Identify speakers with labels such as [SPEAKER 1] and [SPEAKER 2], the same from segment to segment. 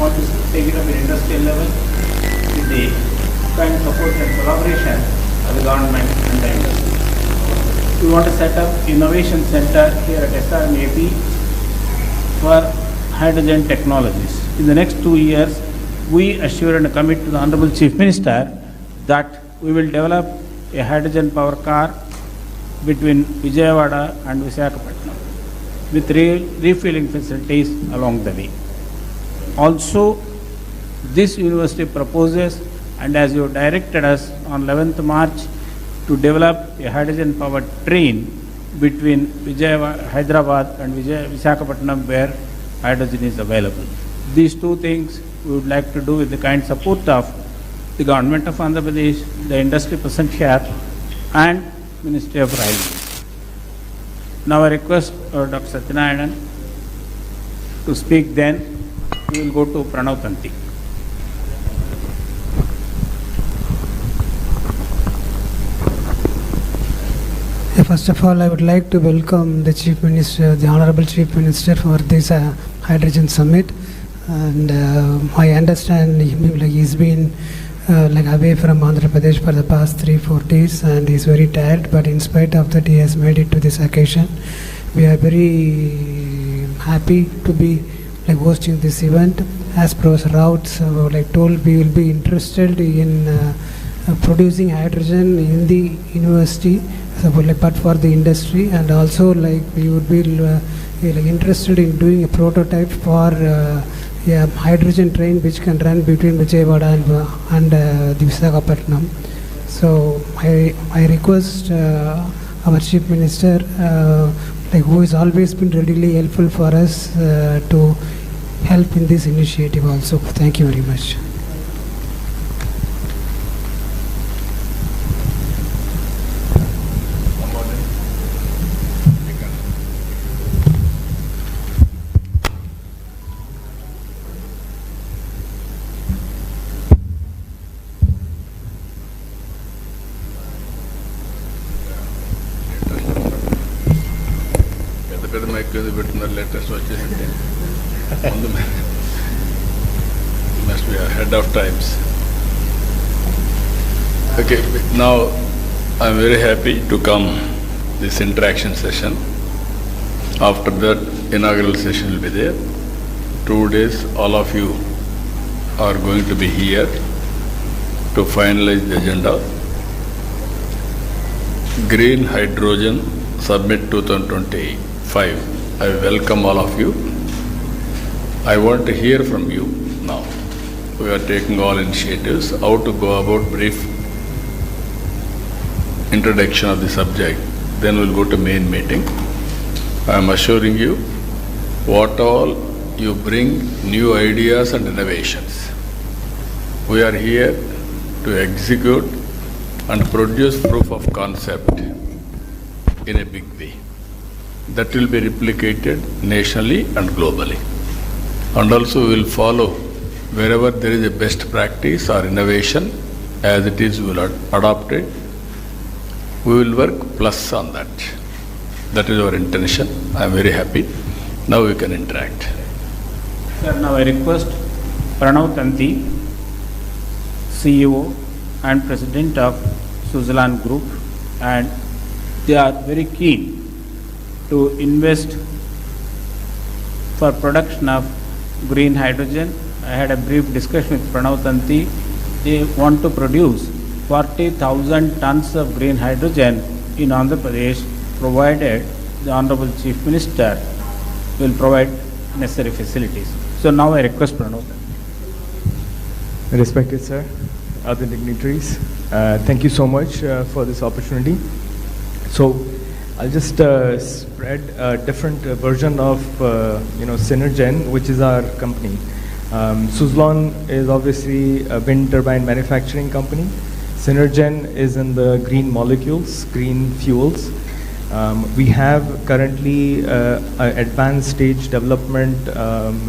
[SPEAKER 1] want to take it up at industrial level with the kind support and collaboration of the government and the industry. We want to set up innovation center here at SRM AP for hydrogen technologies. In the next 2 years, we assure and commit to the Honorable Chief Minister that we will develop a hydrogen power car between Vijayawada and Visakhapatnam with refueling facilities along the way. Also, this university proposes, and as you directed us on 11th March, to develop a hydrogen powered train between Hyderabad and Visakhapatnam where hydrogen is available. These two things we would like to do with the kind support of the government of Andhra Pradesh, the industry present here, and Ministry of Railways. Now I request Dr. Satyanarayanan to speak, then we will go to Pranav Tanti.
[SPEAKER 2] First of all, I would like to welcome the Chief Minister, the Honorable Chief Minister, for this Hydrogen Summit. And I understand he's been away from Andhra Pradesh for the past 3-4 days, and he's very tired. But in spite of that, he has made it to this occasion. We are very happy to be hosting this event. As Professor Raut told, we will be interested in producing hydrogen in the university, but for the industry, and also we would be interested in doing a prototype for a hydrogen train which can run between Vijayawada and the Visakhapatnam. So I request our Chief Minister, who has always been readily helpful for us, to help in this initiative also. Thank you very much.
[SPEAKER 3] Latest must be ahead of times. Okay, now I'm very happy to come this interaction session. After that, inaugural session will be there. 2 days, all of you are going to be here to finalize the agenda. Green Hydrogen Summit 2025. I welcome all of you. I want to hear from you now. We are taking all initiatives, how to go about brief introduction of the subject. Then we'll go to main meeting. I am assuring you, what all you bring new ideas and innovations. We are here to execute and produce proof of concept in a big way. That will be replicated nationally and globally. And also we will follow wherever there is a best practice or innovation, as it is, we will adopt it. We will work plus on that. That is our intention. I am very happy. Now we can interact.
[SPEAKER 1] Sir, now I request Pranav Tanti, CEO and President of Switzerland Group, and they are very keen to invest for production of green hydrogen. I had a brief discussion with Pranav Tanti. They want to produce 40,000 tons of green hydrogen in Andhra Pradesh, provided the Honorable Chief Minister will provide necessary facilities. So now I request Pranav Tanti.
[SPEAKER 4] Respected sir, other dignitaries, thank you so much for this opportunity. So I'll just spread a different version of Synergen, which is our company. Suzlon is obviously a wind turbine manufacturing company. Synergen is in the green molecules, green fuels. We have currently advanced stage development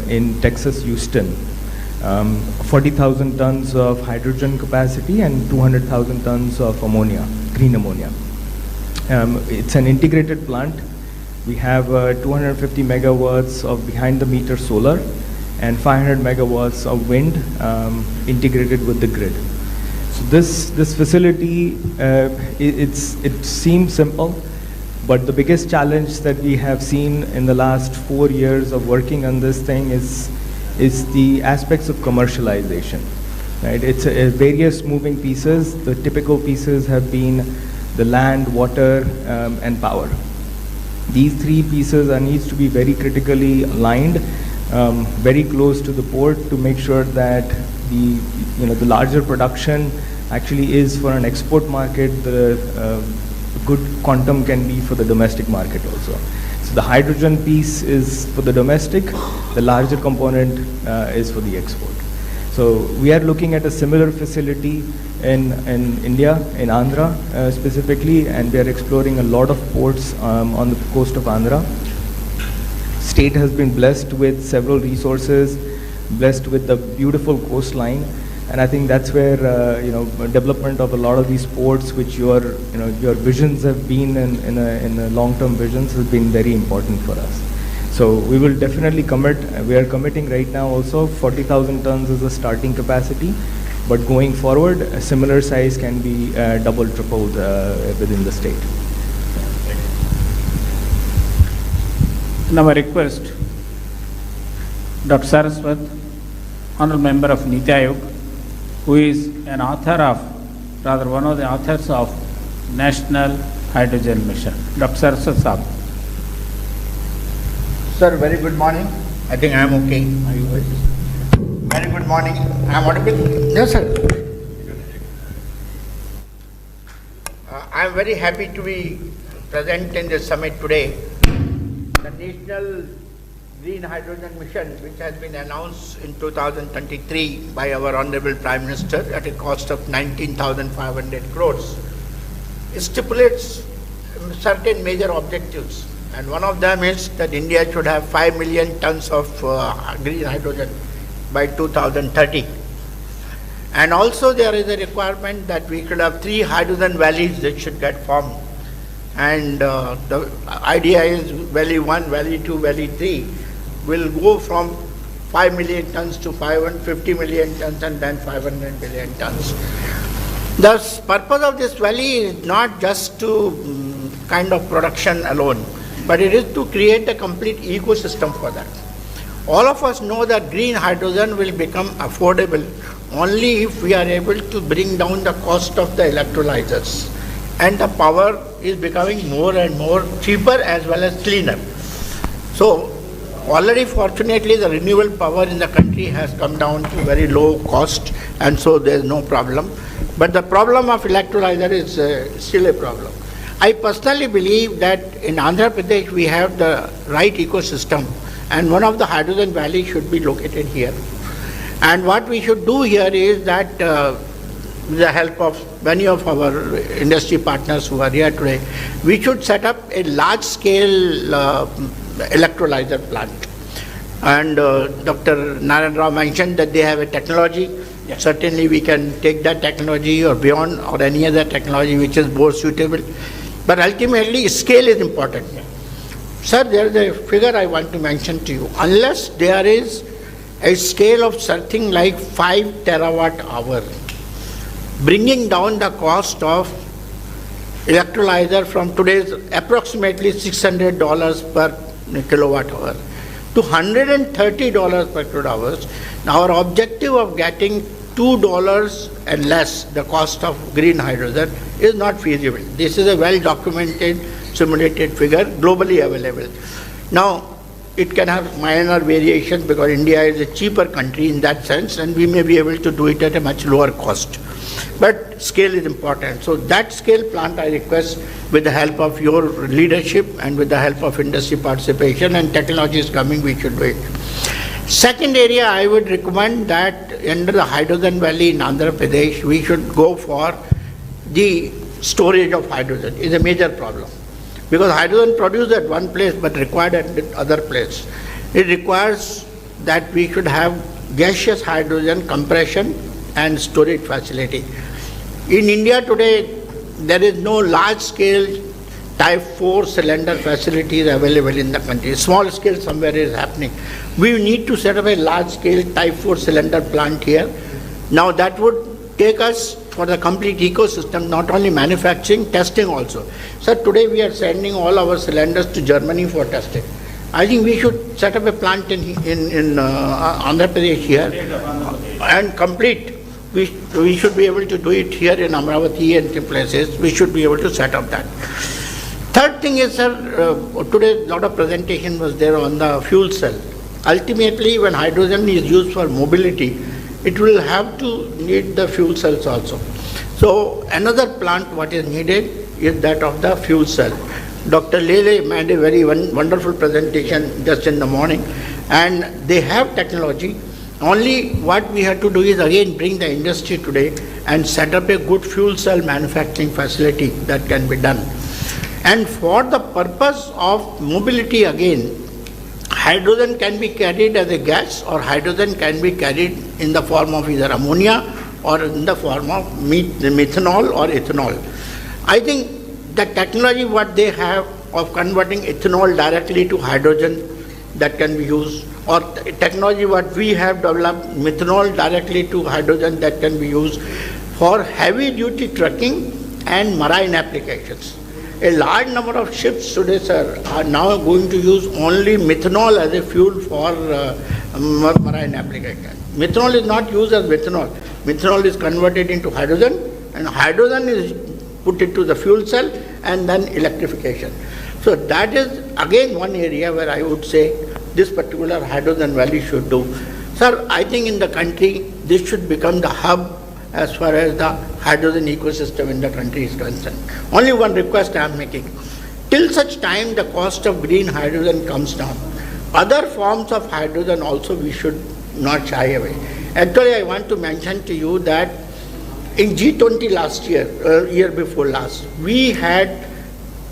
[SPEAKER 4] in Texas, Houston. 40,000 tons of hydrogen capacity and 200,000 tons of ammonia, green ammonia. It's an integrated plant. We have 250 megawatts of behind the meter solar and 500 megawatts of wind integrated with the grid. So this facility, it seems simple, but the biggest challenge that we have seen in the last 4 years of working on this thing is the aspects of commercialization. Right? It's various moving pieces. The typical pieces have been the land, water, and power. These three pieces needs to be very critically aligned, very close to the port to make sure that the larger production actually is for an export market. The good quantum can be for the domestic market also. So the hydrogen piece is for the domestic, the larger component is for the export. So we are looking at a similar facility in India, in Andhra specifically, and we are exploring a lot of ports on the coast of Andhra. State has been blessed with several resources, blessed with the beautiful coastline, and I think that's where development of a lot of these ports, which your visions have been in a long-term visions, has been very important for us. So we will definitely commit. We are committing right now also 40,000 tons is the starting capacity, but going forward, a similar size can be double, tripled within the state.
[SPEAKER 1] Now I request Dr. Saraswat, Honorable Member of Niti Aayog, who is one of the authors of National Hydrogen Mission. Dr. Saraswat Saab.
[SPEAKER 5] Sir, very good morning. I think I am okay. Are you good? Very good morning. I am audible? Yes, sir. I am very happy to be present in this summit today. The National Green Hydrogen Mission, which has been announced in 2023 by our Honorable Prime Minister at a cost of 19,500 crores, stipulates certain major objectives. And one of them is that India should have 5 million tons of green hydrogen by 2030. And also there is a requirement that we should have 3 hydrogen valleys that should get formed. And the idea is Valley 1, Valley 2, Valley 3 will go from 5 million tons to 550 million tons and then 500 million tons. The purpose of this valley is not just to kind of production alone, but it is to create a complete ecosystem for that. All of us know that green hydrogen will become affordable only if we are able to bring down the cost of the electrolyzers. And the power is becoming more and more cheaper as well as cleaner. So already fortunately the renewable power in the country has come down to very low cost, and so there is no problem. But the problem of electrolyzer is still a problem. I personally believe that in Andhra Pradesh we have the right ecosystem, and one of the hydrogen valleys should be located here. And what we should do here is that with the help of many of our industry partners who are here today, we should set up a large-scale electrolyzer plant. And Dr. Narayan Rao mentioned that they have a technology. Yes. Certainly we can take that technology or beyond, or any other technology which is more suitable. But ultimately scale is important. Yeah. Sir, there is a figure I want to mention to you. Unless there is a scale of something like 5 terawatt hour, bringing down the cost of electrolyzer from today's approximately $600 per kilowatt hour to $130 per kilowatt hour. Now our objective of getting $2 and less the cost of green hydrogen is not feasible. This is a well documented, simulated figure, globally available. Now, it can have minor variations because India is a cheaper country in that sense, and we may be able to do it at a much lower cost. But scale is important. So that scale plant I request, with the help of your leadership and with the help of industry participation and technology is coming, we should do it. Second area, I would recommend that under the hydrogen valley in Andhra Pradesh, we should go for the storage of hydrogen. Is a major problem. Because hydrogen produced at one place but required at other place. It requires that we should have gaseous hydrogen compression and storage facility. In India today, there is no large scale type 4 cylinder facilities available in the country. Small scale somewhere is happening. We need to set up a large scale type 4 cylinder plant here. Now that would take us for the complete ecosystem, not only manufacturing, testing also. So today we are sending all our cylinders to Germany for testing. I think we should set up a plant in Andhra Pradesh here and complete. We should be able to do it here in Amravati and places. We should be able to set up that. Third thing is, sir, today a lot of presentation was there on the fuel cell. Ultimately, when hydrogen is used for mobility, it will have to need the fuel cells also. So another plant what is needed is that of the fuel cell. Dr. Lele made a very wonderful presentation just in the morning, and they have technology. Only what we have to do is again bring the industry today and set up a good fuel cell manufacturing facility that can be done. And for the purpose of mobility again, hydrogen can be carried as a gas, or hydrogen can be carried in the form of either ammonia or in the form of methanol or ethanol. I think the technology what they have of converting ethanol directly to hydrogen that can be used, or technology what we have developed, methanol directly to hydrogen that can be used for heavy duty trucking and marine applications. A large number of ships today, sir, are now going to use only methanol as a fuel for marine application. Methanol is not used as methanol. Methanol is converted into hydrogen, and hydrogen is put into the fuel cell and then electrification. So that is again one area where I would say this particular hydrogen valley should do. Sir, I think in the country this should become the hub as far as the hydrogen ecosystem in the country is concerned. Only one request I am making. Till such time the cost of green hydrogen comes down, other forms of hydrogen also we should not shy away. Actually, I want to mention to you that in G20 last year, year before last, we had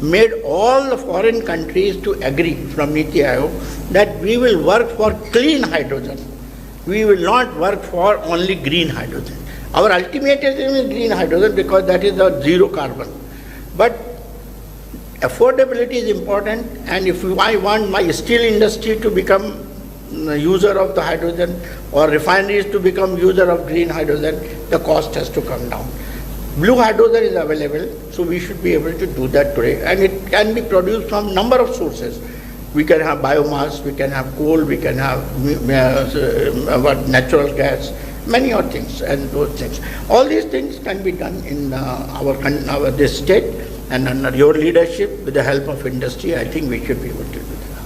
[SPEAKER 5] made all the foreign countries to agree from Niti Aayog that we will work for clean hydrogen. We will not work for only green hydrogen. Our ultimate aim is green hydrogen because that is the zero carbon. But affordability is important, and if I want my steel industry to become user of the hydrogen or refineries to become user of green hydrogen, the cost has to come down. Blue hydrogen is available, so we should be able to do that today, and it can be produced from number of sources. We can have biomass, we can have coal, we can have natural gas, many other things, and those things. All these things can be done in this state, and under your leadership, with the help of industry, I think we should be able to do that.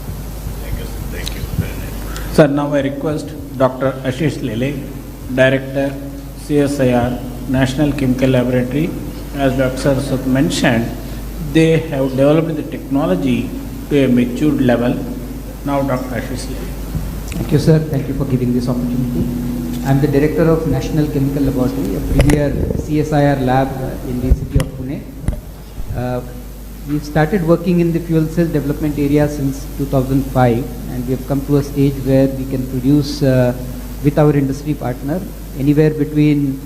[SPEAKER 3] Thank you.
[SPEAKER 1] Sir, now I request Dr. Ashish Lele, Director, CSIR, National Chemical Laboratory. As Dr. Saraswat mentioned, they have developed the technology to a matured level. Now Dr. Ashish Lele.
[SPEAKER 6] Thank you, sir. Thank you for giving this opportunity. I am the Director of National Chemical Laboratory, a premier CSIR lab in the city of Pune. We started working in the fuel cell development area since 2005, and we have come to a stage where we can produce with our industry partner anywhere between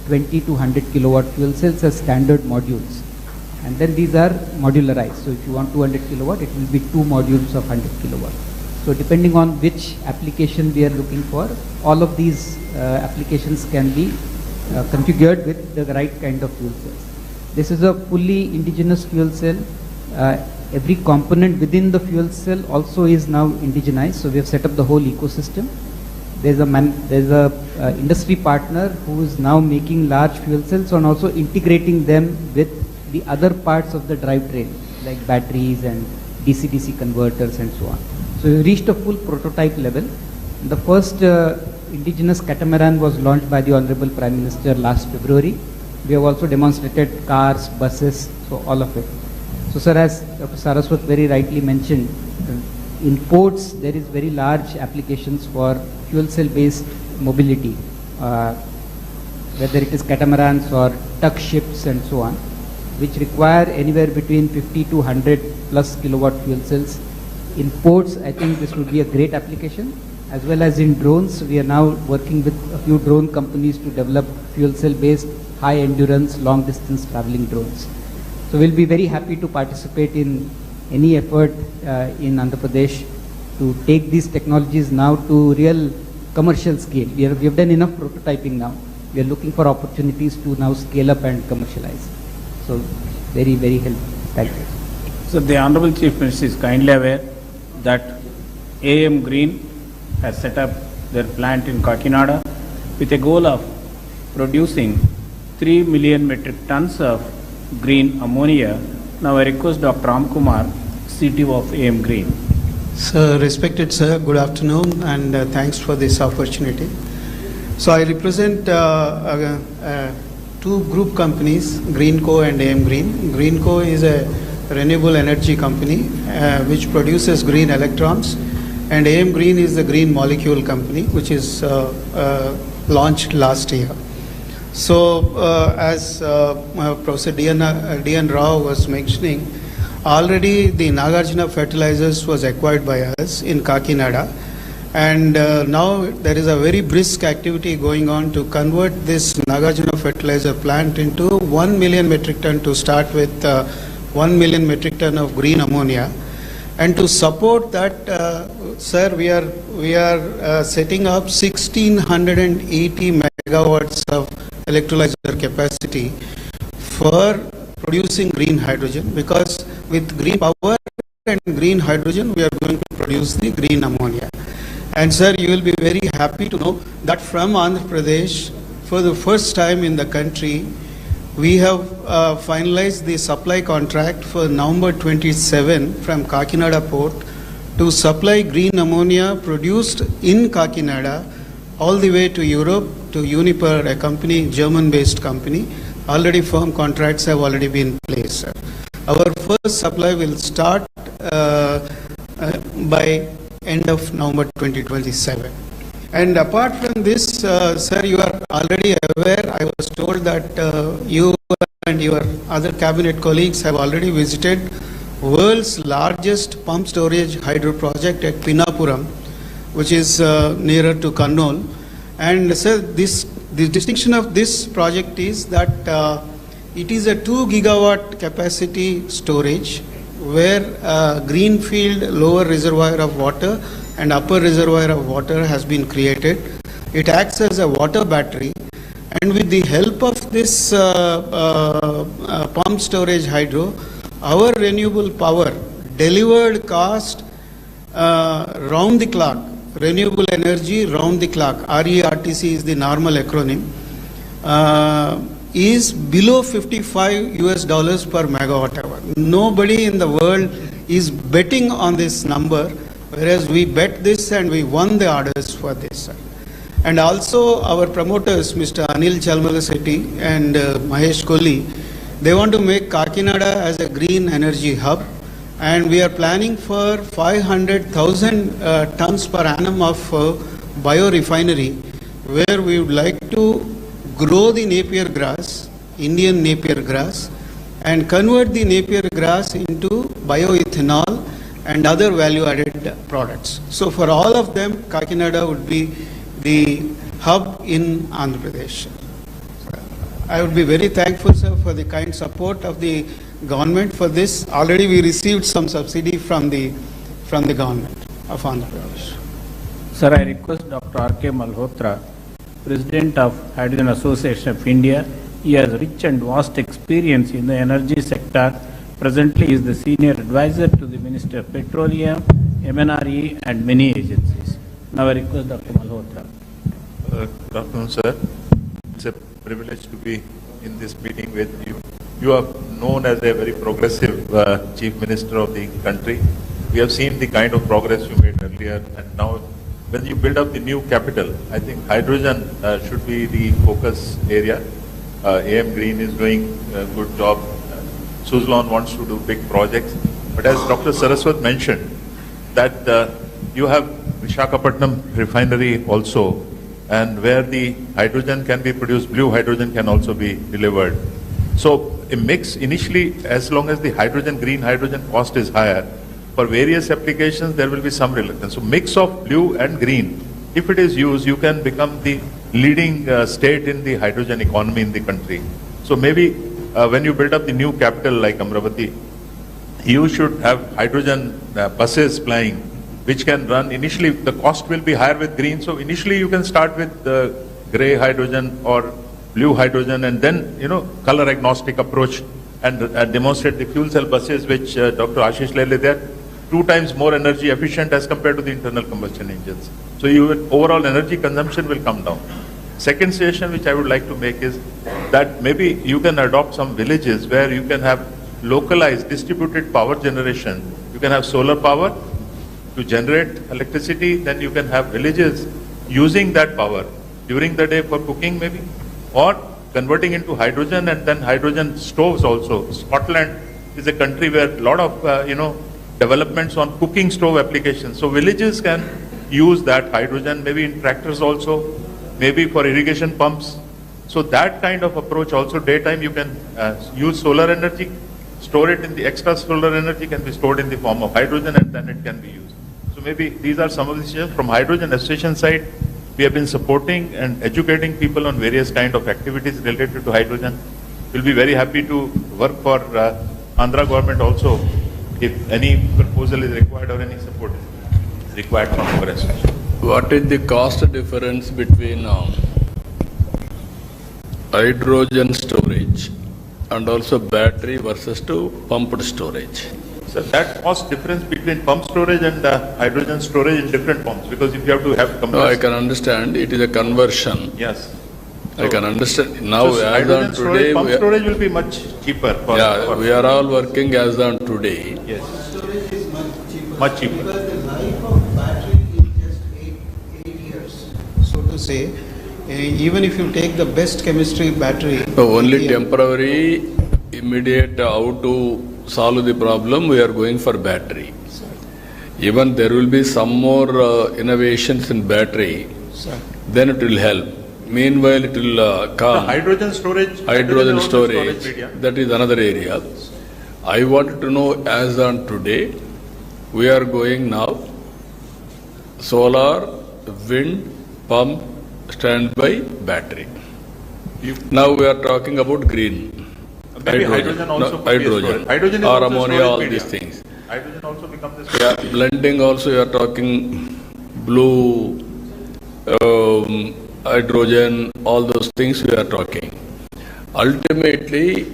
[SPEAKER 6] 20 to 100 kilowatt fuel cells as standard modules. And then these are modularized. So if you want 200 kilowatt, it will be 2 modules of 100 kilowatt. So depending on which application we are looking for, all of these applications can be configured with the right kind of fuel cells. This is a fully indigenous fuel cell. Every component within the fuel cell also is now indigenized. So we have set up the whole ecosystem. There's a industry partner who is now making large fuel cells and also integrating them with the other parts of the drivetrain, like batteries and DC-DC converters and so on. So we reached a full prototype level. The first indigenous catamaran was launched by the Honorable Prime Minister last February. We have also demonstrated cars, buses, so all of it. So sir, as Dr. Saraswat very rightly mentioned, in ports there is very large applications for fuel cell based mobility, whether it is catamarans or tug ships and so on, which require anywhere between 50 to 100 plus kilowatt fuel cells. In ports, I think this would be a great application, as well as in drones. We are now working with a few drone companies to develop fuel cell based high endurance, long distance traveling drones. So So we'll be very happy to participate in any effort in Andhra Pradesh to take these technologies now to real commercial scale. We have done enough prototyping now. We are looking for opportunities to now scale up and commercialize. So very, very helpful. Thank you.
[SPEAKER 1] So the Honorable Chief Minister is kindly aware that AM Green has set up their plant in Kakinada with a goal of producing 3 million metric tons of green ammonia. Now I request Dr. Ramkumar, CTO of AM Green.
[SPEAKER 7] Sir, respected sir, good afternoon and thanks for this opportunity. So I represent two group companies, Greenco and AM Green. Greenco is a renewable energy company which produces green electrons, and AM Green is the green molecule company which is launched last year. So as Professor D.N. Rao was mentioning, already the Nagarjuna Fertilizers was acquired by us in Kakinada, and now there is a very brisk activity going on to convert this Nagarjuna Fertilizer plant into 1 million metric ton to start with 1 million metric ton of green ammonia. And to support that, sir, we are setting up 1680 megawatts of electrolyzer capacity for producing green hydrogen, because with green power and green hydrogen we are going to produce the green ammonia. And sir, you will be very happy to know that from Andhra Pradesh, for the first time in the country, we have finalized the supply contract for November 27 from Kakinada port to supply green ammonia produced in Kakinada all the way to Europe to Uniper, a company, German-based company. Already firm contracts have already been placed, sir. Our first supply will start by end of November 2027. And apart from this, sir, you are already aware, I was told that you and your other cabinet colleagues have already visited world's largest pump storage hydro project at Pinnapuram, which is nearer to Kannur. And sir, the distinction of this project is that it is a 2 gigawatt capacity storage where greenfield lower reservoir of water and upper reservoir of water has been created. It acts as a water battery, and with the help of this pump storage hydro, our renewable power delivered cost round the clock, renewable energy round the clock, RERTC is the normal acronym, is below $55 per megawatt hour. Nobody in the world is betting on this number, whereas we bet this and we won the orders for this. And also our promoters, Mr. Anil Chalmalasetti and Mahesh Kohli, they want to make Kakinada as a green energy hub, and we are planning for 500,000 tons per annum of biorefinery, where we would like to grow the Napier grass, Indian Napier grass, and convert the Napier grass into bioethanol and other value-added products. So for all of them, Kakinada would be the hub in Andhra Pradesh. I would be very thankful, sir, for the kind support of the government for this. Already we received some subsidy from the government of Andhra Pradesh.
[SPEAKER 1] Sir, I request Dr. R.K. Malhotra, President of Hydrogen Association of India. He has rich and vast experience in the energy sector. Presently, he is the senior advisor to the Minister of Petroleum, MNRE, and many agencies. Now I request Dr. Malhotra.
[SPEAKER 8] Good afternoon, sir. It's a privilege to be in this meeting with you. You are known as a very progressive Chief Minister of the country. We have seen the kind of progress you made earlier, and now when you build up the new capital, I think hydrogen should be the focus area. AM Green is doing a good job. Suzlon wants to do big projects. But as Dr. Saraswat mentioned, that you have Visakhapatnam refinery also, and where the hydrogen can be produced, blue hydrogen can also be delivered. So a mix initially, as long as the hydrogen, green hydrogen cost is higher, for various applications there will be some reluctance. So mix of blue and green, if it is used, you can become the leading state in the hydrogen economy in the country. So maybe when you build up the new capital like Amravati, you should have hydrogen buses flying, which can run. Initially, the cost will be higher with green, so initially you can start with the gray hydrogen or blue hydrogen, and then, color agnostic approach and demonstrate the fuel cell buses, which Dr. Ashish Lele, they are 2 times more energy efficient as compared to the internal combustion engines. So overall energy consumption will come down. Second suggestion which I would like to make is that maybe you can adopt some villages where you can have localized distributed power generation. You can have solar power to generate electricity, then you can have villages using that power during the day for cooking maybe, or converting into hydrogen, and then hydrogen stoves also. Scotland is a country where a lot of, developments on cooking stove applications. So villages can use that hydrogen, maybe in tractors also, maybe for irrigation pumps. So that kind of approach also, daytime you can use solar energy, store it in the extra solar energy can be stored in the form of hydrogen, and then it can be used. So maybe these are some of the suggestions. From hydrogen association side, we have been supporting and educating people on various kind of activities related to hydrogen. We'll be very happy to work for Andhra government also if any proposal is required or any support is required from our association.
[SPEAKER 3] What is the cost difference between hydrogen storage and also battery versus to pumped storage?
[SPEAKER 8] So that cost difference between pump storage and hydrogen storage in different pumps, because if you have to have
[SPEAKER 3] No, I can understand. It is a conversion.
[SPEAKER 8] Yes.
[SPEAKER 3] I can understand. Now,
[SPEAKER 8] So
[SPEAKER 3] as
[SPEAKER 8] hydrogen
[SPEAKER 3] on
[SPEAKER 8] storage,
[SPEAKER 3] today,
[SPEAKER 8] pump storage will be much cheaper.
[SPEAKER 3] we are all working as on today.
[SPEAKER 8] Yes.
[SPEAKER 7] Storage is
[SPEAKER 8] Much cheaper.
[SPEAKER 7] Because the life of battery is just 8 years. So to say, even if you take the best chemistry battery.
[SPEAKER 3] So only
[SPEAKER 7] lithium,
[SPEAKER 3] temporary, immediate, how to solve the problem, we are going for battery. Even there will be some more innovations in battery, then it will help. Meanwhile, it will come.
[SPEAKER 8] Hydrogen storage.
[SPEAKER 3] Hydrogen storage,
[SPEAKER 8] media.
[SPEAKER 3] that is another area. I wanted to know, as on today, we are going now solar, wind, pump, standby, battery. Now we are talking about green.
[SPEAKER 8] Maybe hydrogen also could be a
[SPEAKER 3] hydrogen,
[SPEAKER 8] storage. Hydrogen is
[SPEAKER 3] or
[SPEAKER 8] also
[SPEAKER 3] ammonia,
[SPEAKER 8] storage
[SPEAKER 3] all
[SPEAKER 8] media.
[SPEAKER 3] these things.
[SPEAKER 8] Hydrogen also becomes a
[SPEAKER 3] Yeah, blending also you are talking blue, hydrogen, all those things we are talking. Ultimately,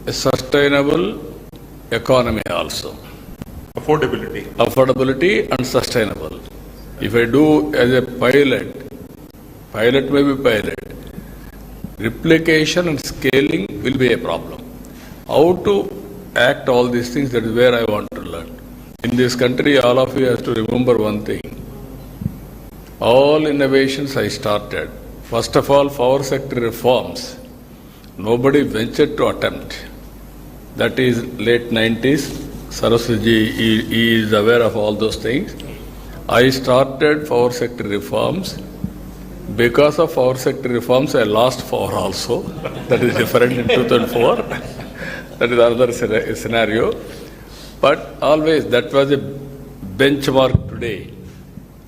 [SPEAKER 3] a sustainable economy also. Affordability and sustainable. If I do as a pilot may be pilot, replication and scaling will be a problem. How to act all these things, that is where I want to learn. In this country, all of you have to remember one thing. All innovations I started, first of all, power sector reforms, nobody ventured to attempt. That is late 90s. Saraswati he is aware of all those things. I started power sector reforms. Because of power sector reforms, I lost power also. That is different in 2004. That is another scenario. But always that was a benchmark today.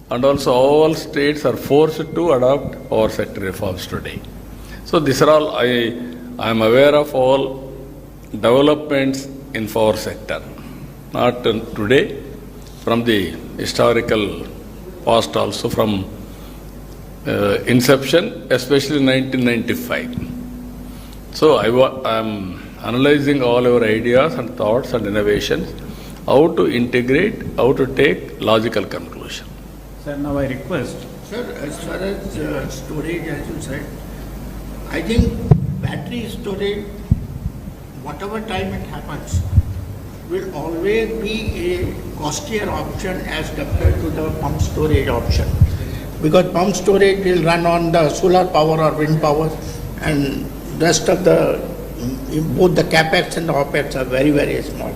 [SPEAKER 3] And also all states are forced to adopt power sector reforms today. So these are all, I am aware of all developments in power sector. Not today, from the historical past also, from inception, especially 1995. So I am analyzing all our ideas and thoughts and innovations, how to integrate, how to take logical conclusion.
[SPEAKER 1] Sir, now I request.
[SPEAKER 5] Sir, as far as storage, as you said, I think battery storage, whatever time it happens, will always be a costlier option as compared to the pump storage option. Because pump storage will run on the solar power or wind power, and rest of both the capex and the opex are very, very small.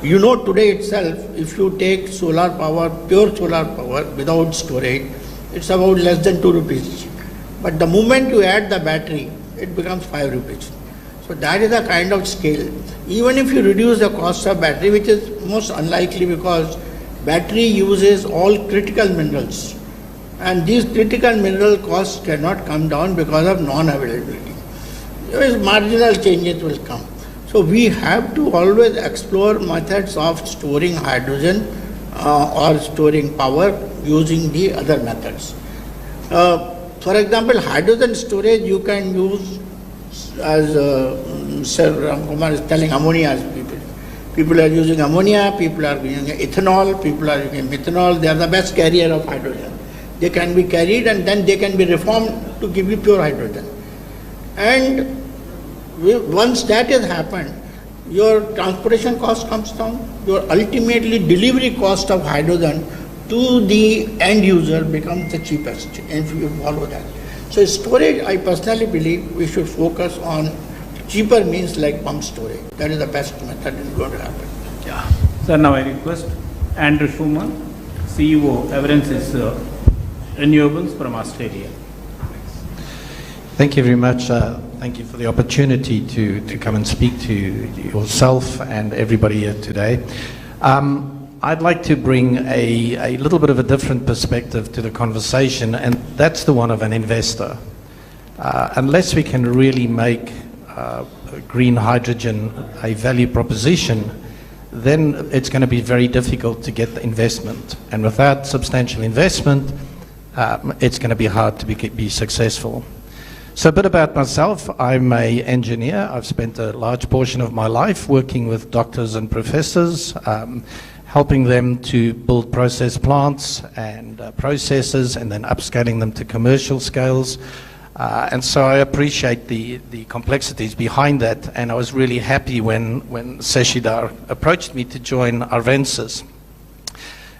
[SPEAKER 5] You know, today itself, if you take solar power, pure solar power without storage, it's about less than 2 rupees. But the moment you add the battery, it becomes 5 rupees. So that is the kind of scale. Even if you reduce the cost of battery, which is most unlikely because battery uses all critical minerals, and these critical mineral costs cannot come down because of non-availability. Marginal changes will come. So we have to always explore methods of storing hydrogen or storing power using the other methods. For example, hydrogen storage you can use as Sir Ram Kumar is telling, ammonia. People are using ammonia, people are using ethanol, people are using methanol. They are the best carrier of hydrogen. They can be carried and then they can be reformed to give you pure hydrogen. And once that has happened, your transportation cost comes down, your ultimately delivery cost of hydrogen to the end user becomes the cheapest, if you follow that. So storage, I personally believe we should focus on cheaper means like pump storage. That is the best method is going to happen.
[SPEAKER 1] Yeah. Sir, now I request Andrew Schumann, CEO, Everences Renewables from Australia.
[SPEAKER 9] Thank you very much. Thank you for the opportunity to come and speak to yourself and everybody here today. I'd like to bring a little bit of a different perspective to the conversation, and that's the one of an investor. Unless we can really make green hydrogen a value proposition, then it's going to be very difficult to get the investment. And without substantial investment, it's going to be hard to be successful. So a bit about myself. I'm an engineer. I've spent a large portion of my life working with doctors and professors, helping them to build process plants and processes and then upscaling them to commercial scales. And so I appreciate the complexities behind that, and I was really happy when Seshidhar approached me to join Arvences.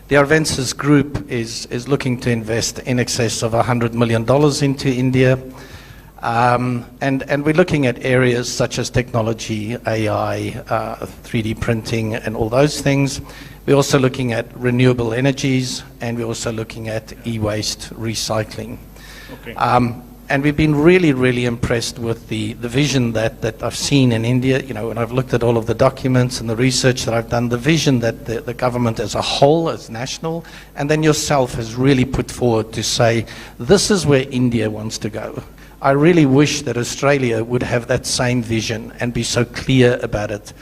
[SPEAKER 9] The Arvences group is looking to invest in excess of $100 million into India. And we're looking at areas such as technology, AI, 3D printing, and all those things. We're also looking at renewable energies, and we're also looking at e-waste recycling.
[SPEAKER 1] Okay.
[SPEAKER 9] And we've been really, really impressed with the vision that I've seen in India. You know, when I've looked at all of the documents and the research that I've done, the vision that the government as a whole, as national, and then yourself has really put forward to say, this is where India wants to go. I really wish that Australia would have that same vision and be so clear about it.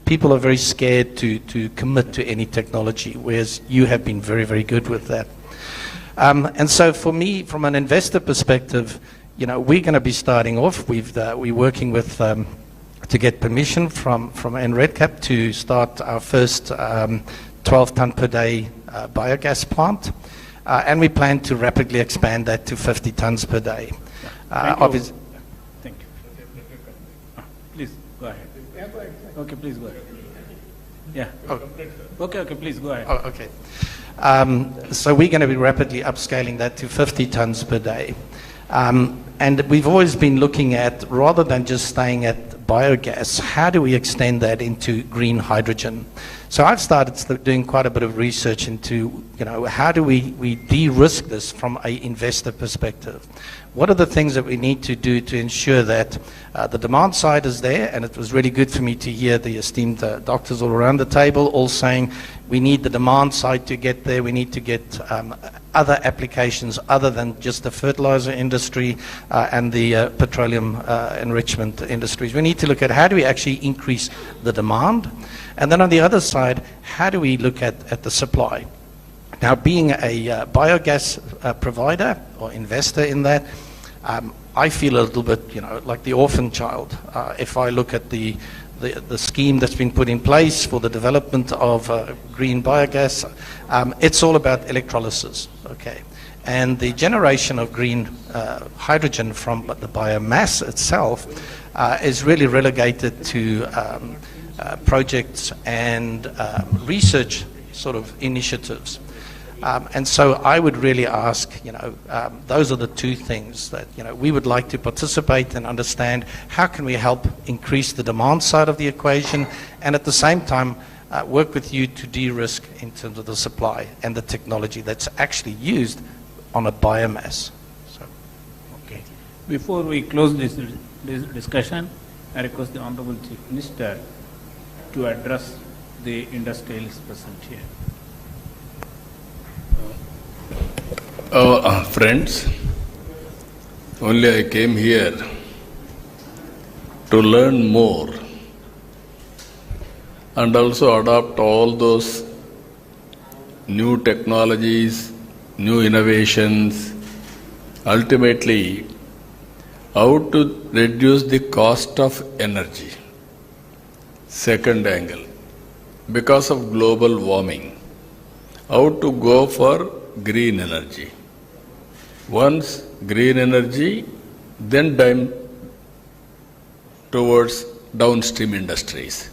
[SPEAKER 9] People are very scared to commit to any technology, whereas you have been very, very good with that. And so for me, from an investor perspective, you know, we're going to be starting off. We're working with to get permission from NREDCap to start our first 12 ton per day biogas plant, and we plan to rapidly expand that to 50 tons per day.
[SPEAKER 1] Thank you. Please go ahead. Okay, please go ahead. Yeah. Okay, please go ahead.
[SPEAKER 9] Oh, okay. So we're going to be rapidly upscaling that to 50 tons per day. And we've always been looking at, rather than just staying at biogas, how do we extend that into green hydrogen? So I've started doing quite a bit of research into, you know, how do we de-risk this from an investor perspective? What are the things that we need to do to ensure that the demand side is there? And it was really good for me to hear the esteemed doctors all around the table all saying we need the demand side to get there. We need to get other applications other than just the fertilizer industry and the petroleum enrichment industries. We need to look at how do we actually increase the demand? And then on the other side, how do we look at the supply? Now, being a biogas provider or investor in that, I feel a little bit, you know, like the orphan child. If I look at the scheme that's been put in place for the development of green biogas, it's all about electrolysis, okay? And the generation of green hydrogen from the biomass itself is really relegated to projects and research sort of initiatives. And so I would really ask, you know, those are the two things that, you know, we would like to participate and understand how can we help increase the demand side of the equation and at the same time work with you to de-risk in terms of the supply and the technology that's actually used on a biomass. So.
[SPEAKER 1] Okay. Before we close this discussion, I request the Honorable Chief Minister to address the industrialists present here.
[SPEAKER 3] Friends, only I came here to learn more and also adopt all those new technologies, new innovations, ultimately how to reduce the cost of energy. Second angle, because of global warming, how to go for green energy. Once green energy, then towards downstream industries.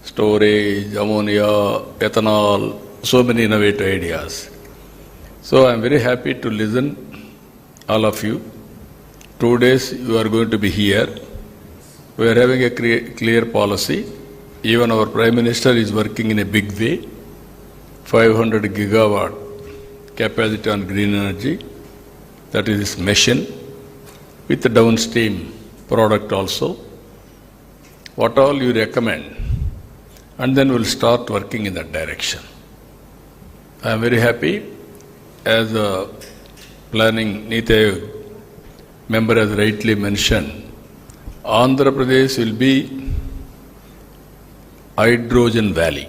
[SPEAKER 3] Storage, ammonia, ethanol, so many innovative ideas. So I am very happy to listen all of you. 2 days you are going to be here. We are having a clear policy. Even our Prime Minister is working in a big way. 500 gigawatt capacity on green energy. That is his mission. With the downstream product also. What all you recommend? And then we'll start working in that direction. I am very happy as a planning Niti Aayog member has rightly mentioned, Andhra Pradesh will be hydrogen valley.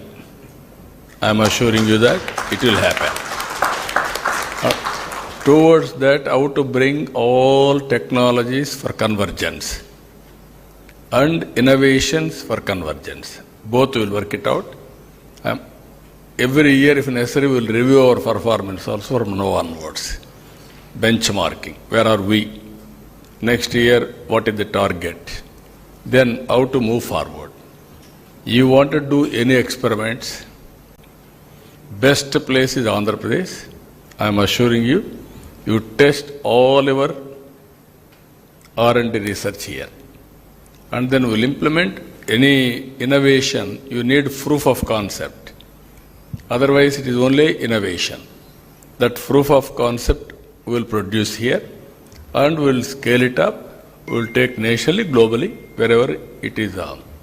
[SPEAKER 3] I am assuring you that it will happen. Towards that, how to bring all technologies for convergence and innovations for convergence. Both will work it out. Every year, if necessary, we will review our performance also from now onwards. Benchmarking. Where are we? Next year, what is the target? Then how to move forward. You want to do any experiments, best place is Andhra Pradesh. I am assuring you, you test all your R&D research here. And then we'll implement any innovation, you need proof of concept. Otherwise, it is only innovation. That proof of concept we will produce here and we will scale it up. We will take nationally, globally, wherever it is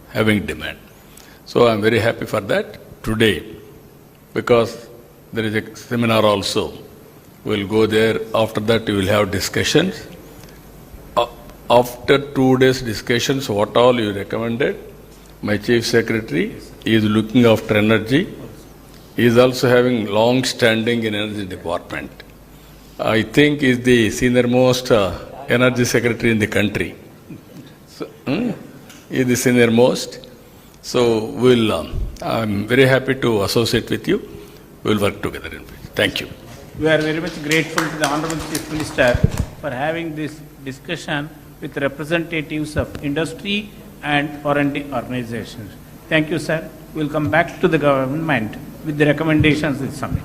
[SPEAKER 3] having demand. So I am very happy for that today because there is a seminar also. We will go there. After that, we will have discussions. After 2 days discussions, what all you recommended, my Chief Secretary is looking after energy. He is also having long standing in Energy Department. I think he is the senior most Energy Secretary in the country. So, he is the senior most. So I am very happy to associate with you. We will work together. Thank you.
[SPEAKER 1] We are very much grateful to the Honorable Chief Minister for having this discussion with representatives of industry and R&D organizations. Thank you, sir. We will come back to the government with the recommendations in summit.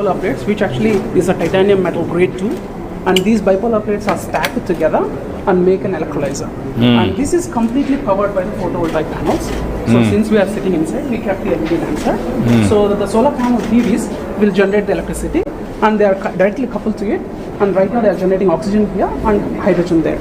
[SPEAKER 10] bipolar plates, which actually is a titanium metal grade 2, and these bipolar plates are stacked together and make an electrolyzer. And this is completely powered by the photovoltaic panels. So since we are sitting inside, we kept the LED lamps here. So that the solar panel PVs will generate the electricity, and they are directly coupled to it. And right now they are generating oxygen here and hydrogen there.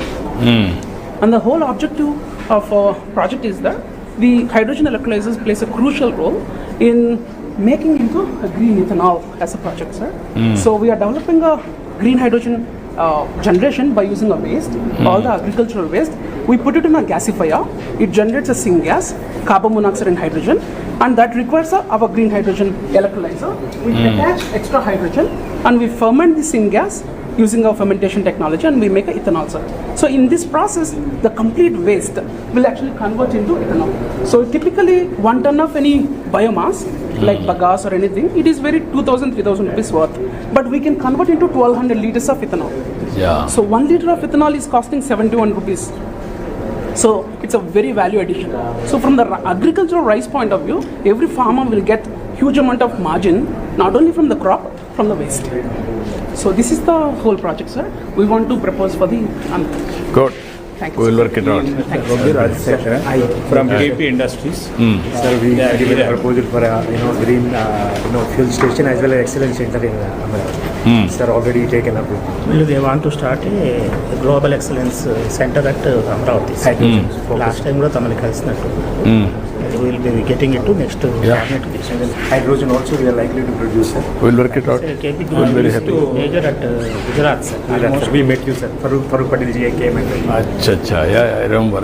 [SPEAKER 10] And the whole objective of our project is that the hydrogen electrolyzers plays a crucial role in making into a green ethanol as a project, sir. So we are developing a green hydrogen generation by using a waste, all the agricultural waste. We put it in a gasifier. It generates a syngas, carbon monoxide and hydrogen, and that requires our green hydrogen electrolyzer. We attach extra hydrogen and we ferment the syngas using our fermentation technology, and we make an ethanol, sir. So in this process, the complete waste will actually convert into ethanol. So typically 1 ton of any biomass, like bagasse or anything, it is very 2,000, 3,000 rupees worth. But we can convert into 1,200 liters of ethanol.
[SPEAKER 3] Yeah.
[SPEAKER 10] So 1 liter of ethanol is costing 71 rupees. So it's a very value addition. So from the agricultural rice point of view, every farmer will get huge amount of margin, not only from the crop, from the waste. So this is the whole project, sir. We want to propose for the
[SPEAKER 3] Good.
[SPEAKER 10] Thank you.
[SPEAKER 3] We'll work it out.
[SPEAKER 1] From KP Industries.
[SPEAKER 11] Sir, we given a proposal for a green fuel station as well as excellence center in Amravati. Sir, already taken up.
[SPEAKER 12] They want to start a global excellence center at Amravati. Last time we Tamil we will be getting it to next cabinet.
[SPEAKER 11] Hydrogen also we are likely to produce, sir.
[SPEAKER 3] We'll work it out.
[SPEAKER 12] KP
[SPEAKER 3] We're very happy.
[SPEAKER 12] major at Gujarat, sir.
[SPEAKER 11] We met you, sir. Farooq Patil ji came and
[SPEAKER 3] Acha. Yeah, I remember.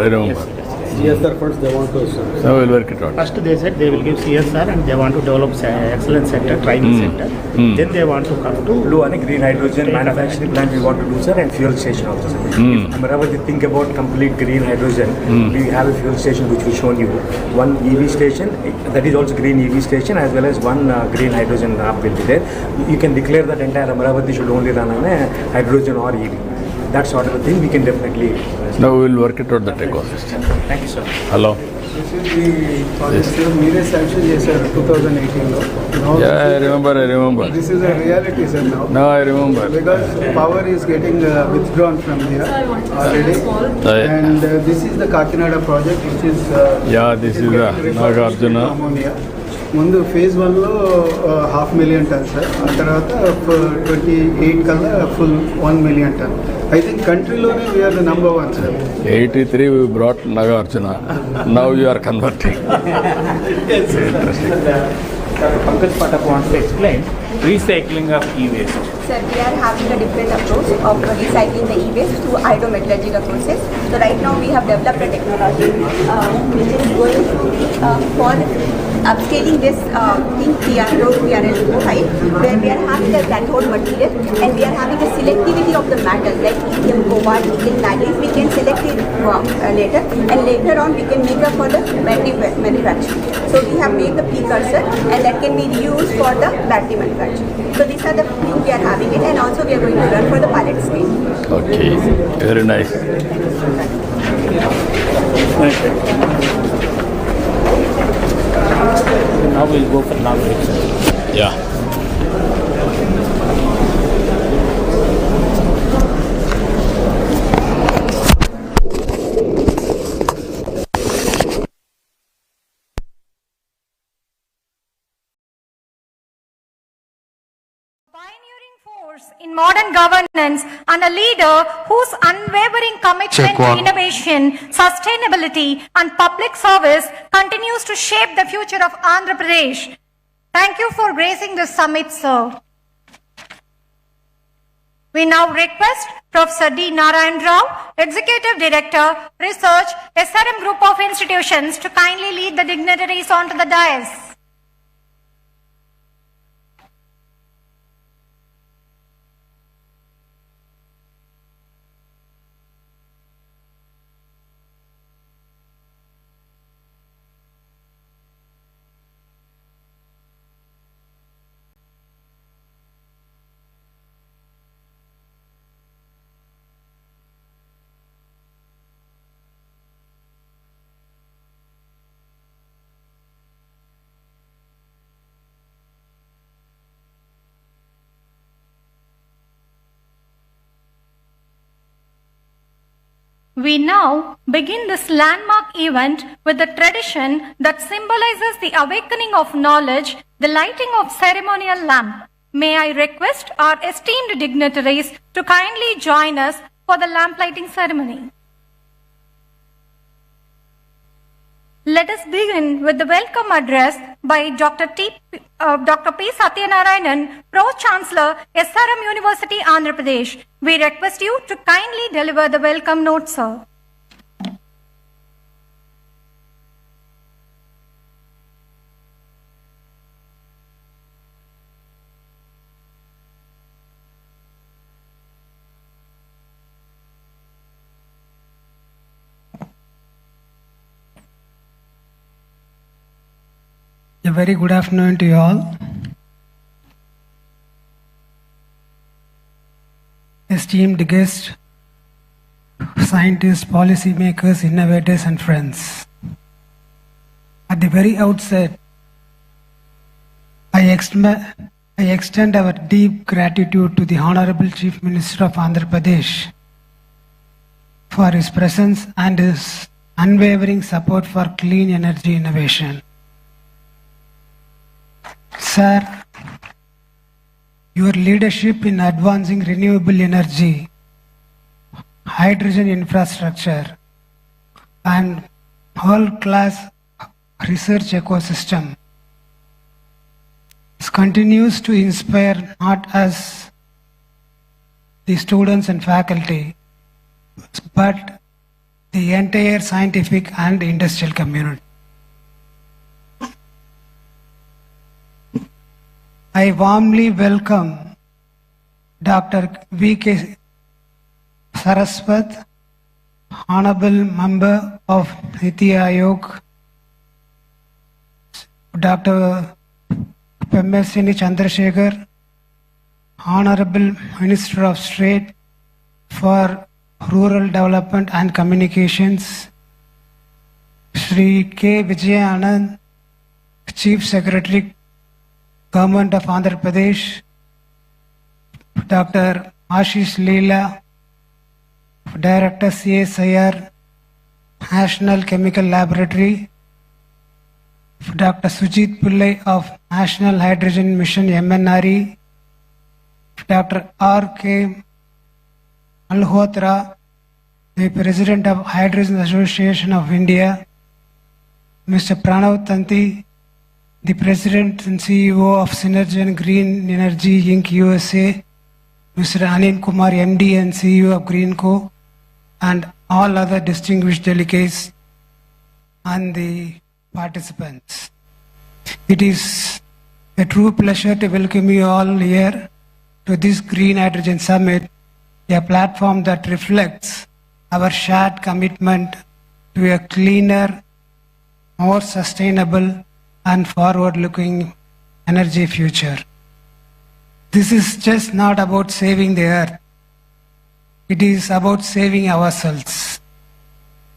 [SPEAKER 11] CSR first they want to, sir.
[SPEAKER 3] So we'll work it out.
[SPEAKER 12] First they said they will give CSR and they want to develop excellence center, training center. Then they want to come to
[SPEAKER 11] do a green hydrogen manufacturing plant we want to do, sir, and fuel station also, sir. If Amravati think about complete green hydrogen, we have a fuel station which we shown you. One EV station, that is also green EV station, as well as one green hub will be there. You can declare that entire Amravati should only run on a hydrogen or EV. That sort of a thing we can definitely.
[SPEAKER 3] Now we will work it out, the ecosystem.
[SPEAKER 11] Thank you, sir.
[SPEAKER 3] Hello.
[SPEAKER 7] This is the project Meere sanction చేశారు 2018
[SPEAKER 3] Yeah, I remember.
[SPEAKER 7] This is a reality, sir, now.
[SPEAKER 3] No, I remember.
[SPEAKER 7] Because power is getting withdrawn from here already. And this is the Kakinada project, which is
[SPEAKER 3] This is the Nagarjuna.
[SPEAKER 7] ammonia. ముందు phase 1లో 500,000 tons, sir. ఆ తర్వాత 28 కల్లా full 1 million ton. I think countryలోనే we are the number 1, sir.
[SPEAKER 3] 83 we brought Nagarjuna. Now you are converting.
[SPEAKER 1] Interesting. Pankaj Patak wants to explain recycling of e-waste.
[SPEAKER 13] Sir, we are having a different approach of recycling the e-waste through hydrometallurgical process. So right now we have developed a technology which is going to be for upscaling this in TRL5, where we are having a cathode material and we are having a selectivity of the metals like lithium, cobalt, nickel, manganese. We can select it later, and later on we can make up for the battery manufacturing. So we have made the precursor, and that can be reused for the battery manufacturing. So these are the things we are having it, and also we are going to run for the pilot stage.
[SPEAKER 3] Okay, very nice.
[SPEAKER 1] Now we'll go for non-fiction.
[SPEAKER 3] Yeah.
[SPEAKER 14] In modern governance and a leader whose unwavering commitment to innovation, sustainability and public service continues to shape the future of Andhra Pradesh. Thank you for gracing this summit, sir. We now request Professor D. Narayan Rao, Executive Director, Research, SRM Group of Institutions, to kindly lead the dignitaries onto the dais. We now begin this landmark event with the tradition that symbolizes the awakening of knowledge, the lighting of ceremonial lamp. May I request our esteemed dignitaries to kindly join us for the lamp lighting ceremony. Let us begin with the welcome address by Dr. P. Satyanarayanan, Pro-Chancellor, SRM University, Andhra Pradesh. We request you to kindly deliver the welcome note, sir.
[SPEAKER 2] A very good afternoon to you all. Esteemed guests, scientists, policymakers, innovators and friends. At the very outset, I extend our deep gratitude to the Honorable Chief Minister of Andhra Pradesh for his presence and his unwavering support for clean energy innovation. Sir, your leadership in advancing renewable energy, hydrogen infrastructure, and world-class research ecosystem continues to inspire not us, the students and faculty, but the entire scientific and industrial community. I warmly welcome Dr. V.K. Saraswat, Honorable Member of Niti Aayog, Dr. Pemesini Chandrasekhar, Honorable Minister of State for Rural Development and Communications, Sri K. Vijayanand, Chief Secretary, Government of Andhra Pradesh, Dr. Ashish Leela, Director CSIR, National Chemical Laboratory, Dr. Sujit Pillai of National Hydrogen Mission MNRE, Dr. R.K. Malhotra, the President of Hydrogen Association of India, Mr. Pranav Tanti, the President and CEO of Synergen Green Energy Inc. USA, Mr. Anil Kumar, MD and CEO of Greenco, and all other distinguished delegates and the participants. It is a true pleasure to welcome you all here to this Green Hydrogen Summit, a platform that reflects our shared commitment to a cleaner, more sustainable and forward-looking energy future. This is just not about saving the earth. It is about saving ourselves.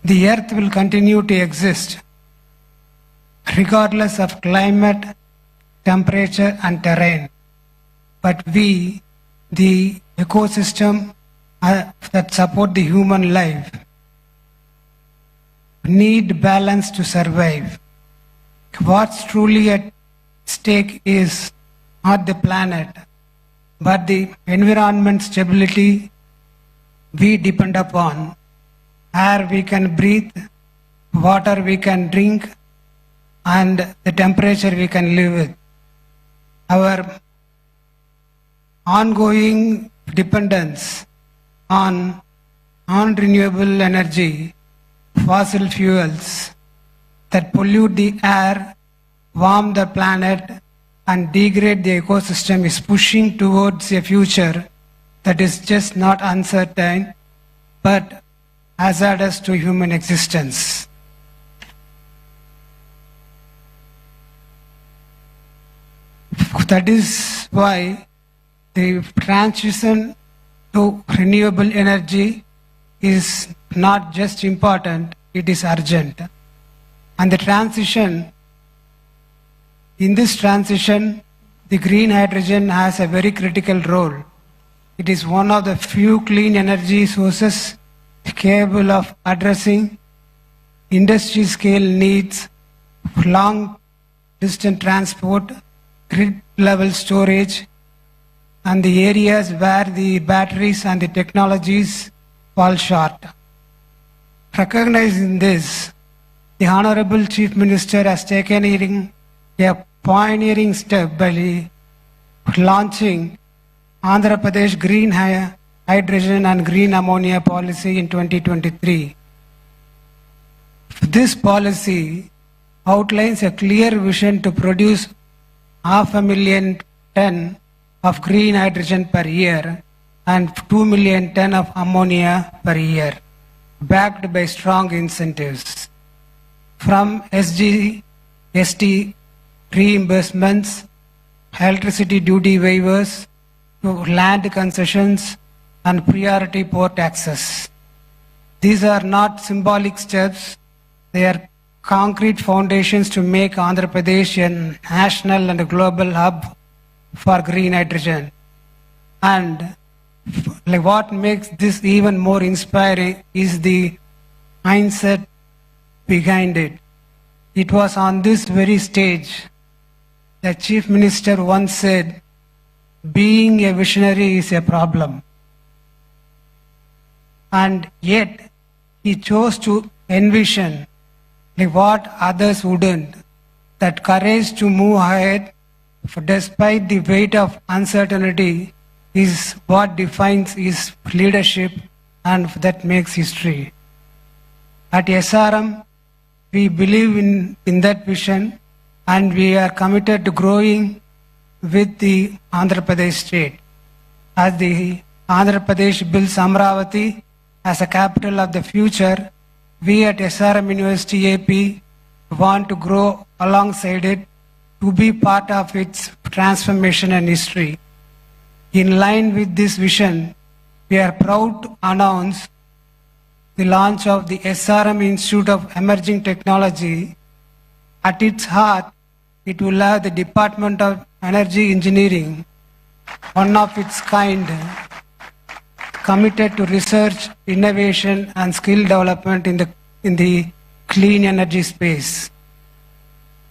[SPEAKER 2] The earth will continue to exist regardless of climate, temperature and terrain. But we, the ecosystem that support the human life, need balance to survive. What's truly at stake is not the planet, but the environment stability we depend upon, air we can breathe, water we can drink, and the temperature we can live with. Our ongoing dependence on non-renewable energy, fossil fuels that pollute the air, warm the planet, and degrade the ecosystem is pushing towards a future that is just not uncertain, but hazardous to human existence. That is why the transition to renewable energy is not just important, it is urgent. And in this transition, the green hydrogen has a very critical role. It is one of the few clean energy sources capable of addressing industry scale needs, long distance transport, grid level storage, and the areas where the batteries and the technologies fall short. Recognizing this, the Honorable Chief Minister has taken a pioneering step by launching Andhra Pradesh Green Hydrogen and Green Ammonia policy in 2023. This policy outlines a clear vision to produce 500,000 tons of green hydrogen per year and 2 million tons of ammonia per year, backed by strong incentives. From ST reimbursements, electricity duty waivers, to land concessions and priority port access. These are not symbolic steps, they are concrete foundations to make Andhra Pradesh a national and a global hub for green hydrogen. And what makes this even more inspiring is the mindset behind it. It was on this very stage that Chief Minister once said, being a visionary is a problem. And yet, he chose to envision what others wouldn't, that courage to move ahead despite the weight of uncertainty is what defines his leadership and that makes history. At SRM, we believe in that vision and we are committed to growing with the Andhra Pradesh state. As the Andhra Pradesh builds Amravati as a capital of the future, we at SRM University AP want to grow alongside it to be part of its transformation and history. In line with this vision, we are proud to announce the launch of the SRM Institute of Emerging Technology. At its heart, it will have the Department of Energy Engineering, one of its kind, committed to research, innovation and skill development in the clean energy space.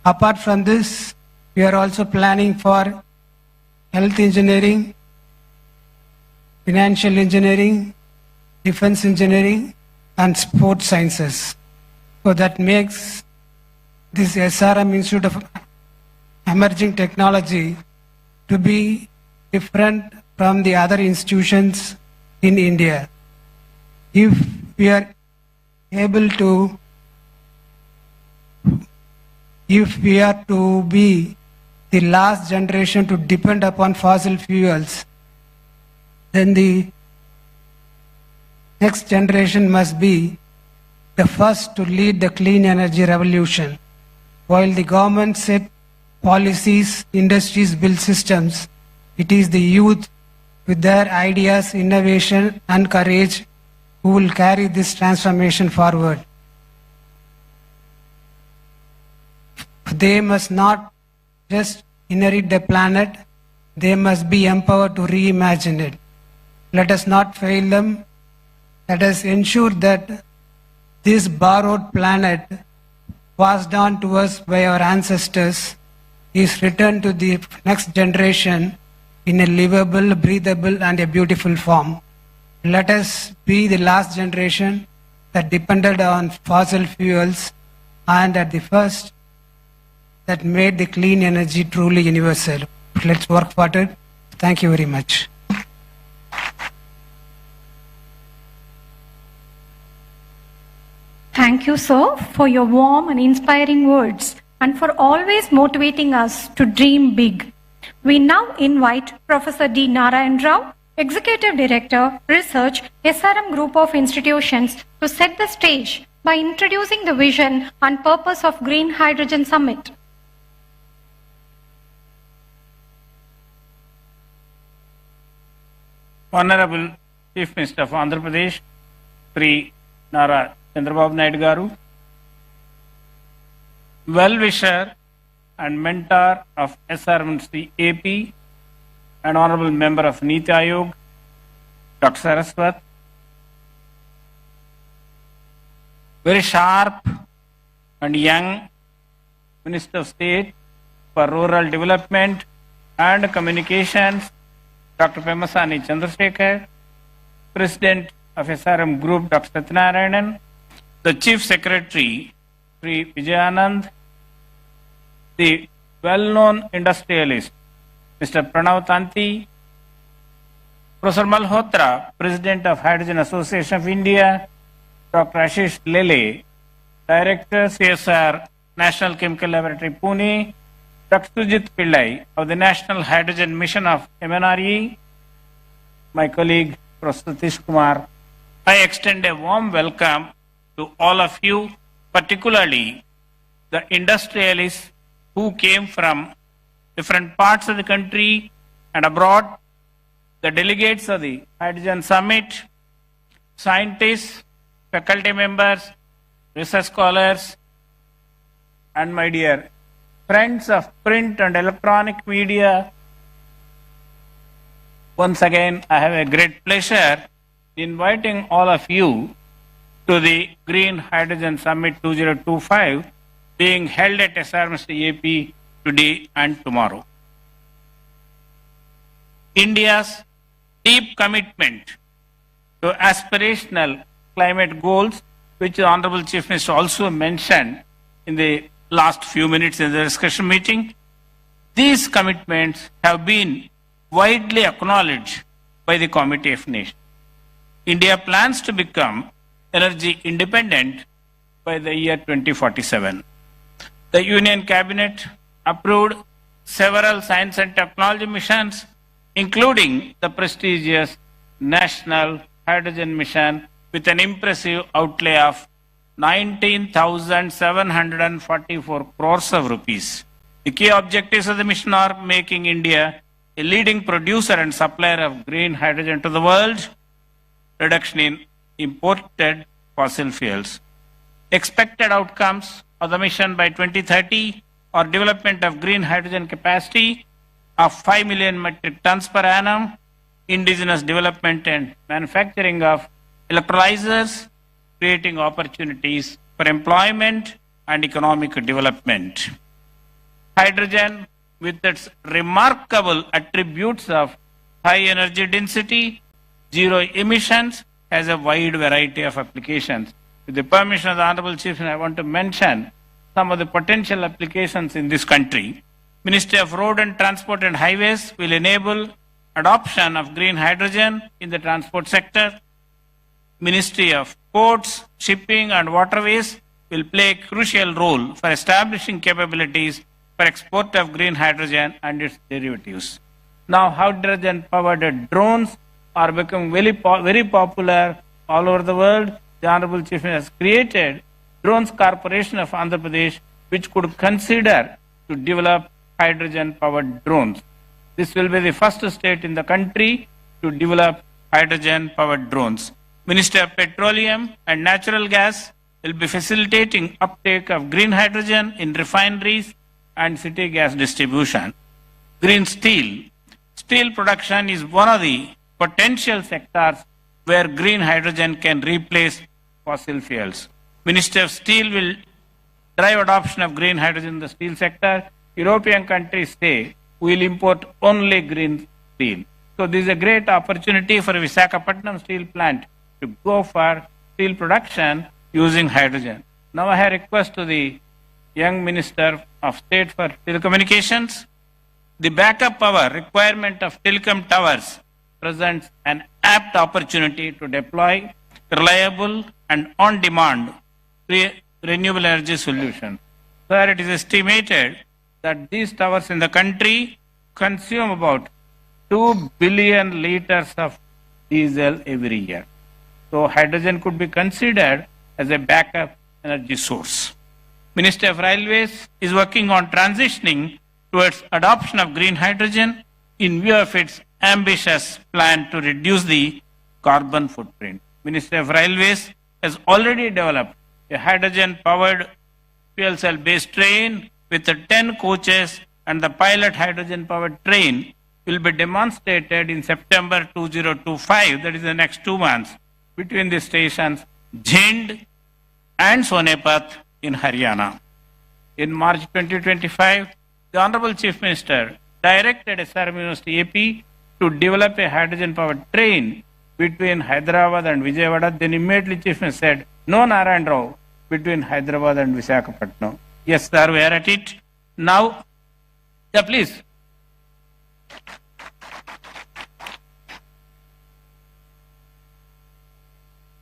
[SPEAKER 2] Apart from this, we are also planning for health engineering, financial engineering, defense engineering, and sports sciences. So that makes this SRM Institute of Emerging Technology to be different from the other institutions in India. If we are able to, if we are to be the last generation to depend upon fossil fuels, then the next generation must be the first to lead the clean energy revolution. While the government set policies, industries build systems, it is the youth with their ideas, innovation and courage who will carry this transformation forward. They must not just inherit the planet, they must be empowered to reimagine it. Let us not fail them. Let us ensure that this borrowed planet passed on to us by our ancestors is returned to the next generation in a livable, breathable and a beautiful form. Let us be the last generation that depended on fossil fuels and at the first that made the clean energy truly universal. Let's work for it. Thank you very much.
[SPEAKER 14] Thank you, sir, for your warm and inspiring words and for always motivating us to dream big. We now invite Professor D. Narayan Rao, Executive Director, Research, SRM Group of Institutions, to set the stage by introducing the vision and purpose of Green Hydrogen Summit.
[SPEAKER 1] Honorable Chief Minister of Andhra Pradesh, Sri Nara Chandrababu Naidu Garu, well-wisher and mentor of SRM AP and Honorable Member of Niti Aayog, Dr. Saraswat, very sharp and young Minister of State for Rural Development and Communications, Dr. Pemasani Chandrasekhar, President of SRM Group, Dr. Satyanarayanan, the Chief Secretary, Sri Vijayanand, the well-known industrialist, Mr. Pranav Tanti, Professor Malhotra, President of Hydrogen Association of India, Dr. Ashish Lele, Director, CSR, National Chemical Laboratory, Pune, Dr. Sujit Pillai of the National Hydrogen Mission of MNRE, my colleague, Professor Satish Kumar. I extend a warm welcome to all of you, particularly the industrialists who came from different parts of the country and abroad, the delegates of the Hydrogen Summit, scientists, faculty members, research scholars, and my dear friends of print and electronic media. Once again, I have a great pleasure inviting all of you to the Green Hydrogen Summit 2025 being held at SRM AP today and tomorrow. India's deep commitment to aspirational climate goals, which the Honorable Chief Minister also mentioned in the last few minutes in the discussion meeting, these commitments have been widely acknowledged by the Committee of Nations. India plans to become energy independent by the year 2047. The Union Cabinet approved several science and technology missions, including the prestigious National Hydrogen Mission with an impressive outlay of 19,744 crores of rupees. The key objectives of the mission are making India a leading producer and supplier of green hydrogen to the world, reduction in imported fossil fuels. Expected outcomes of the mission by 2030 are development of green hydrogen capacity of 5 million metric tons per annum, indigenous development and manufacturing of electrolyzers, creating opportunities for employment and economic development. Hydrogen, with its remarkable attributes of high energy density, zero emissions, has a wide variety of applications. With the permission of the Honorable Chief, I want to mention some of the potential applications in this country. Ministry of Road and Transport and Highways will enable adoption of green hydrogen in the transport sector. Ministry of Ports, Shipping and Waterways will play a crucial role for establishing capabilities for export of green hydrogen and its derivatives. Now, hydrogen-powered drones are becoming very popular all over the world. The Honorable Chief Minister has created Drones Corporation of Andhra Pradesh, which could consider to develop hydrogen-powered drones. This will be the first state in the country to develop hydrogen-powered drones. Ministry of Petroleum and Natural Gas will be facilitating uptake of green hydrogen in refineries and city gas distribution. Green steel. Steel production is one of the potential sectors where green hydrogen can replace fossil fuels. Ministry of Steel will drive adoption of green hydrogen in the steel sector. European countries say we will import only green steel. So this is a great opportunity for Visakhapatnam steel plant to go for steel production using hydrogen. Now I have a request to the young Minister of State for Telecommunications. The backup power requirement of telecom towers presents an apt opportunity to deploy reliable and on-demand renewable energy solutions. Sir, it is estimated that these towers in the country consume about 2 billion liters of diesel every year. So hydrogen could be considered as a backup energy source. Ministry of Railways is working on transitioning towards adoption of green hydrogen in view of its ambitious plan to reduce the carbon footprint. Ministry of Railways has already developed a hydrogen-powered fuel cell-based train with 10 coaches, and the pilot hydrogen-powered train will be demonstrated in September 2025, that is the next 2 months, between the stations Jhind and Sonepat in Haryana. In March 2025, the Honorable Chief Minister directed SRM University AP to develop a hydrogen-powered train between Hyderabad and Vijayawada. Then immediately Chief Minister said, no Narayan Rao between Hyderabad and Visakhapatnam. Yes, sir, we are at it. Now, yeah, please.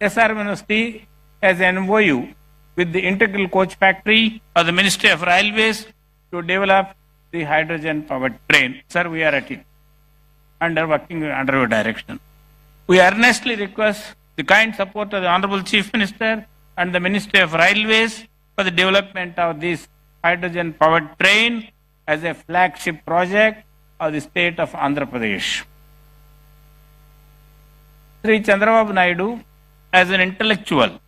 [SPEAKER 1] SRM University has an MOU with the Integral Coach Factory of the Ministry of Railways to develop the hydrogen-powered train. Sir, we are at it, working under your direction. We earnestly request the kind support of the Honorable Chief Minister and the Ministry of Railways for the development of this hydrogen-powered train as a flagship project of the state of Andhra Pradesh. Sri Chandrababu Naidu, as an intellectual,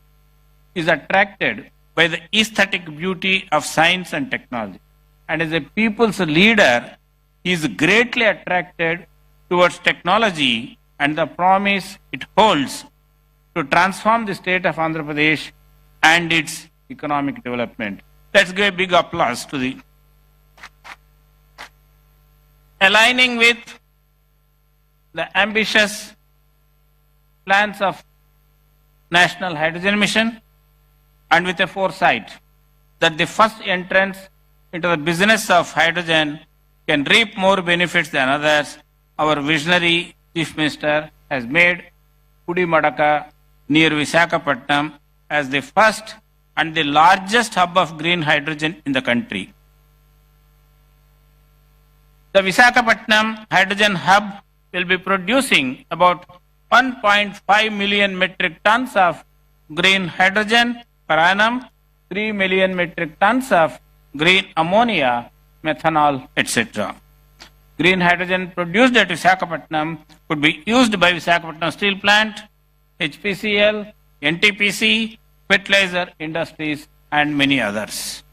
[SPEAKER 1] is attracted by the aesthetic beauty of science and technology. And as a people's leader, he is greatly attracted towards technology and the promise it holds to transform the state of Andhra Pradesh and its economic development. Let's give a big applause to the aligning with the ambitious plans of National Hydrogen Mission and with a foresight that the first entrance into the business of hydrogen can reap more benefits than others, our visionary Chief Minister has made Pudimadaka near Visakhapatnam as the first and the largest hub of green hydrogen in the country. The Visakhapatnam Hydrogen Hub will be producing about 1.5 million metric tons of green hydrogen per annum, 3 million metric tons of green ammonia, methanol, etc. Green hydrogen produced at Visakhapatnam could be used by Visakhapatnam Steel Plant, HPCL, NTPC, fertilizer industries, and many others.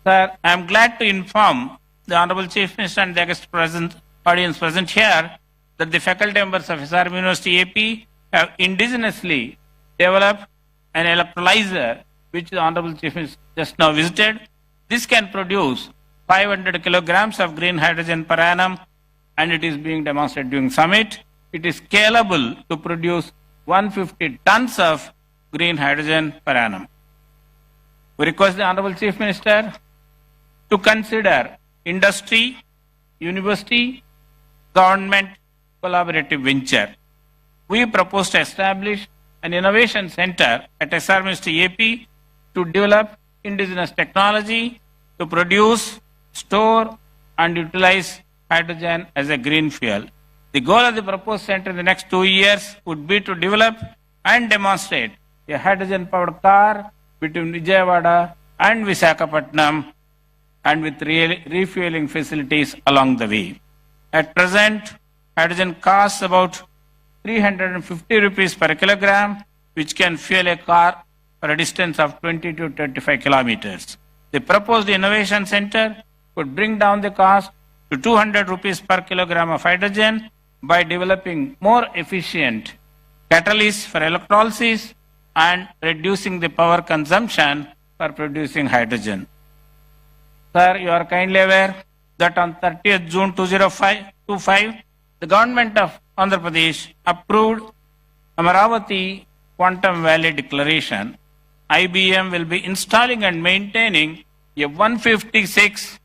[SPEAKER 1] Sir, I am glad to inform the Honorable Chief Minister and the august audience present here that the faculty members of SRM University AP have indigenously developed an electrolyzer which the Honorable Chief Minister just now visited. This can produce 500 kilograms of green hydrogen per annum, and it is being demonstrated during summit. It is scalable to produce 150 tons of green hydrogen per annum. We request the Honorable Chief Minister to consider industry, university, government collaborative venture. We propose to establish an innovation center at SRM University AP to develop indigenous technology to produce, store, and utilize hydrogen as a green fuel. The goal of the proposed center in the next 2 years would be to develop and demonstrate a hydrogen-powered car between Vijayawada and Visakhapatnam, and with refueling facilities along the way. At present, hydrogen costs about 350 rupees per kilogram, which can fuel a car for a distance of 20 to 25 kilometers. The proposed innovation center could bring down the cost to 200 rupees per kilogram of hydrogen by developing more efficient catalysts for electrolysis and reducing the power consumption for producing hydrogen. Sir, you are kindly aware that on 30th June 2025, the government of Andhra Pradesh approved Amaravati Quantum Valley Declaration. IBM will be installing and maintaining a 156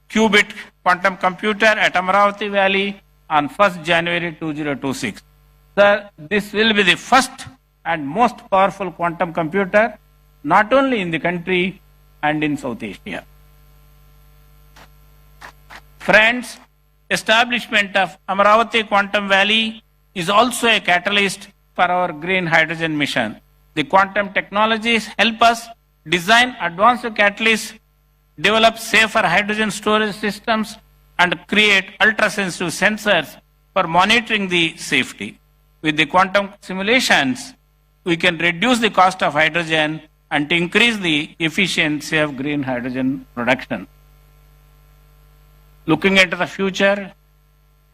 [SPEAKER 1] qubit quantum computer at Amaravati Valley on 1st January 2026. Sir, this will be the first and most powerful quantum computer not only in the country and in South Asia. Friends, establishment of Amaravati Quantum Valley is also a catalyst for our green hydrogen mission. The quantum technologies help us design advanced catalysts, develop safer hydrogen storage systems, and create ultra-sensitive sensors for monitoring the safety. With the quantum simulations, we can reduce the cost of hydrogen and increase the efficiency of green hydrogen production. Looking into the future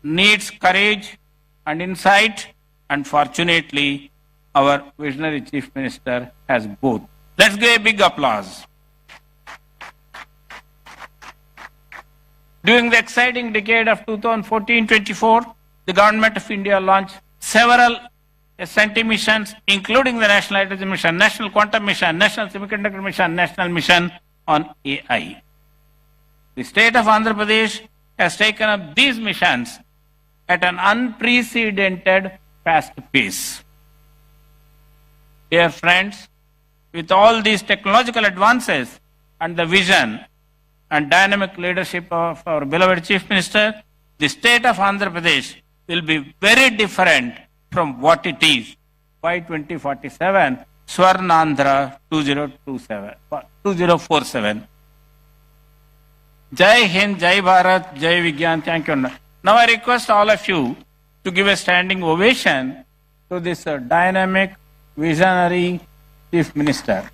[SPEAKER 1] needs courage and insight, and fortunately, our visionary Chief Minister has both. Let's give a big applause. During the exciting decade of 2014-24, the Government of India launched several SNT missions, including the National Hydrogen Mission, National Quantum Mission, National Semiconductor Mission, National Mission on AI. The state of Andhra Pradesh has taken up these missions at an unprecedented fast pace. Dear friends, with all these technological advances and the vision and dynamic leadership of our beloved Chief Minister, the state of Andhra Pradesh will be very different from what it is by 2047, Swarnandhra 2047. Jai Hind, Jai Bharat, Jai Vigyan. Thank you. Now I request all of you to give a standing ovation to this dynamic, visionary Chief Minister.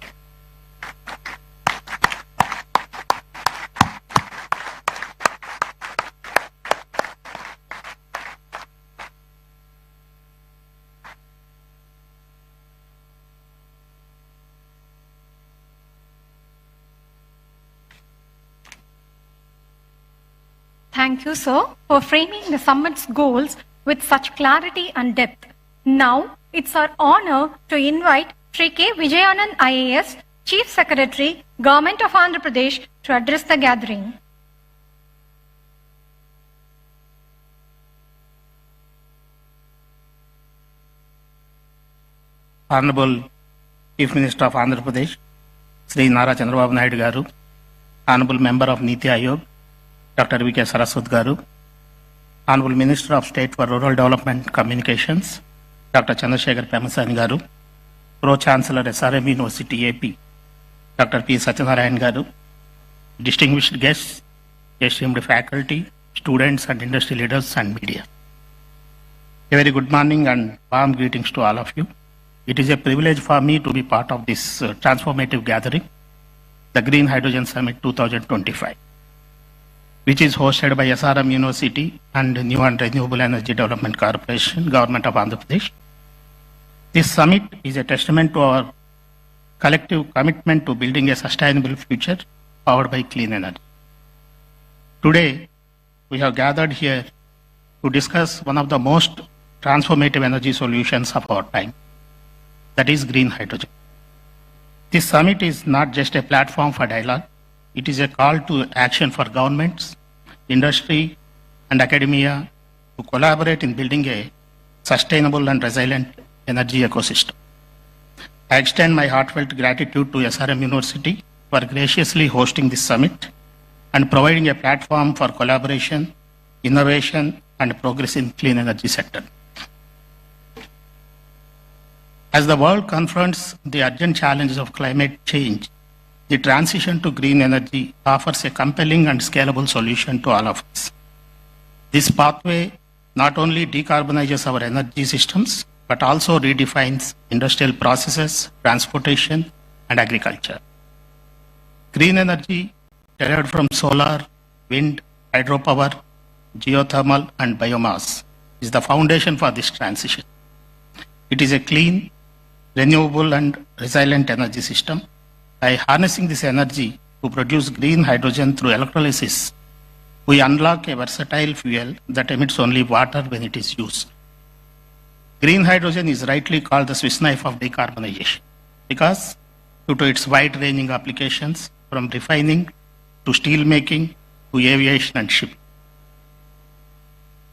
[SPEAKER 14] Thank you, sir, for framing the summit's goals with such clarity and depth. Now, it's our honor to invite Sri K. Vijayanand IAS, Chief Secretary, Government of Andhra Pradesh, to address the gathering.
[SPEAKER 12] Honorable Chief Minister of Andhra Pradesh, Sri Nara Chandrababu Naidu Garu, Honorable Member of Niti Ayog, Dr. V.K. Saraswat Garu, Honorable Minister of State for Rural Development Communications, Dr. Chandrasekhar Pemasani Garu, Pro-Chancellor SRM University AP, Dr. P. Satyanarayan Garu, distinguished guests, esteemed faculty, students and industry leaders and media. A very good morning and warm greetings to all of you. It is a privilege for me to be part of this transformative gathering, the Green Hydrogen Summit 2025. Which is hosted by SRM University and New and Renewable Energy Development Corporation, Government of Andhra Pradesh. This summit is a testament to our collective commitment to building a sustainable future powered by clean energy. Today, we have gathered here to discuss one of the most transformative energy solutions of our time, that is green hydrogen. This summit is not just a platform for dialogue, it is a call to action for governments, industry, and academia to collaborate in building a sustainable and resilient energy ecosystem. I extend my heartfelt gratitude to SRM University for graciously hosting this summit and providing a platform for collaboration, innovation, and progress in clean energy sector. As the world confronts the urgent challenges of climate change, the transition to green energy offers a compelling and scalable solution to all of us. This pathway not only decarbonizes our energy systems, but also redefines industrial processes, transportation, and agriculture. Green energy derived from solar, wind, hydropower, geothermal, and biomass is the foundation for this transition. It is a clean, renewable, and resilient energy system. By harnessing this energy to produce green hydrogen through electrolysis, we unlock a versatile fuel that emits only water when it is used. Green hydrogen is rightly called the Swiss knife of decarbonization because due to its wide-ranging applications from refining to steel making to aviation and shipping.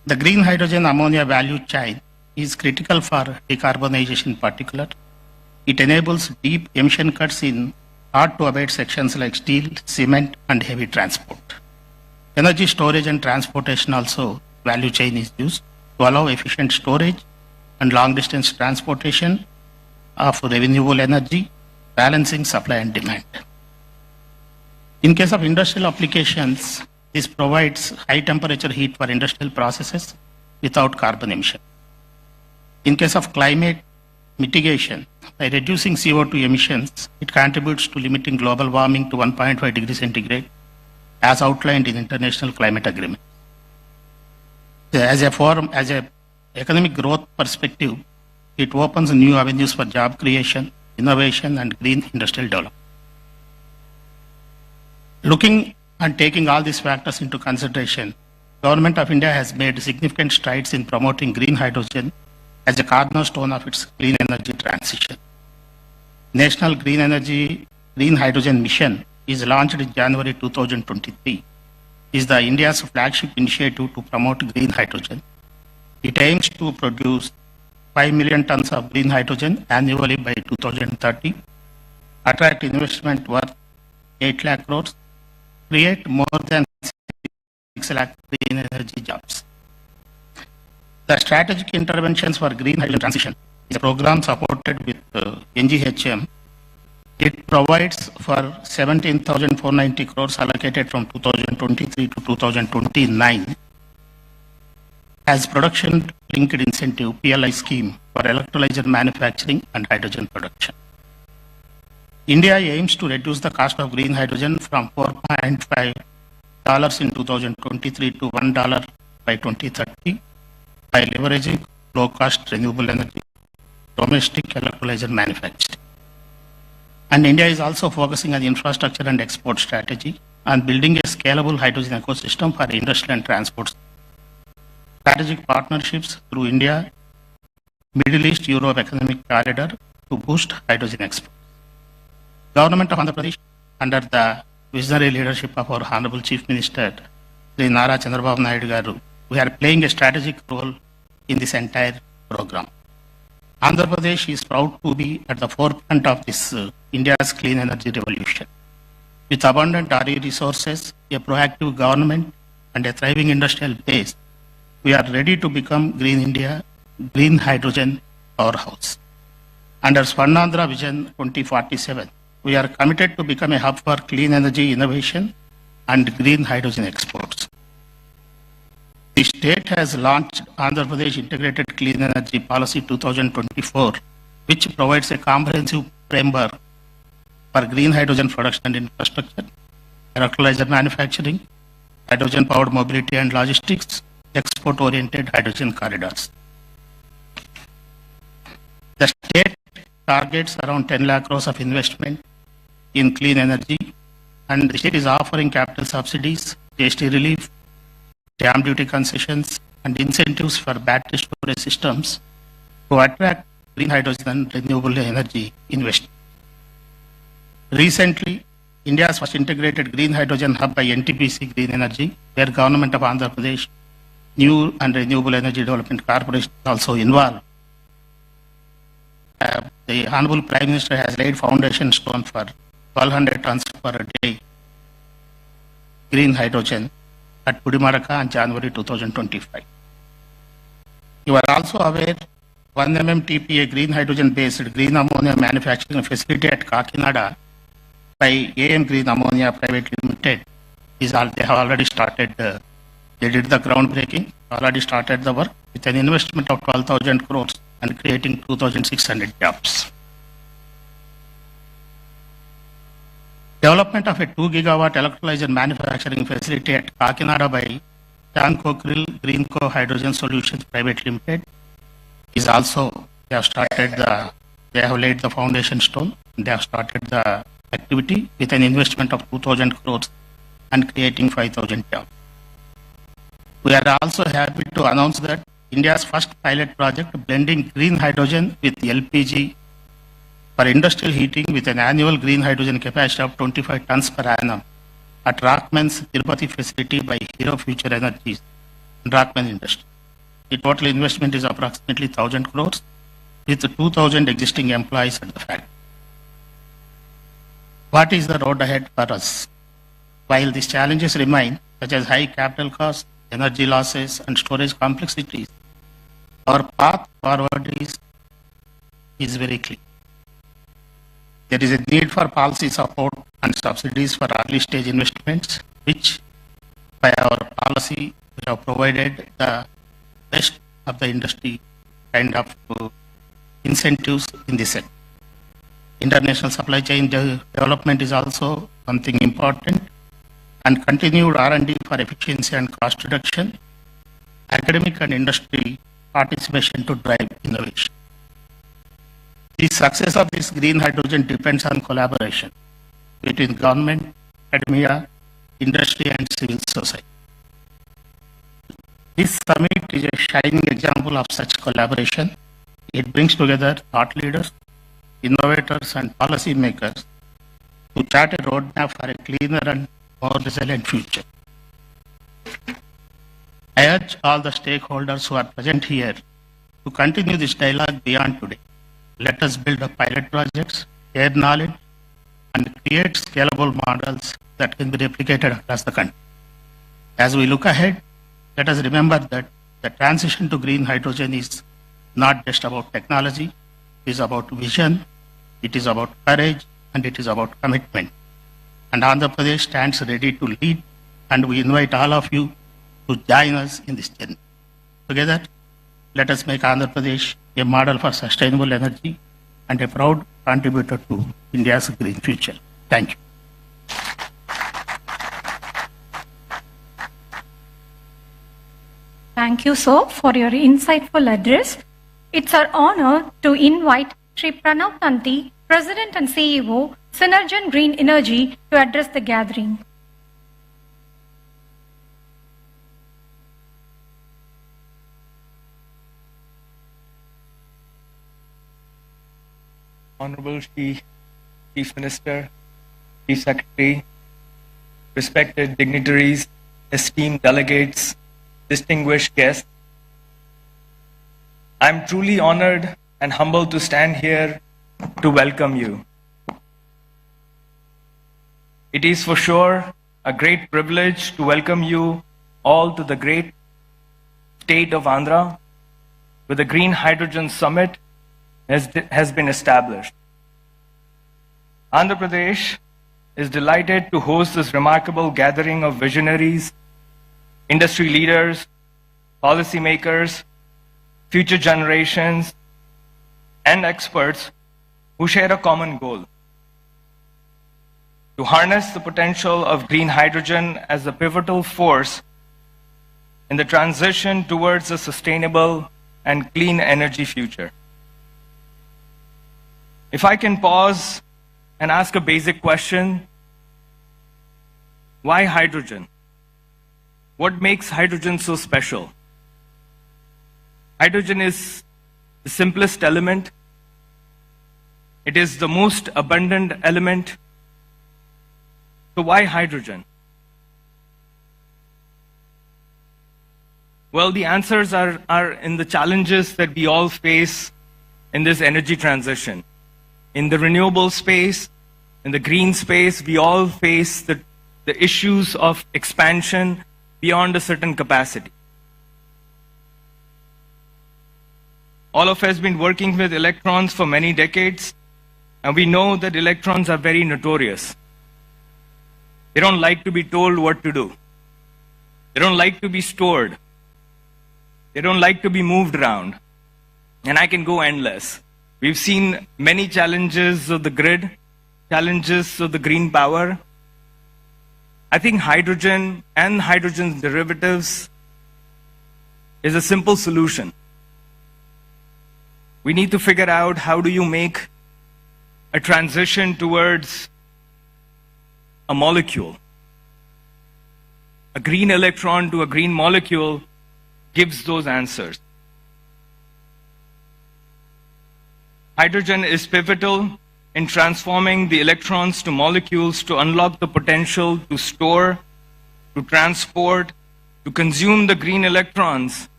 [SPEAKER 12] The green hydrogen ammonia value chain is critical for decarbonization in particular. It enables deep emission cuts in hard-to-abate sections like steel, cement, and heavy transport. Energy storage and transportation also value chain is used to allow efficient storage and long-distance transportation of renewable energy, balancing supply and demand. In case of industrial applications, this provides high-temperature heat for industrial processes without carbon emission. In case of climate mitigation, by reducing CO2 emissions, it contributes to limiting global warming to 1.5 degrees centigrade as outlined in international climate agreement. As a economic growth perspective, it opens new avenues for job creation innovation, and green industrial development. Looking and taking all these factors into consideration, Government of India has made significant strides in promoting green hydrogen as a cornerstone of its clean energy transition. National Green Hydrogen Mission is launched in January 2023. Is the India's flagship initiative to promote green hydrogen. It aims to produce 5 million tons of green hydrogen annually by 2030, attract investment worth 8 lakh crores, create more than 6 lakh green energy jobs. The strategic interventions for green hydrogen transition is a program supported with NGHM. It provides for 17,490 crores allocated from 2023 to 2029 as production-linked incentive PLI scheme for electrolyzer manufacturing and hydrogen production. India aims to reduce the cost of green hydrogen from $4.5 in 2023 to $1 by 2030 by leveraging low-cost renewable energy, domestic electrolyzer manufacturing. And India is also focusing on infrastructure and export strategy and building a scalable hydrogen ecosystem for industrial and transport. Strategic partnerships through India, Middle East, Europe economic corridor to boost hydrogen exports. Government of Andhra Pradesh, under the visionary leadership of our Honorable Chief Minister, Sri Nara Chandrababu Naidu Garu, we are playing a strategic role in this entire program. Andhra Pradesh is proud to be at the forefront of this India's clean energy revolution. With abundant RE resources, a proactive government, and a thriving industrial base, we are ready to become Green India, green hydrogen powerhouse. Under Swarnandhra Vision 2047, we are committed to become a hub for clean energy innovation and green hydrogen exports. The state has launched Andhra Pradesh Integrated Clean Energy Policy 2024, which provides a comprehensive framework for green hydrogen production and infrastructure, electrolyzer manufacturing, hydrogen-powered mobility and logistics, export-oriented hydrogen corridors. The state targets around 10 lakh crores of investment in clean energy, and the state is offering capital subsidies, GST relief, stamp duty concessions, and incentives for battery storage systems to attract green hydrogen and renewable energy investment. Recently, India's first integrated green hydrogen hub by NTPC Green Energy, where Government of Andhra Pradesh New and Renewable Energy Development Corporation is also involved. The Honorable Prime Minister has laid foundation stone for 1,200 tons per day green hydrogen at Pudimadaka in January 2025. You are also aware 1 MMTPA green hydrogen based green ammonia manufacturing facility at Kakinada by AM Green Ammonia Private Limited they have already started. They did the groundbreaking, already started the work with an investment of 12,000 crores and creating 2,600 jobs. Development of a 2 gigawatt electrolyzer manufacturing facility at Kakinada by Tanco Krill Greenco Hydrogen Solutions Private Limited is also, they have laid the foundation stone. They have started the activity with an investment of 2,000 crores and creating 5,000 jobs. We are also happy to announce that India's first pilot project blending green hydrogen with LPG for industrial heating with an annual green hydrogen capacity of 25 tons per annum at Rockman's Tirupati facility by Hero Future Energies and Rockman Industry. The total investment is approximately 1,000 crores with 2,000 existing employees at the factory. What is the road ahead for us? While these challenges remain, such as high capital costs, energy losses, and storage complexities, our path forward is very clear. There is a need for policy support and subsidies for early stage investments, which by our policy we have provided the best of the industry kind of incentives in this sector. International supply chain development is also something important, and continued R&D for efficiency and cost reduction, academic and industry participation to drive innovation. The success of this green hydrogen depends on collaboration between government, academia, industry, and civil society. This summit is a shining example of such collaboration. It brings together thought leaders, innovators, and policy makers to chart a roadmap for a cleaner and more resilient future. I urge all the stakeholders who are present here to continue this dialogue beyond today. Let us build up pilot projects, share knowledge, and create scalable models that can be replicated across the country. As we look ahead, let us remember that the transition to green hydrogen is not just about technology, it is about vision, it is about courage, and it is about commitment. And Andhra Pradesh stands ready to lead, and we invite all of you to join us in this journey. Together, let us make Andhra Pradesh a model for sustainable energy and a proud contributor to India's green future. Thank you.
[SPEAKER 14] Thank you, sir, for your insightful address. It's our honor to invite Sri Pranav Tanti, President and CEO, Synergen Green Energy, to address the gathering.
[SPEAKER 4] Honorable Chief Minister, Chief Secretary, respected dignitaries, esteemed delegates, distinguished guests, I'm truly honored and humbled to stand here to welcome you. It is for sure a great privilege to welcome you all to the great state of Andhra, where the Green Hydrogen Summit has been established. Andhra Pradesh is delighted to host this remarkable gathering of visionaries, industry leaders, policymakers, future generations, and experts who share a common goal: to harness the potential of green hydrogen as a pivotal force in the transition towards a sustainable and clean energy future. If I can pause and ask a basic question, why hydrogen? What makes hydrogen so special? Hydrogen is the simplest element. It is the most abundant element. So why hydrogen? Well, the answers are in the challenges that we all face in this energy transition. In the renewable space, in the green space, we all face the issues of expansion beyond a certain capacity. All of us have been working with electrons for many decades, and we know that electrons are very notorious. They don't like to be told what to do. They don't like to be stored. They don't like to be moved around. And I can go endless. We've seen many challenges of the grid, challenges of the green power. I think hydrogen and hydrogen's derivatives is a simple solution. We need to figure out how do you make a transition towards a molecule. A green electron to a green molecule gives those answers. Hydrogen is pivotal in transforming the electrons to molecules to unlock the potential to store, to transport, to consume the green electrons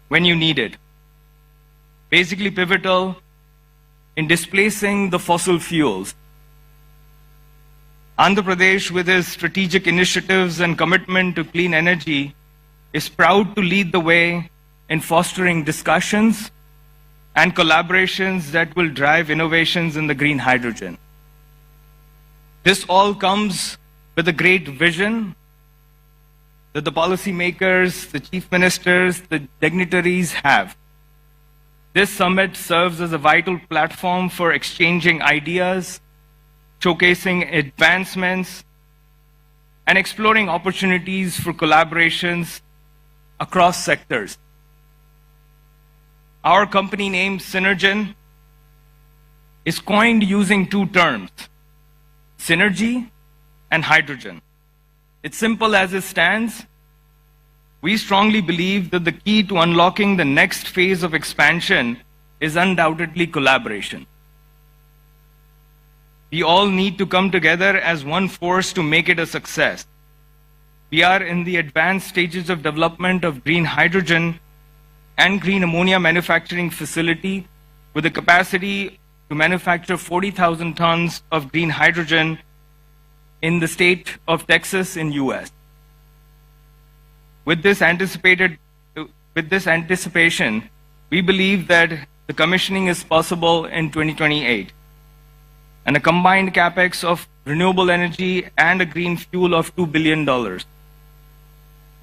[SPEAKER 4] when you need it. Basically pivotal in displacing the fossil fuels. Andhra Pradesh, with its strategic initiatives and commitment to clean energy, is proud to lead the way in fostering discussions and collaborations that will drive innovations in the green hydrogen. This all comes with a great vision that the policymakers, the chief ministers, the dignitaries have. This summit serves as a vital platform for exchanging ideas, showcasing advancements, and exploring opportunities for collaborations across sectors. Our company name, Synergen,
[SPEAKER 15] is coined using two terms, synergy and hydrogen. It's simple as it stands. We strongly believe that the key to unlocking the next phase of expansion is undoubtedly collaboration. We all need to come together as one force to make it a success. We are in the advanced stages of development of green hydrogen and green ammonia manufacturing facility with the capacity to manufacture 40,000 tons of green hydrogen in the state of Texas in US. With this anticipation, we believe that the commissioning is possible in 2028, and a combined capex of renewable energy and a green fuel of $2 billion.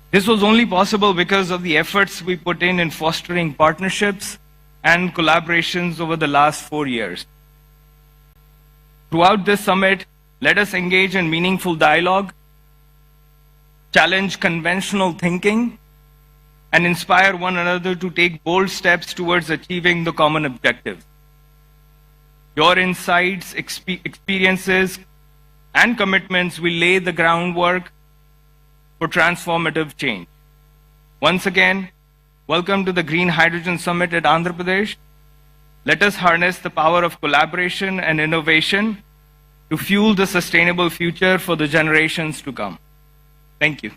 [SPEAKER 15] This was only possible because of the efforts we put in fostering partnerships and collaborations over the last 4 years. Throughout this summit, let us engage in meaningful dialogue, challenge conventional thinking, and inspire one another to take bold steps towards achieving the common objectives. Your insights, experiences, and commitments will lay the groundwork for transformative change. Once again, welcome to the Green Hydrogen Summit at Andhra Pradesh. Let us harness the power of collaboration and innovation to fuel the sustainable future for the generations to come. Thank you.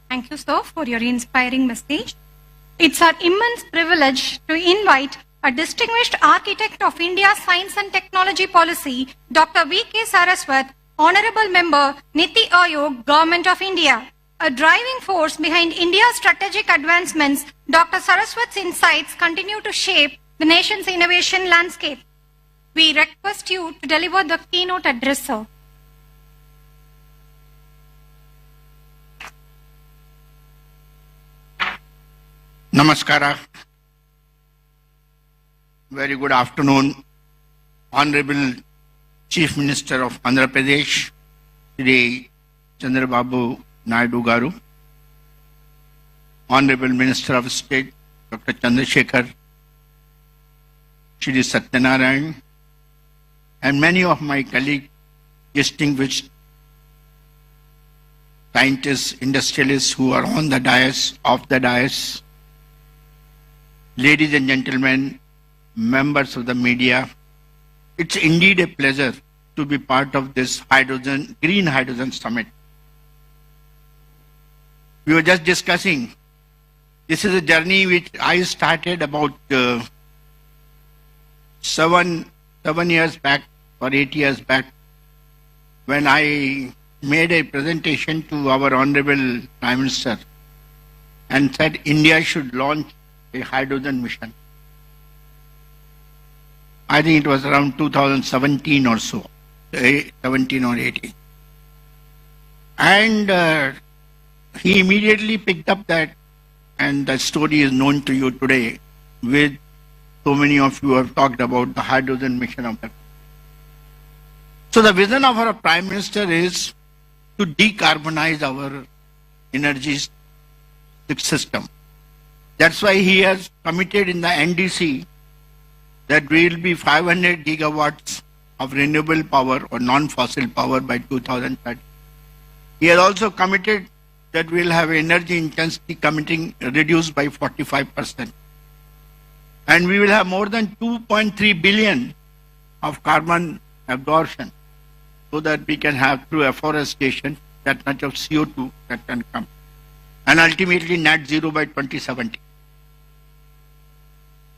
[SPEAKER 14] Thank you, sir, for your inspiring message. It's our immense privilege to invite a distinguished architect of India's science and technology policy, Dr. V.K. Saraswat, Honorable Member, Niti Aayog, Government of India. A driving force behind India's strategic advancements, Dr. Saraswat's insights continue to shape the nation's innovation landscape. We request you to deliver the keynote address, sir.
[SPEAKER 5] Namaskara. Very good afternoon, Honorable Chief Minister of Andhra Pradesh, Shri Chandrababu Naidu Garu, Honorable Minister of State, Dr. Chandrasekhar, Shri Satyanarayan, and many of my colleagues, distinguished scientists, industrialists who are on the dais, off the dais, ladies and gentlemen, members of the media, it's indeed a pleasure to be part of this Green Hydrogen Summit. We were just discussing, this is a journey which I started about 7 years back or 8 years back, when I made a presentation to our Honorable Prime Minister and said India should launch a hydrogen mission. I think it was around 2017 or so, 17 or 18. And he immediately picked up that, and the story is known to you today, with so many of you have talked about the hydrogen mission of the country. So the vision of our Prime Minister is to decarbonize our energy system. That's why he has committed in the NDC that we will be 500 gigawatts of renewable power or non-fossil power by 2030. He has also committed that we will have energy intensity reduced by 45%. And we will have more than 2.3 billion of carbon absorption, so that we can have, through afforestation, that much of CO2 that can come. And ultimately net zero by 2070.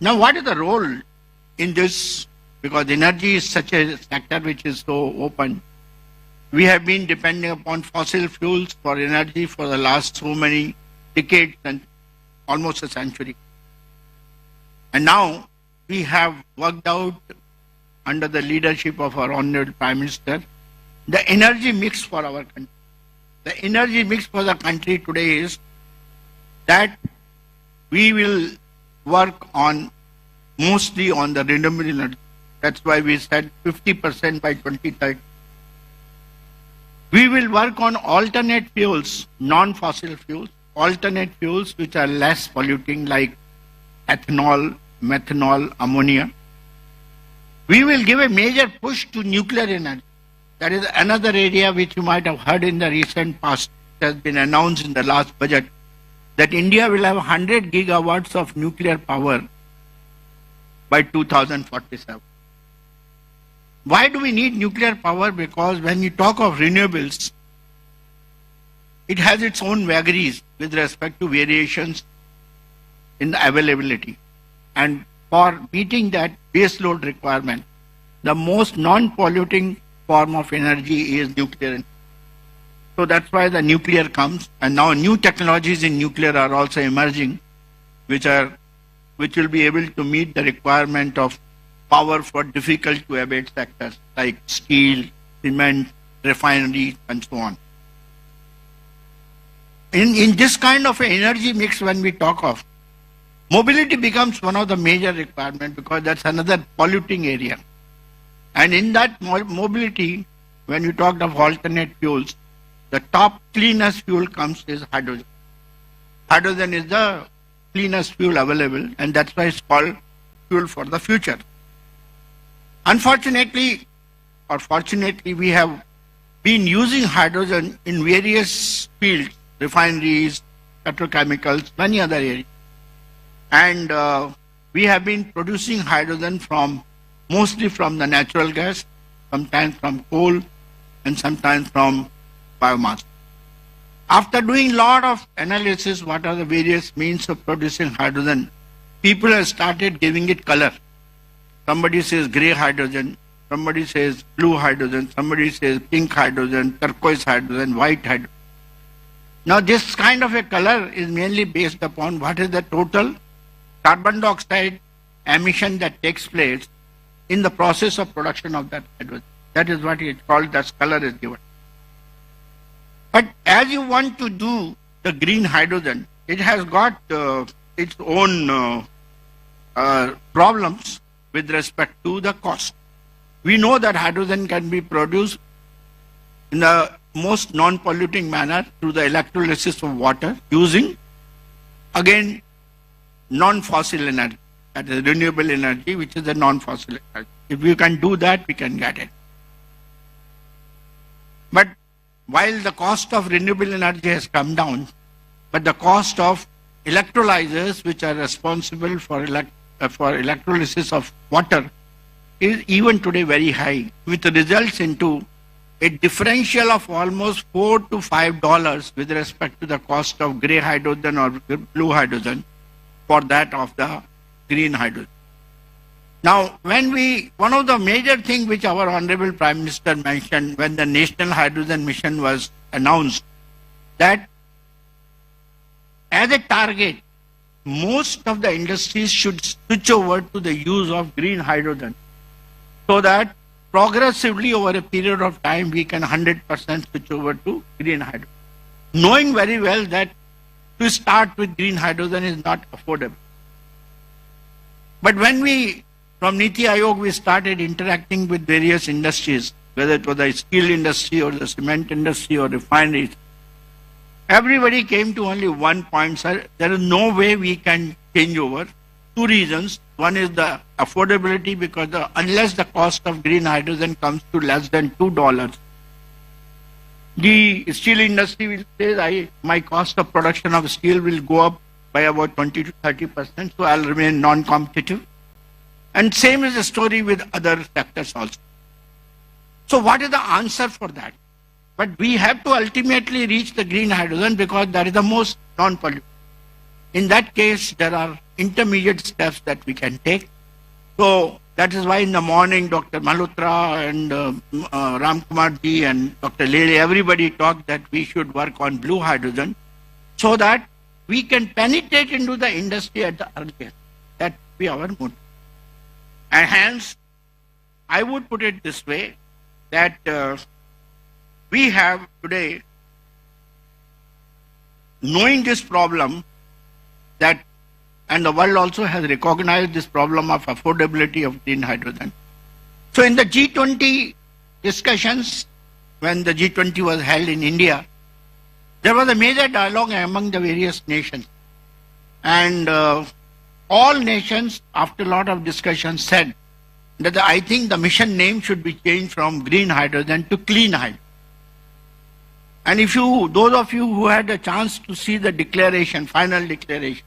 [SPEAKER 5] Now what is the role in this? Because energy is such a sector which is so open. We have been depending upon fossil fuels for energy for the last so many decades and almost a century. And now we have worked out, under the leadership of our Honorable Prime Minister, the energy mix for our country. The energy mix for the country today is that we will work on mostly on the renewable energy. That's why we said 50% by 2030. We will work on alternate fuels, non-fossil fuels, alternate fuels which are less polluting, like ethanol, methanol, ammonia. We will give a major push to nuclear energy. That is another area which you might have heard in the recent past. It has been announced in the last budget that India will have 100 gigawatts of nuclear power by 2047. Why do we need nuclear power? Because when you talk of renewables, it has its own vagaries with respect to variations in the availability. And for meeting that base load requirement, the most non-polluting form of energy is nuclear. So that's why the nuclear comes, and now new technologies in nuclear are also emerging, which will be able to meet the requirement of power for difficult to abate sectors like steel, cement, refineries, and so on. In this kind of an energy mix, when we talk of, mobility becomes one of the major requirements because that's another polluting area. And in that mobility, when you talked of alternate fuels, the top cleanest fuel comes is hydrogen. Hydrogen is the cleanest fuel available, and that's why it's called fuel for the future. Unfortunately, or fortunately, we have been using hydrogen in various fields, refineries, petrochemicals, many other areas. And we have been producing hydrogen mostly from the natural gas, sometimes from coal, and sometimes from biomass. After doing a lot of analysis, what are the various means of producing hydrogen, people have started giving it color. Somebody says gray hydrogen, somebody says blue hydrogen, somebody says pink hydrogen, turquoise hydrogen, white hydrogen. Now this kind of a color is mainly based upon what is the total carbon dioxide emission that takes place in the process of production of that hydrogen. That is what it's called, that color is given. But as you want to do the green hydrogen, it has got its own problems with respect to the cost. We know that hydrogen can be produced in the most non-polluting manner through the electrolysis of water using, again, non-fossil energy, that is renewable energy, which is a non-fossil energy. If we can do that, we can get it. But while the cost of renewable energy has come down, but the cost of electrolyzers, which are responsible for electrolysis of water, is even today very high, which results into a differential of almost $4 to $5 with respect to the cost of gray hydrogen or blue hydrogen for that of the green hydrogen. Now, one of the major things which our Honorable Prime Minister mentioned when the National Hydrogen Mission was announced, that as a target, most of the industries should switch over to the use of green hydrogen so that progressively over a period of time we can 100% switch over to green hydrogen. Knowing very well that to start with green hydrogen is not affordable. But when from Niti Aayog, we started interacting with various industries, whether it was the steel industry or the cement industry or refineries, everybody came to only one point, sir, there is no way we can change over. Two reasons. One is the affordability, because unless the cost of green hydrogen comes to less than $2, the steel industry will say, my cost of production of steel will go up by about 20 to 30%, so I'll remain non-competitive. And same is the story with other sectors also. So what is the answer for that? But we have to ultimately reach the green hydrogen because that is the most non-polluting. In that case, there are intermediate steps that we can take. So that is why in the morning, Dr. Malhotra and Ram Kumar ji and Dr. Lele, everybody talked that we should work on blue hydrogen so that we can penetrate into the industry at the earliest. That will be our motive. And hence, I would put it this way, that we have today, knowing this problem, that, and the world also has recognized this problem of affordability of green hydrogen. So in the G20 discussions, when the G20 was held in India, there was a major dialogue among the various nations. And all nations, after a lot of discussion, said that I think the mission name should be changed from green hydrogen to clean hydrogen. And if you, those of you who had a chance to see the declaration, final declaration,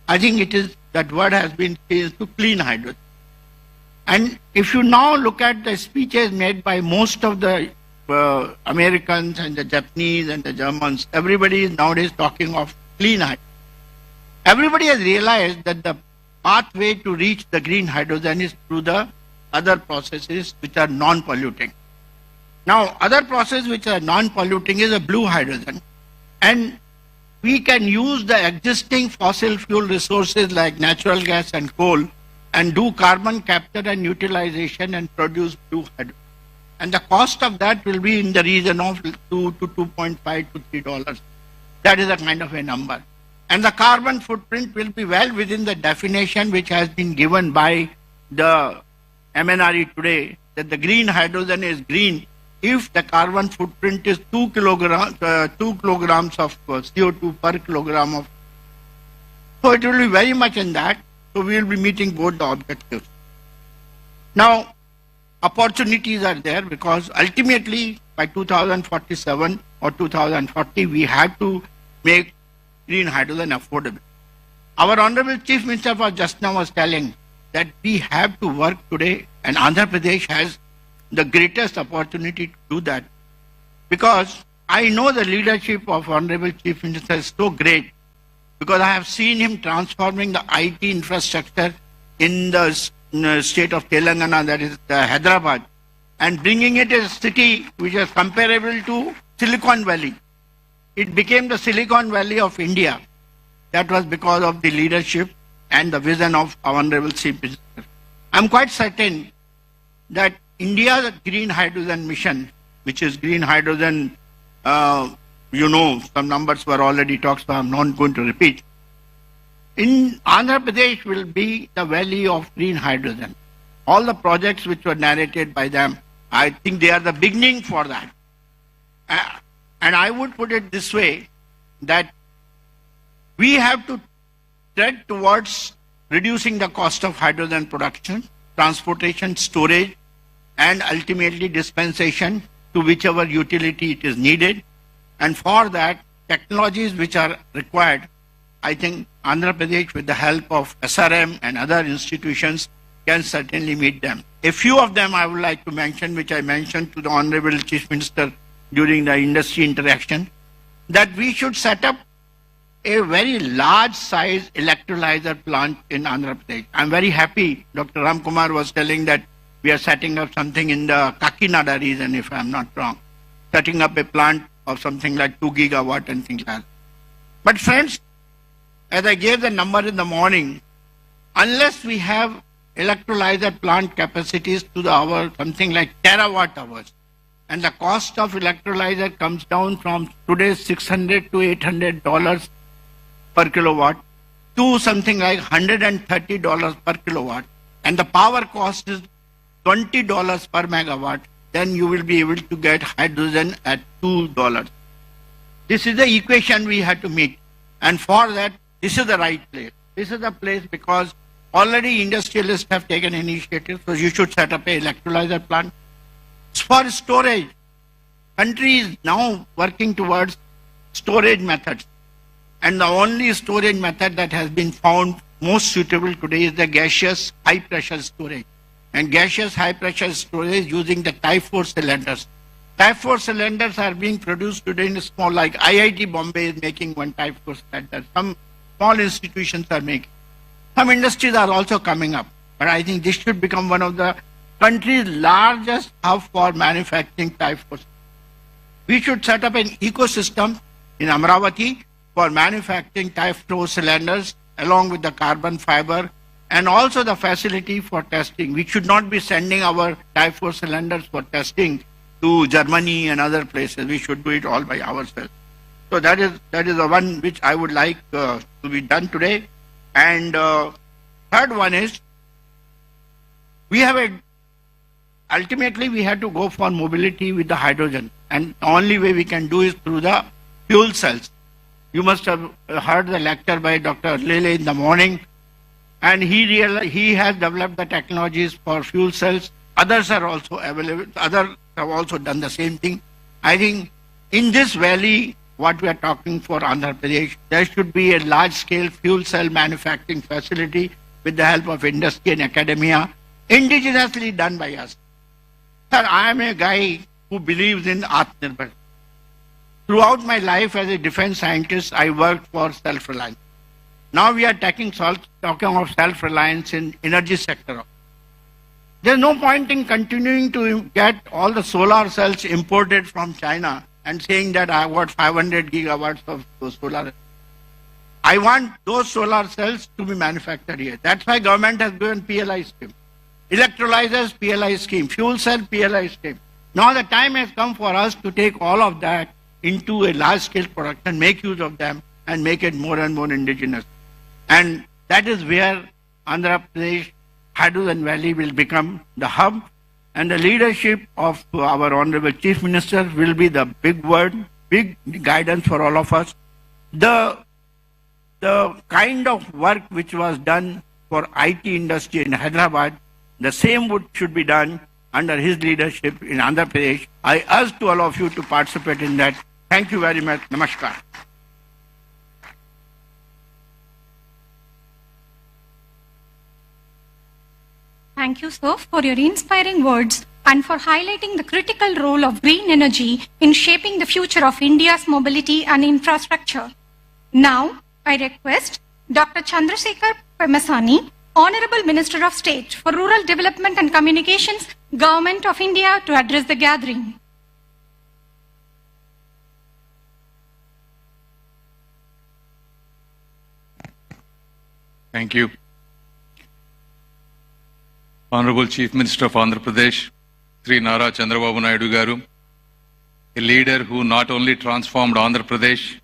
[SPEAKER 5] I think it is, that word has been changed to clean hydrogen. And if you now look at the speeches made by most of the Americans and the Japanese and the Germans, everybody is nowadays talking of clean hydrogen. Everybody has realized that the pathway to reach the green hydrogen is through the other processes which are non-polluting. Now, other process which are non-polluting is a blue hydrogen. And we can use the existing fossil fuel resources like natural gas and coal and do carbon capture and utilization and produce blue hydrogen. And the cost of that will be in the region of $2 to $2.5 to $3. That is a kind of a number. And the carbon footprint will be well within the definition which has been given by the MNRE today, that the green hydrogen is green if the carbon footprint is 2 kilograms of CO2 per kilogram of. So it will be very much in that. So we will be meeting both the objectives. Now, opportunities are there because ultimately by 2047 or 2040 we have to make green hydrogen affordable. Our Honorable Chief Minister just now was telling that we have to work today, and Andhra Pradesh has the greatest opportunity to do that, because I know the leadership of Honorable Chief Minister is so great, because I have seen him transforming the IT infrastructure in the state of Telangana, that is Hyderabad, and bringing it as a city which is comparable to Silicon Valley. It became the Silicon Valley of India. That was because of the leadership and the vision of our Honorable Chief Minister. I'm quite certain that India's green hydrogen mission, which is green hydrogen, some numbers were already talked, so I'm not going to repeat. In Andhra Pradesh will be the valley of green hydrogen. All the projects which were narrated by them, I think they are the beginning for that. And I would put it this way, that we have to tread towards reducing the cost of hydrogen production, transportation, storage, and ultimately dispensation to whichever utility it is needed. And for that, technologies which are required, I think Andhra Pradesh, with the help of SRM and other institutions, can certainly meet them. A few of them I would like to mention, which I mentioned to the Honorable Chief Minister during the industry interaction, that we should set up a very large size electrolyzer plant in Andhra Pradesh. I'm very happy, Dr. Ram Kumar was telling that we are setting up something in the Kakinada region, if I'm not wrong, setting up a plant of something like 2 gigawatt and things like that. But friends, as I gave the number in the morning, unless we have electrolyzer plant capacities to the hour, something like terawatt hours, and the cost of electrolyzer comes down from today's $600 to $800 per kilowatt to something like $130 per kilowatt, and the power cost is $20 per megawatt, then you will be able to get hydrogen at $2. This is the equation we have to meet, and for that, this is the right place. This is the place because already industrialists have taken initiative, so you should set up an electrolyzer plant. For storage, country is now working towards storage methods, and the only storage method that has been found most suitable today is the gaseous high pressure storage. And gaseous high pressure storage using the Type 4 cylinders. Type 4 cylinders are being produced today in small, like IIT Bombay is making one Type 4 cylinder. Some small institutions are making. Some industries are also coming up. But I think this should become one of the country's largest hub for manufacturing Type 4. We should set up an ecosystem in Amravati for manufacturing Type 4 cylinders along with the carbon fiber, and also the facility for testing. We should not be sending our Type 4 cylinders for testing to Germany and other places. We should do it all by ourselves. So that is the one which I would like to be done today. And third one is, ultimately we have to go for mobility with the hydrogen. And the only way we can do is through the fuel cells. You must have heard the lecture by Dr. Lele in the morning, and he has developed the technologies for fuel cells. Others are also available. Others have also done the same thing. I think in this valley, what we are talking for Andhra Pradesh, there should be a large-scale fuel cell manufacturing facility with the help of industry and academia, indigenously done by us. Sir, I am a guy who believes in Atmanirbhar. Throughout my life as a defense scientist, I worked for self-reliance. Now we are talking of self-reliance in energy sector. There's no point in continuing to get all the solar cells imported from China and saying that I got 500 gigawatts of solar. I want those solar cells to be manufactured here. That's why government has given PLI scheme. Electrolyzers PLI scheme, fuel cell PLI scheme. Now the time has come for us to take all of that into a large-scale production, make use of them, and make it more and more indigenous. And that is where Andhra Pradesh Hydrogen Valley will become the hub, and the leadership of our Honorable Chief Minister will be the big word, big guidance for all of us. The kind of work which was done for IT industry in Hyderabad, the same should be done under his leadership in Andhra Pradesh. I urge to all of you to participate in that. Thank you very much. Namaskar.
[SPEAKER 14] Thank you, sir, for your inspiring words and for highlighting the critical role of green energy in shaping the future of India's mobility and infrastructure. Now, I request Dr. Chandrasekhar Pemasani, Honorable Minister of State for Rural Development and Communications, Government of India, to address the gathering.
[SPEAKER 16] Thank you. Honorable Chief Minister of Andhra Pradesh, Sri Nara Chandrababu Naidu Garu, a leader who not only transformed Andhra Pradesh,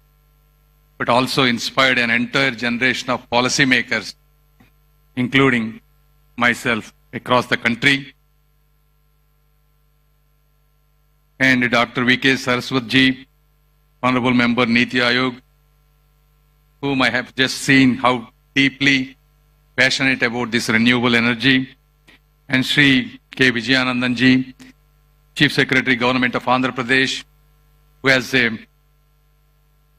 [SPEAKER 16] but also inspired an entire generation of policymakers, including myself, across the country, and Dr. V.K. Saraswat ji, Honorable Member Niti Aayog, whom I have just seen how deeply passionate about this renewable energy, and Sri K. Vijayanandan ji, Chief Secretary, Government of Andhra Pradesh,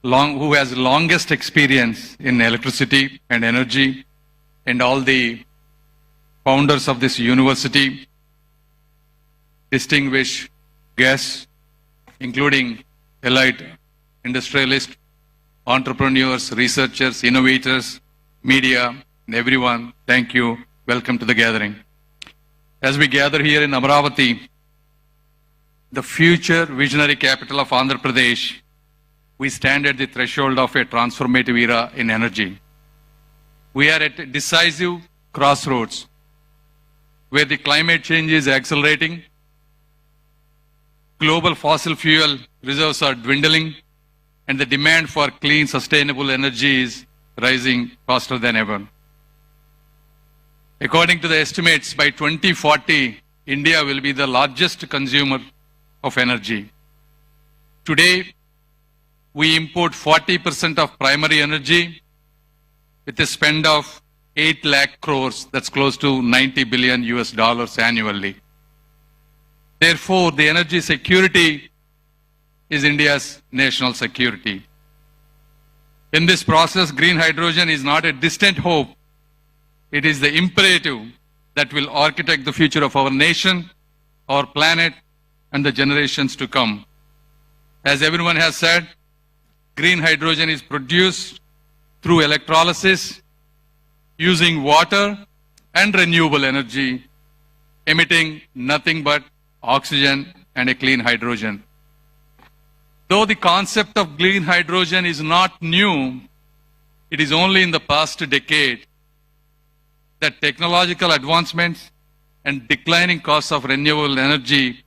[SPEAKER 16] who has longest experience in electricity and energy, and all the founders of this university, distinguished guests, including elite industrialists, entrepreneurs, researchers, innovators, media, and everyone. Thank you. Welcome to the gathering. As we gather here in Amaravati, the future visionary capital of Andhra Pradesh, we stand at the threshold of a transformative era in energy. We are at a decisive crossroads where the climate change is accelerating, global fossil fuel reserves are dwindling, and the demand for clean, sustainable energy is rising faster than ever. According to the estimates, by 2040, India will be the largest consumer of energy. Today, we import 40% of primary energy with a spend of 8 lakh crores, that's close to $90 billion annually. Therefore, the energy security is India's national security. In this process, green hydrogen is not a distant hope. It is the imperative that will architect the future of our nation, our planet, and the generations to come. As everyone has said, green hydrogen is produced through electrolysis, using water and renewable energy, emitting nothing but oxygen and a clean hydrogen. Though the concept of green hydrogen is not new, it is only in the past decade that technological advancements and declining costs of renewable energy,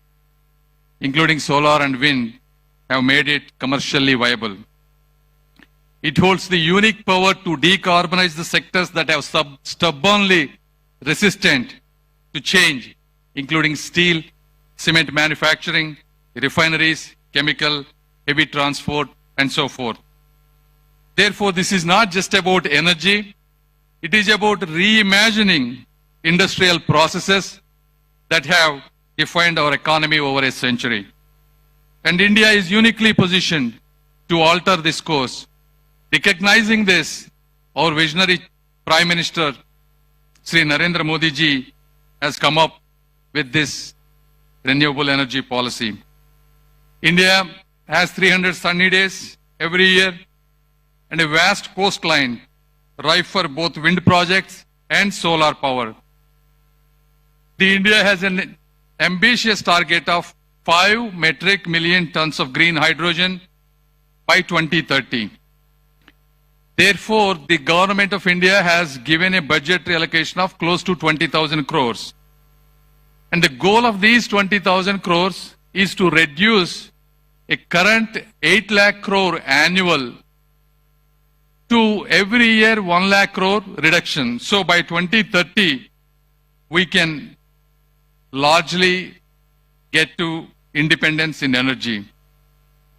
[SPEAKER 16] including solar and wind, have made it commercially viable. It holds the unique power to decarbonize the sectors that have stubbornly resistant to change, including steel, cement manufacturing, refineries, chemical, heavy transport, and so forth. Therefore, this is not just about energy. It is about reimagining industrial processes that have defined our economy over a century. And India is uniquely positioned to alter this course. Recognizing this, our visionary Prime Minister, Sri Narendra Modi ji, has come up with this renewable energy policy. India has 300 sunny days every year and a vast coastline ripe for both wind projects and solar power. The India has an ambitious target of 5 metric million tons of green hydrogen by 2030. Therefore, the government of India has given a budget reallocation of close to 20,000 crores. And the goal of these 20,000 crores is to reduce a current 8 lakh crore annual to every year 1 lakh crore reduction. So by 2030, we can largely get to independence in energy.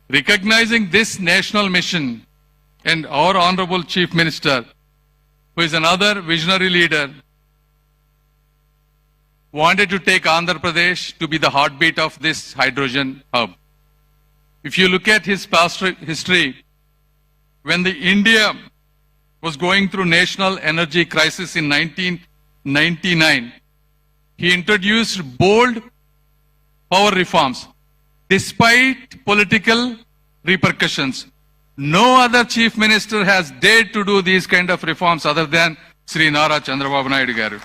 [SPEAKER 16] Recognizing this national mission and our Honorable Chief Minister, who is another visionary leader, wanted to take Andhra Pradesh to be the heartbeat of this hydrogen hub. If you look at his past history, when the India was going through national energy crisis in 1999, he introduced bold power reforms despite political repercussions. No other chief minister has dared to do these kind of reforms other than Sri Nara Chandrababu Naidu garu.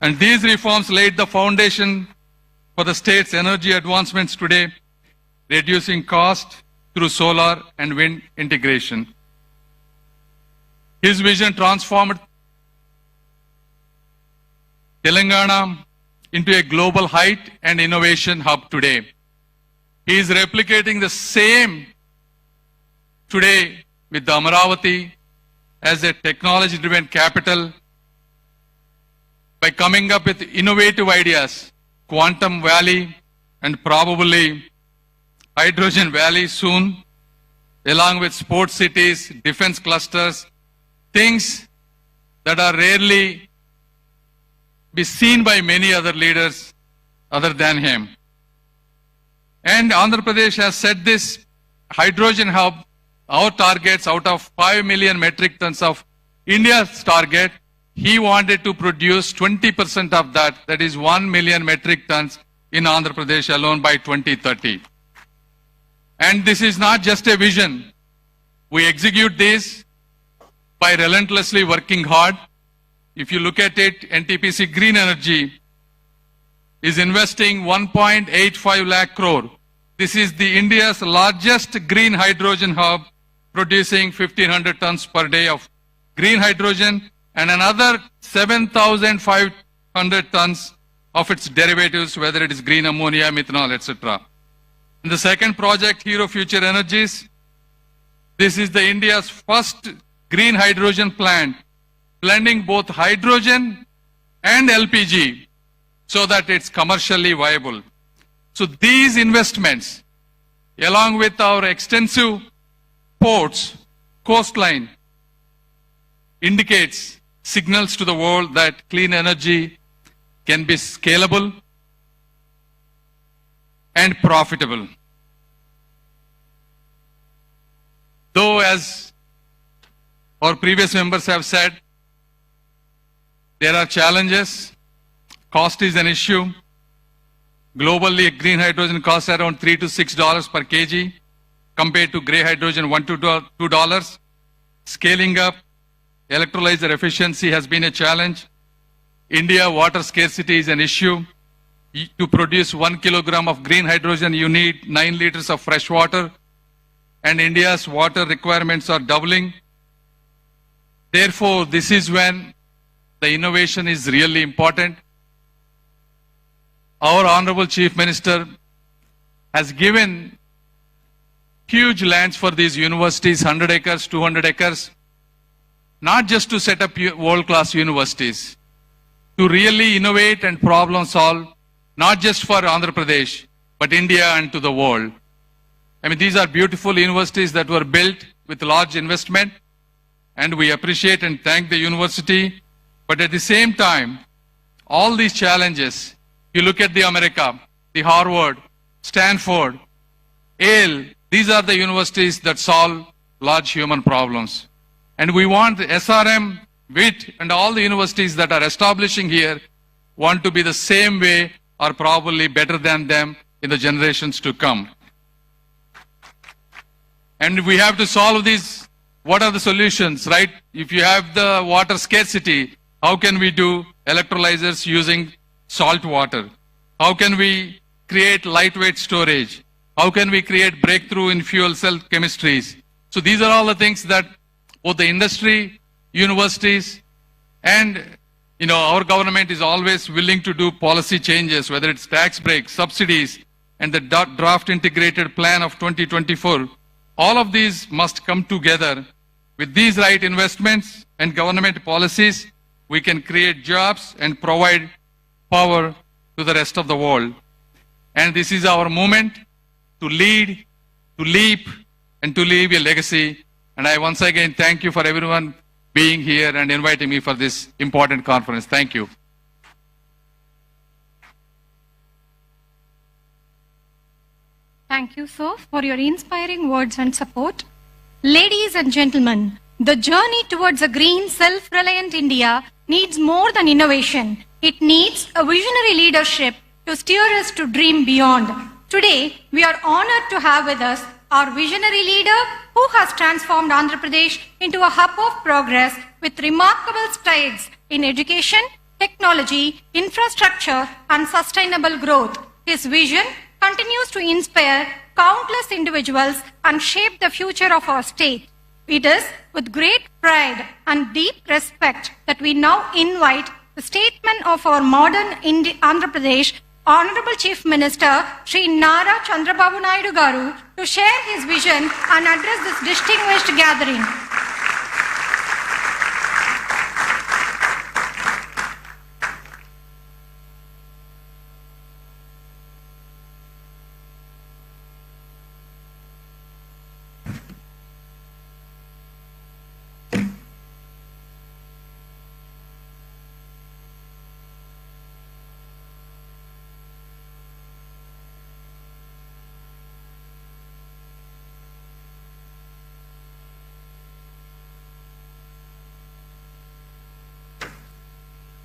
[SPEAKER 16] And these reforms laid the foundation for the state's energy advancements today, reducing cost through solar and wind integration. His vision transformed Telangana into a global height and innovation hub today. He is replicating the same today with the Amaravati as a technology-driven capital by coming up with innovative ideas, Quantum Valley and probably Hydrogen Valley soon, along with sports cities, defense clusters, things that are rarely be seen by many other leaders other than him. And Andhra Pradesh has set this hydrogen hub, our targets out of 5 million metric tons of India's target, he wanted to produce 20% of that, that is 1 million metric tons in Andhra Pradesh alone by 2030. And this is not just a vision. We execute this by relentlessly working hard. If you look at it, NTPC Green Energy is investing 1.85 lakh crore. This is the India's largest green hydrogen hub, producing 1,500 tons per day of green hydrogen and another 7,500 tons of its derivatives, whether it is green ammonia, methanol, etc. And the second project, Hero Future Energies, this is the India's first green hydrogen plant, blending both hydrogen and LPG so that it's commercially viable. So these investments, along with our extensive ports, coastline, indicates signals to the world that clean energy can be scalable and profitable. Though, as our previous members have said, there are challenges. Cost is an issue. Globally, green hydrogen costs around $3 to $6 per kg, compared to grey hydrogen $1 to $2. Scaling up electrolyzer efficiency has been a challenge. India water scarcity is an issue. To produce 1 kilogram of green hydrogen, you need 9 liters of fresh water, and India's water requirements are doubling. Therefore, this is when the innovation is really important. Our Honorable Chief Minister has given huge lands for these universities, 100 acres, 200 acres, not just to set up world-class universities, to really innovate and problem solve, not just for Andhra Pradesh, but India and to the world. I mean, these are beautiful universities that were built with large investment, and we appreciate and thank the university. But at the same time, all these challenges, you look at the America, the Harvard, Stanford, Yale, these are the universities that solve large human problems. And we want the SRM, WIT, and all the universities that are establishing here want to be the same way or probably better than them in the generations to come. And we have to solve these. What are the solutions, right? If you have the water scarcity, how can we do electrolyzers using salt water? How can we create lightweight storage? How can we create breakthrough in fuel cell chemistries? So these are all the things that both the industry, universities, and our government is always willing to do policy changes, whether it's tax breaks, subsidies, and the draft integrated plan of 2024. All of these must come together. With these right investments and government policies, we can create jobs and provide power to the rest of the world. And this is our moment to lead, to leap, and to leave a legacy. And I once again thank you for everyone being here and inviting me for this important conference. Thank you.
[SPEAKER 14] Thank you, sir, for your inspiring words and support. Ladies and gentlemen, the journey towards a green, self-reliant India needs more than innovation. It needs a visionary leadership to steer us to dream beyond. Today, we are honored to have with us our visionary leader who has transformed Andhra Pradesh into a hub of progress with remarkable strides in education, technology, infrastructure, and sustainable growth. His vision continues to inspire countless individuals and shape the future of our state. It is with great pride and deep respect that we now invite the statesman of our modern Andhra Pradesh, Honorable Chief Minister Sri Nara Chandrababu Naidu Garu, to share his vision and address this distinguished gathering.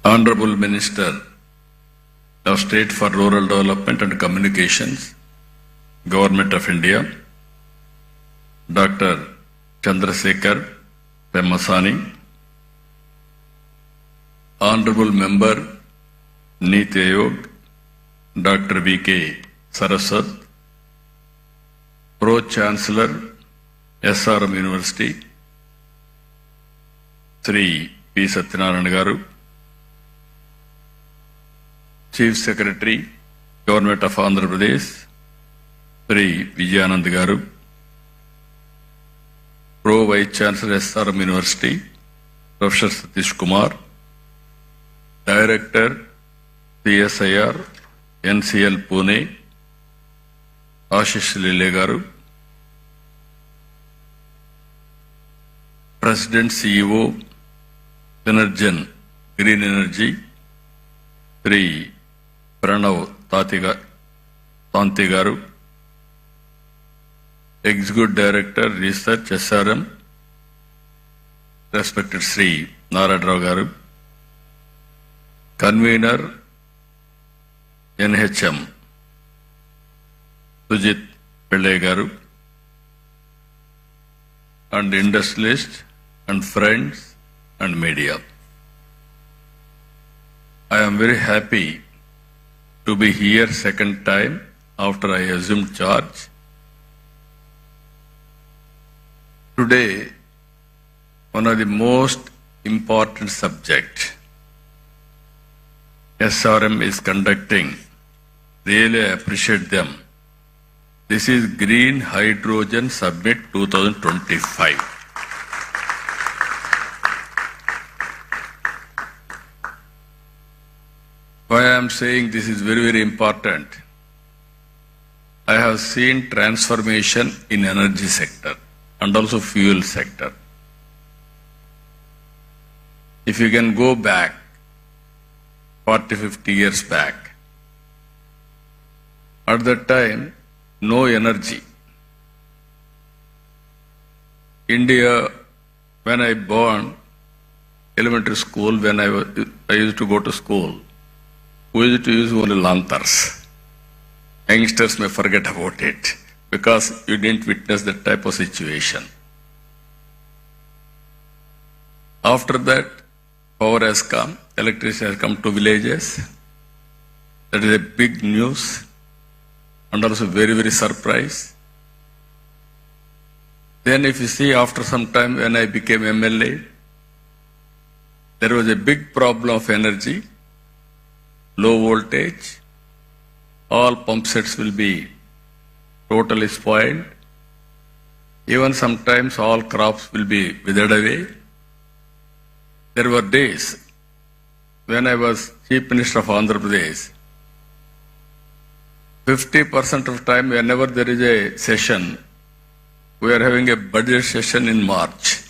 [SPEAKER 3] Honorable Minister of State for Rural Development and Communications, Government of India, Dr. Chandrasekhar Pemmasani, Honorable Member, Niti Ayog, Dr. V.K. Saraswat, Pro-Chancellor, SRM University, Sri P. Satyanarayana Garu, Chief Secretary, Government of Andhra Pradesh, Sri Vijayanand Garu, Pro Vice Chancellor SRM University, Professor Satish Kumar, Director CSIR, NCL Pune, Ashish Lile Garu, President CEO, Synergen Green Energy, Sri Pranav Tanti Garu, Executive Director Research SRM, respected Sri Narad Rao Garu, Convener NHM Sujit Pillai Garu, and industrialists and friends and media. I am very happy to be here second time after I assumed charge. Today, one of the most important subjects SRM is conducting, really I appreciate them. This is Green Hydrogen Summit 2025. Why I am saying this is very, very important? I have seen transformation in energy sector. and also fuel sector. If you can go back 40, 50 years back, at that time, no energy. India, when I born, elementary school, when I used to go to school, we used to use only lanterns. Youngsters may forget about it because you didn't witness that type of situation. After that, power has come, electricity has come to villages. That is a big news and also very, very surprise. Then if you see after some time when I became MLA, there was a big problem of energy, low voltage, all pump sets will be totally spoiled. Even sometimes all crops will be withered away. There were days when I was Chief Minister of Andhra Pradesh, 50% of time whenever there is a session, we are having a budget session in March.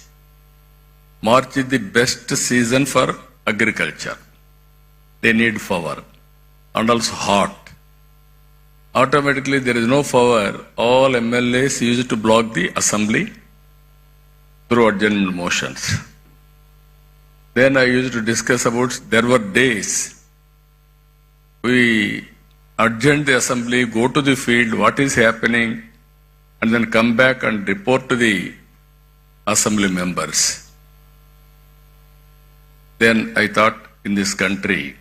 [SPEAKER 3] March is the best season for agriculture. They need power and also hot. Automatically there is no power. All MLAs used to block the assembly through adjournment motions. Then I used to discuss about, there were days we adjourn the assembly, go to the field, what is happening, and then come back and report to the assembly members. Then I thought in this country,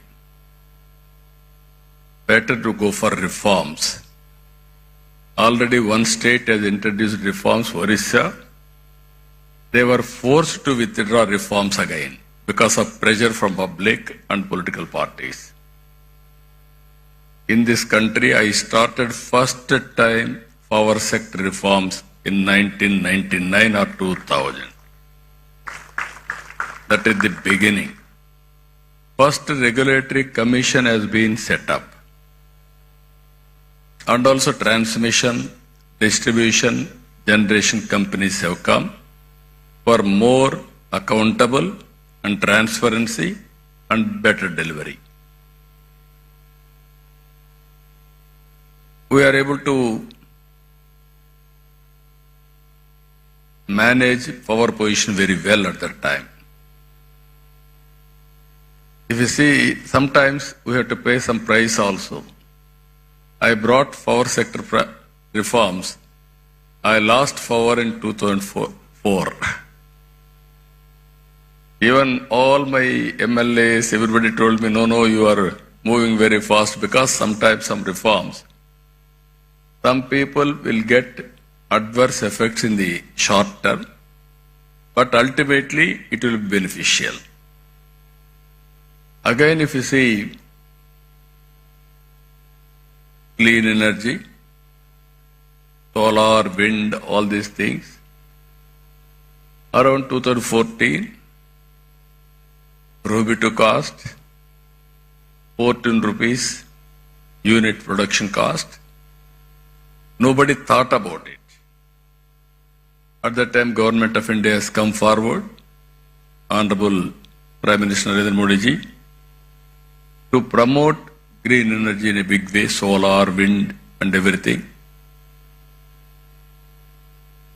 [SPEAKER 3] better to go for reforms. Already one state has introduced reforms, Orissa. They were forced to withdraw reforms again because of pressure from public and political parties. In this country, I started first time power sector reforms in 1999 or 2000. That is the beginning. First regulatory commission has been set up. And also transmission, distribution, generation companies have come for more accountable and transparency and better delivery. We are able to manage power position very well at that time. If you see, sometimes we have to pay some price also. I brought power sector reforms. I lost power in 2004. Even all my MLAs, everybody told me, no, you are moving very fast because sometimes some reforms, some people will get adverse effects in the short term, but ultimately it will be beneficial. Again, if you see clean energy, solar, wind, all these things, around 2014, prohibitive cost, 14 rupees unit production cost. Nobody thought about it. At that time, Government of India has come forward, Honorable Prime Minister Narendra Modi ji, to promote green energy in a big way, solar, wind and everything.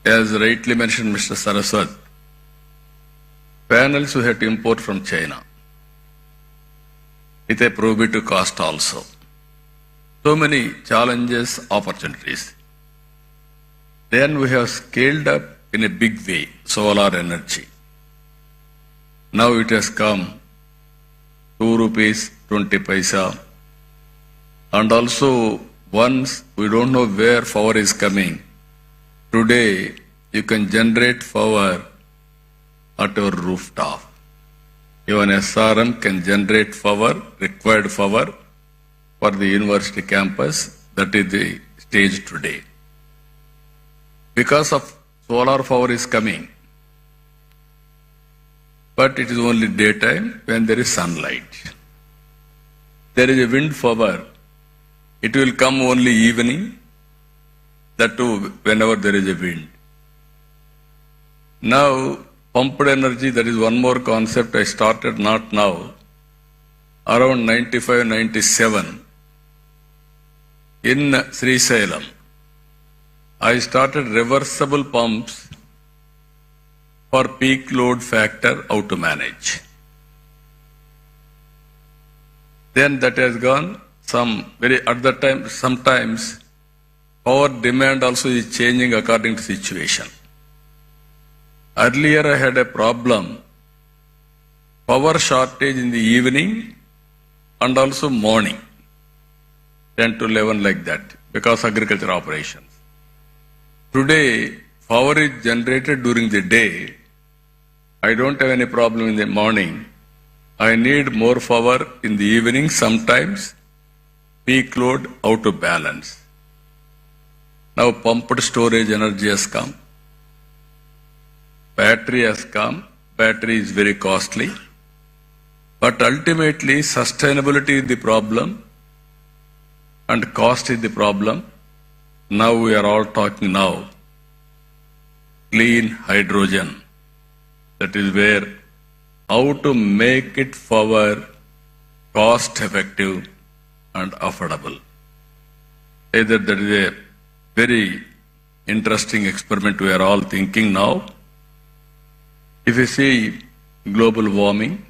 [SPEAKER 3] As rightly mentioned Mr. Saraswat, panels we had to import from China with a prohibitive cost also. So many challenges, opportunities. Then we have scaled up in a big way solar energy. Now it has come 2 rupees 20 paisa. And also once we don't know where power is coming, today you can generate power at your rooftop. Even SRM can generate power, required power for the university campus. That is the stage today. Because of solar power is coming, but it is only daytime when there is sunlight. There is a wind power. It will come only evening, that too whenever there is a wind. Now, pumped energy, that is one more concept I started not now, around 95, 97. In Srisailam, I started reversible pumps for peak load factor, how to manage. Then that has gone at the time, sometimes power demand also is changing according to situation. Earlier I had a problem, power shortage in the evening and also morning, 10 to 11 like that, because agriculture operations. Today, power is generated during the day. I don't have any problem in the morning. I need more power in the evening, sometimes peak load, how to balance. Now pumped storage energy has come. Battery has come. Battery is very costly. But ultimately, sustainability is the problem and cost is the problem. Now we are all talking now. Clean hydrogen. That is where how to make it power cost effective and affordable. Either that is a very interesting experiment we are all thinking now. If you see global warming,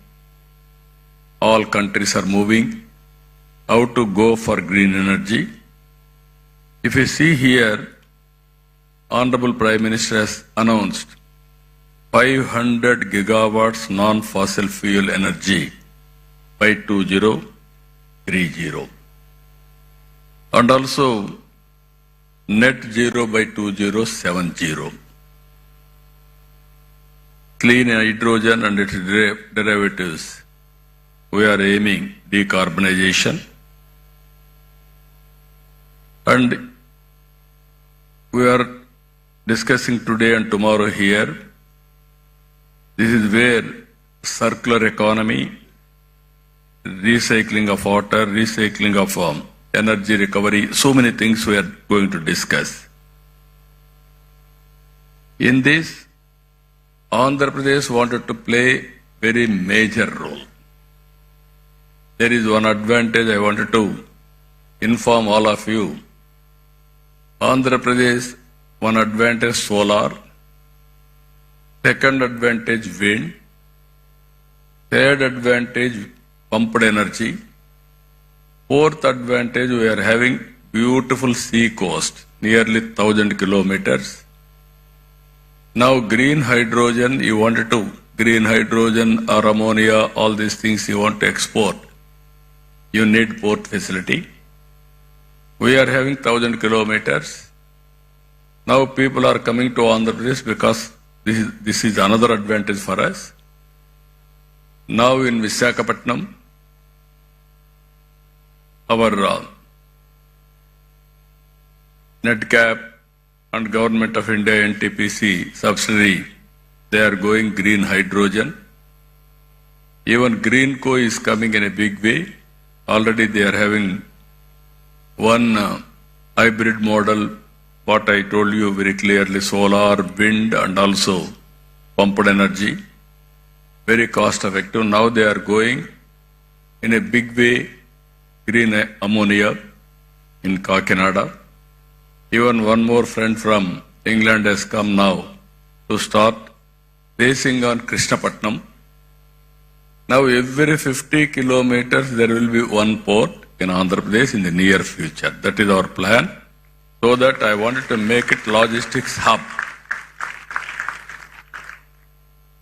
[SPEAKER 3] all countries are moving how to go for green energy. If you see here, Honorable Prime Minister has announced 500 gigawatts non-fossil fuel energy by 2030. And also net zero by 2070. Clean hydrogen and its derivatives. We are aiming decarbonization. And we are discussing today and tomorrow here. This is where circular economy, recycling of water, recycling of energy recovery, so many things we are going to discuss. In this, Andhra Pradesh wanted to play very major role. There is one advantage I wanted to inform all of you. Andhra Pradesh, one advantage solar, second advantage wind, third advantage pumped energy, fourth advantage we are having beautiful sea coast, nearly 1,000 kilometers. Now green hydrogen, you wanted to, green hydrogen or ammonia, all these things you want to export. You need port facility. We are having 1,000 kilometers. Now people are coming to Andhra Pradesh because this is another advantage for us. Now in Visakhapatnam, our NetCap and Government of India NTPC subsidiary, they are going green hydrogen. Even Greenco is coming in a big way. Already they are having one hybrid model, what I told you very clearly, solar, wind and also pumped energy. Very cost effective. Now they are going in a big way, green ammonia in Kakinada. Even one more friend from England has come now to start basing on Krishnapatnam. Now every 50 kilometers there will be one port in Andhra Pradesh in the near future. That is our plan. So that I wanted to make it logistics hub.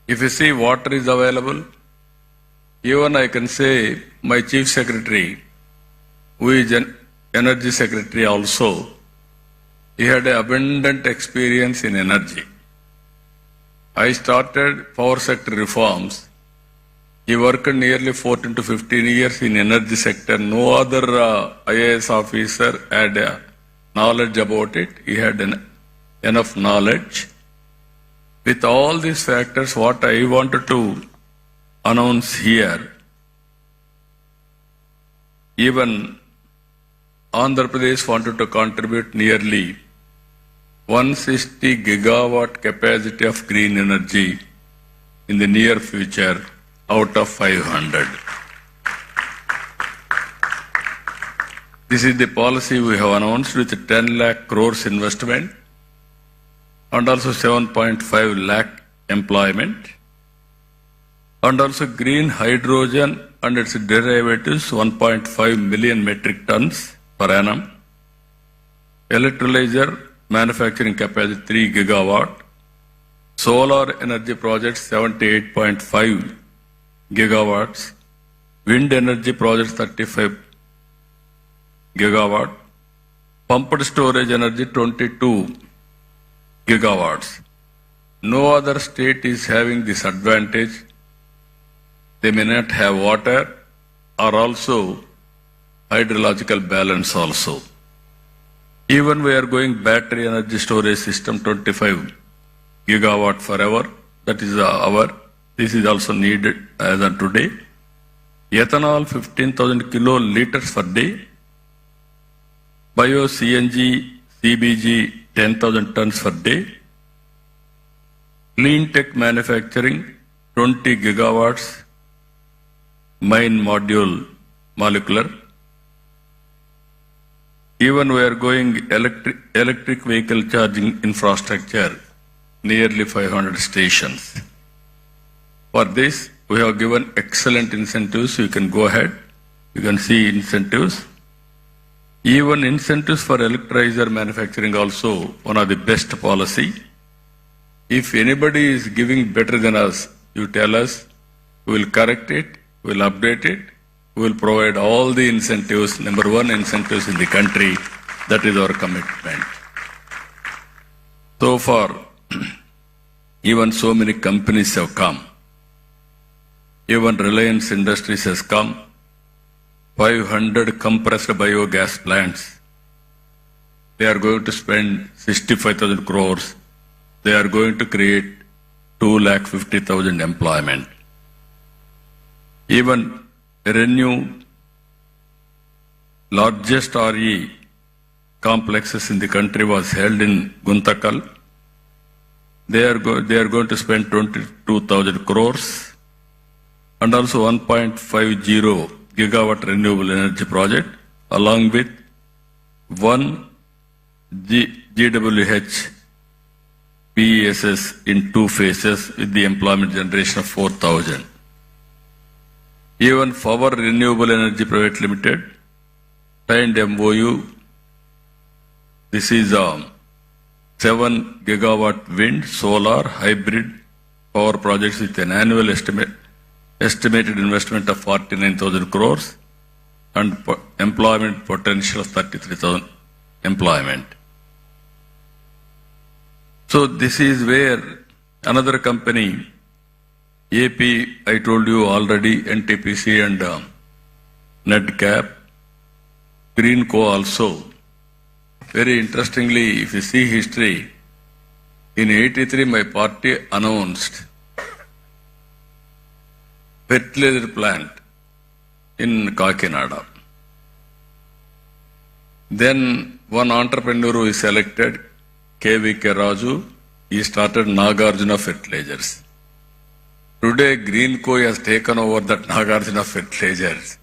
[SPEAKER 3] If you see water is available, even I can say my chief secretary, who is an energy secretary also, he had an abundant experience in energy. I started power sector reforms. He worked nearly 14 to 15 years in energy sector. No other IAS officer had knowledge about it. He had enough knowledge. With all these factors, what I wanted to announce here, even Andhra Pradesh wanted to contribute nearly 160 gigawatt capacity of green energy in the near future out of 500. This is the policy we have announced with 10 lakh crores investment and also 7.5 lakh employment, and also green hydrogen and its derivatives 1.5 million metric tons per annum, electrolyzer manufacturing capacity 3 gigawatt, solar energy projects 78.5 gigawatts, wind energy projects 35 gigawatt, pumped storage energy 22 gigawatts. No other state is having this advantage. They may not have water or also hydrological balance also. Even we are going battery energy storage system 25 gigawatt forever. That is this is also needed as of today. Ethanol 15,000 kiloliters per day. Bio CNG, CBG 10,000 tons per day. Clean tech manufacturing 20 gigawatts. Mine module molecular. Even we are going electric vehicle charging infrastructure, nearly 500 stations. For this, we have given excellent incentives. You can go ahead. You can see incentives. Even incentives for electrolyzer manufacturing also one of the best policy. If anybody is giving better than us, you tell us, we will correct it, we will update it, we will provide all the incentives, number one incentives in the country. That is our commitment. So far, even so many companies have come. Even Reliance Industries has come. 500 compressed biogas plants. They are going to spend 65,000 crores. They are going to create 250,000 employment. Even Renew, largest RE complexes in the country, was held in Guntakal. They are going to spend 22,000 crores and also 1.50 gigawatt renewable energy project, along with one GWH PESS in 2 phases with the employment generation of 4,000. Even Power Renewable Energy Private Limited signed MOU. This is 7 gigawatt wind, solar, hybrid power projects with an annual estimated investment of 49,000 crores and employment potential of 33,000 employment. So this is where another company, AP, I told you already, NTPC and NetCap, Greenco also. Very interestingly, if you see history, in 83 my party announced fertilizer plant in Kakinada. Then one entrepreneur who is selected, KVK Raju, he started Nagarjuna Fertilizers. Today Greenco has taken over that Nagarjuna Fertilizers.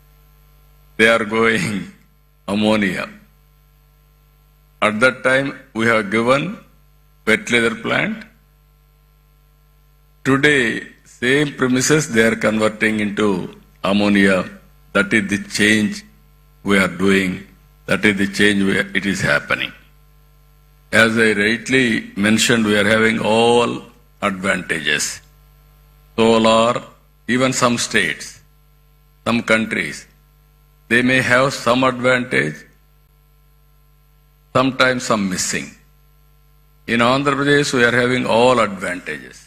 [SPEAKER 3] They are going ammonia. At that time we have given fertilizer plant. Today same premises they are converting into ammonia. That is the change we are doing. That is the change it is happening. As I rightly mentioned, we are having all advantages. Solar, even some states, some countries, they may have some advantage, sometimes some missing. In Andhra Pradesh, we are having all advantages.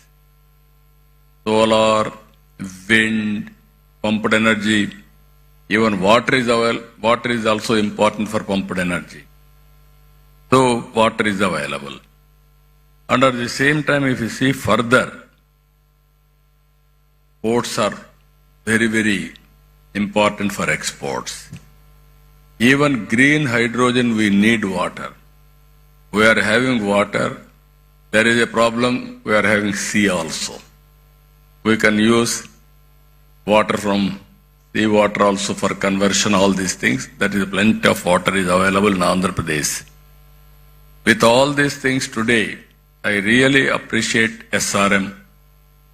[SPEAKER 3] Solar, wind, pumped energy, even water is also important for pumped energy. So water is available. And at the same time, if you see further, ports are very, very important for exports. Even green hydrogen, we need water. we are having water. There is a problem, we are having sea also. We can use water from sea water also for conversion, all these things. That is plenty of water is available in Andhra Pradesh. With all these things today, I really appreciate SRM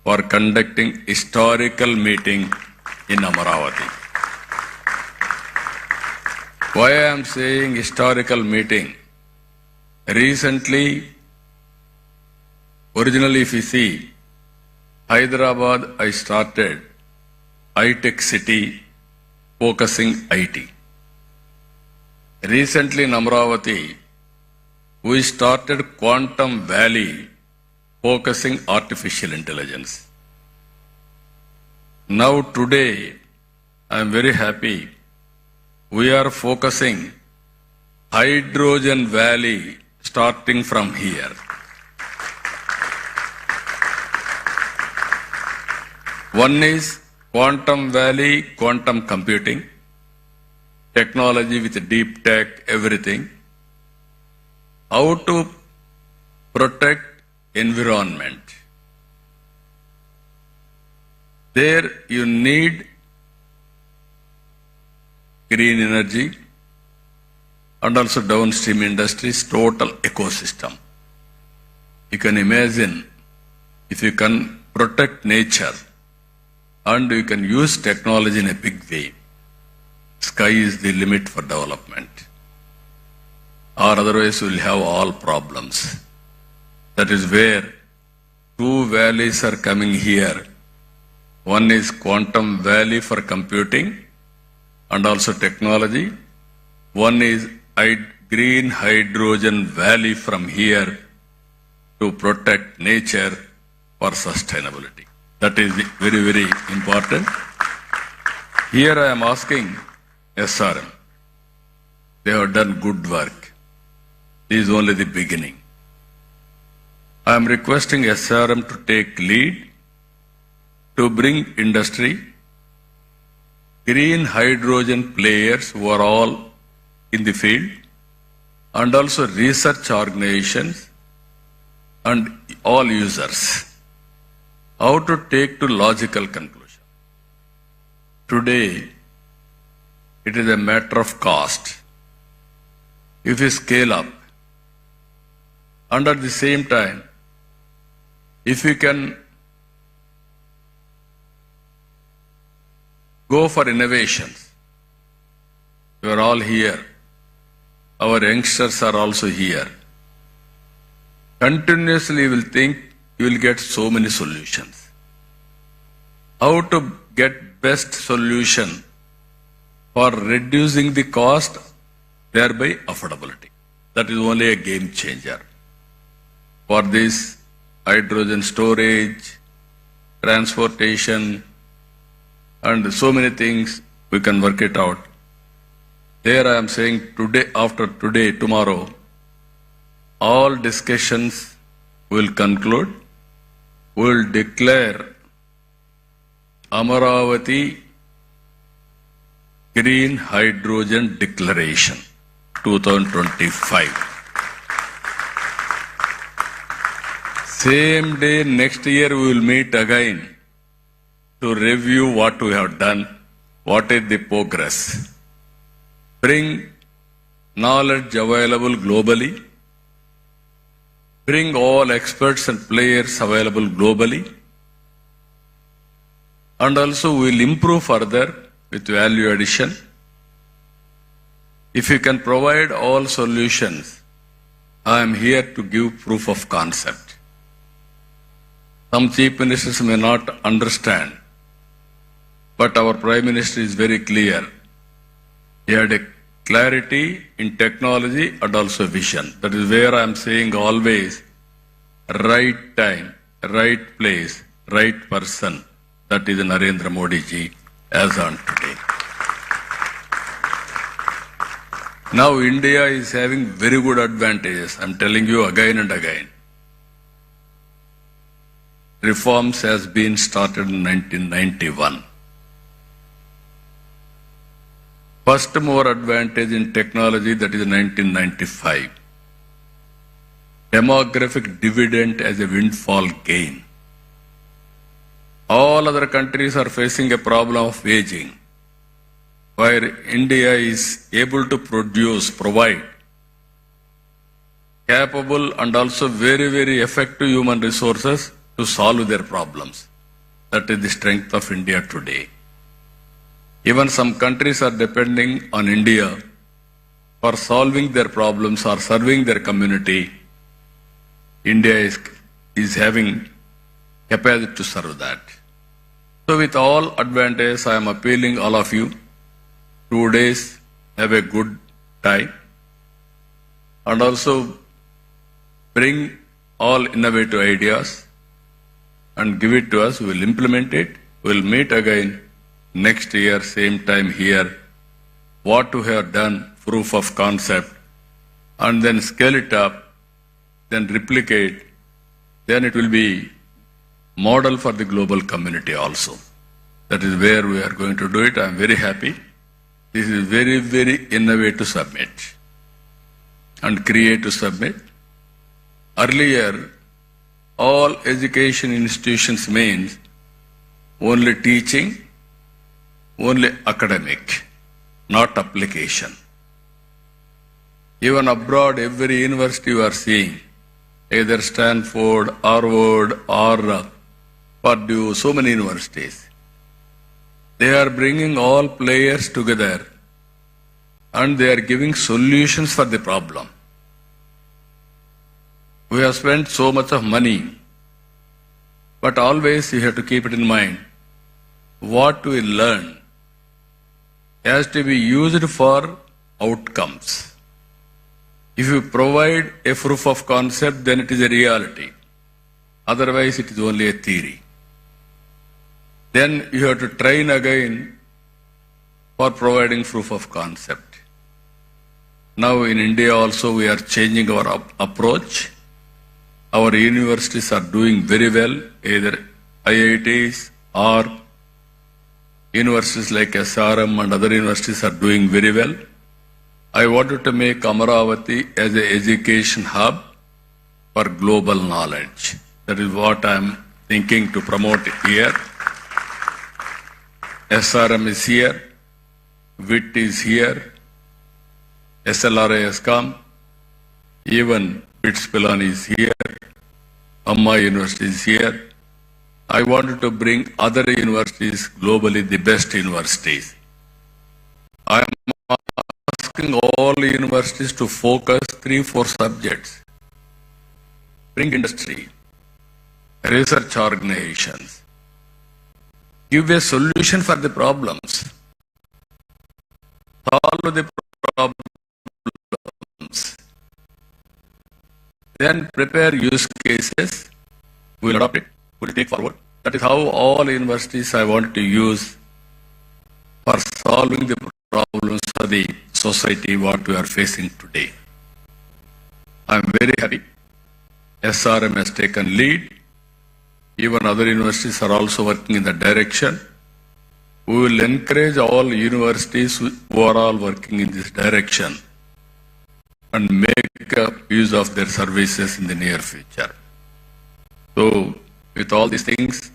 [SPEAKER 3] for conducting historical meeting in Amaravati. Why I am saying historical meeting? Recently, originally if you see, Hyderabad I started high-tech city focusing IT. Recently in Amaravati, we started Quantum Valley focusing artificial intelligence. Now today, I am very happy. We are focusing Hydrogen Valley starting from here. One is Quantum Valley, quantum computing, technology with deep tech, everything. How to protect environment. There you need green energy and also downstream industries, total ecosystem. You can imagine if you can protect nature and you can use technology in a big way, sky is the limit for development. Or otherwise we will have all problems. That is where two valleys are coming here. One is Quantum Valley for computing and also technology. One is Green Hydrogen Valley from here to protect nature for sustainability. That is very, very important. Here I am asking SRM. They have done good work. This is only the beginning. I am requesting SRM to take lead to bring industry, green hydrogen players who are all in the field, and also research organizations and all users. How to take to logical conclusion. Today, it is a matter of cost. If you scale up, and at the same time, if you can go for innovations, you are all here. Our youngsters are also here. Continuously you will think you will get so many solutions. How to get best solution for reducing the cost, thereby affordability. That is only a game changer. For this hydrogen storage, transportation, and so many things, we can work it out. There I am saying today, after today, tomorrow, all discussions will conclude. We will declare Amaravati Green Hydrogen Declaration 2025. Same day, next year we will meet again to review what we have done, what is the progress. Bring knowledge available globally, bring all experts and players available globally, and also we will improve further with value addition. If you can provide all solutions, I am here to give proof of concept. Some chief ministers may not understand, but our Prime Minister is very clear. He had a clarity in technology and also vision. That is where I am saying always, right time, right place, right person. That is Narendra Modi ji as on today. Now India is having very good advantages. I am telling you again and again. Reforms has been started in 1991. First mover advantage in technology, that is 1995. demographic dividend as a windfall gain. All other countries are facing a problem of aging, where India is able to provide capable and also very, very effective human resources to solve their problems. That is the strength of India today. Even some countries are depending on India for solving their problems or serving their community. India is having capacity to serve that. So with all advantage, I am appealing all of you, 2 days, have a good time, and also bring all innovative ideas and give it to us. We will implement it. We will meet again next year, same time here. What we have done, proof of concept, and then scale it up, then replicate, then it will be model for the global community also. That is where we are going to do it. I am very happy. This is very, very innovative summit and creative summit. Earlier, all education institutions means only teaching, only academic, not application. Even abroad, every university you are seeing, either Stanford, Harvard, or Purdue, so many universities, they are bringing all players together and they are giving solutions for the problem. We have spent so much of money, but always you have to keep it in mind. What we learn has to be used for outcomes. If you provide a proof of concept, then it is a reality. Otherwise, it is only a theory. Then you have to train again for providing proof of concept. Now in India also we are changing our approach. Our universities are doing very well, either IITs or universities like SRM and other universities are doing very well. I wanted to make Amaravati as an education hub for global knowledge. That is what I am thinking to promote here. SRM is here, WIT is here, SLRA has come, even BITS Pilani is here, Amma University is here. I wanted to bring other universities globally, the best universities. I am asking all universities to focus 3-4 subjects. Bring industry, research organizations, give a solution for the problems, solve the problems, then prepare use cases, we will adopt it, we will take forward. That is how all universities I want to use for solving the problems of the society what we are facing today. I am very happy. SRM has taken lead. Even other universities are also working in that direction. We will encourage all universities who are all working in this direction and make use of their services in the near future. So, with all these things,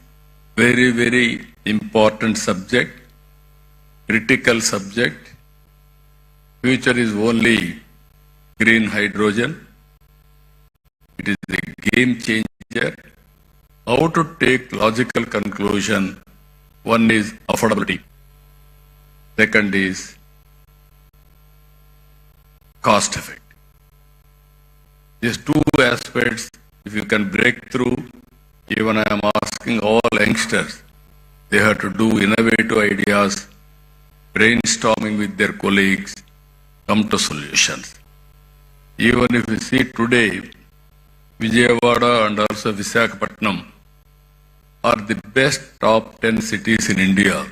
[SPEAKER 3] very, very important subject, critical subject. Future is only green hydrogen. It is a game changer. How to take logical conclusion? One is affordability. Second is cost effect. These two aspects, if you can break through, even I am asking all youngsters, they have to do innovative ideas, brainstorming with their colleagues, come to solutions. Even if you see today, Vijayawada and also Visakhapatnam are the best top 10 cities in India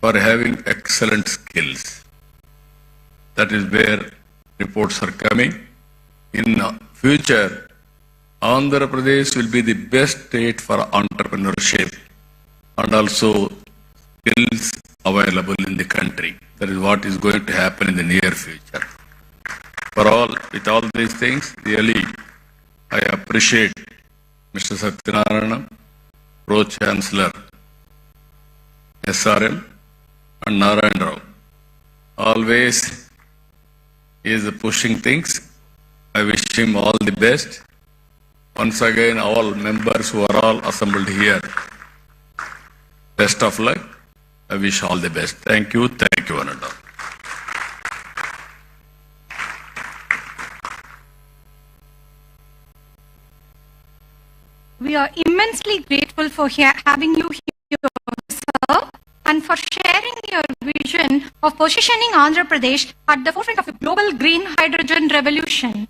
[SPEAKER 3] for having excellent skills. That is where reports are coming. In future, Andhra Pradesh will be the best state for entrepreneurship and also skills available in the country. That is what is going to happen in the near future. For all, with all these things, really, I appreciate Mr. Satyanarayana, Pro-Chancellor, SRM, and Narayan Rao. Always he is pushing things. I wish him all the best. Once again, all members who are all assembled here, best of luck. I wish all the best. Thank you, one and all.
[SPEAKER 14] We are immensely grateful for having you here, sir, and for sharing your vision of positioning Andhra Pradesh at the forefront of the global green hydrogen revolution.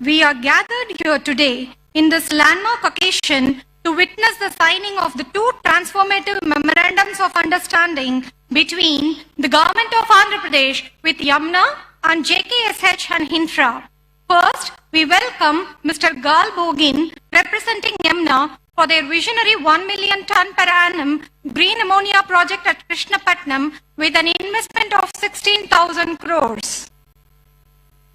[SPEAKER 14] We are gathered here today in this landmark occasion to witness the signing of the two transformative memorandums of understanding between the Government of Andhra Pradesh with Yamuna and JKSH and Hinfra. First, we welcome Mr. Gal Bogin, representing Yamuna, for their visionary 1 million ton per annum green ammonia project at Krishnapatnam with an investment of 16,000 crores.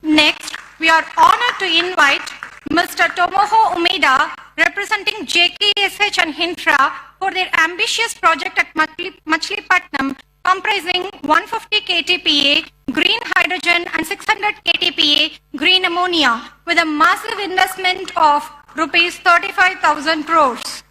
[SPEAKER 14] Next, we are honored to invite Mr. Tomoho Umeda, representing JKSH and Hinfra, for their ambitious project at Machilipatnam, comprising 150 KTPA green hydrogen and 600 KTPA green ammonia, with a massive investment of rupees 35,000 crores.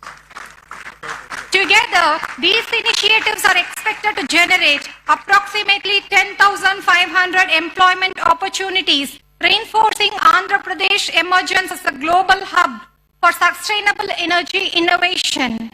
[SPEAKER 14] Together, these initiatives are expected to generate approximately 10,500 employment opportunities, reinforcing Andhra Pradesh emergence as a global hub for sustainable energy innovation.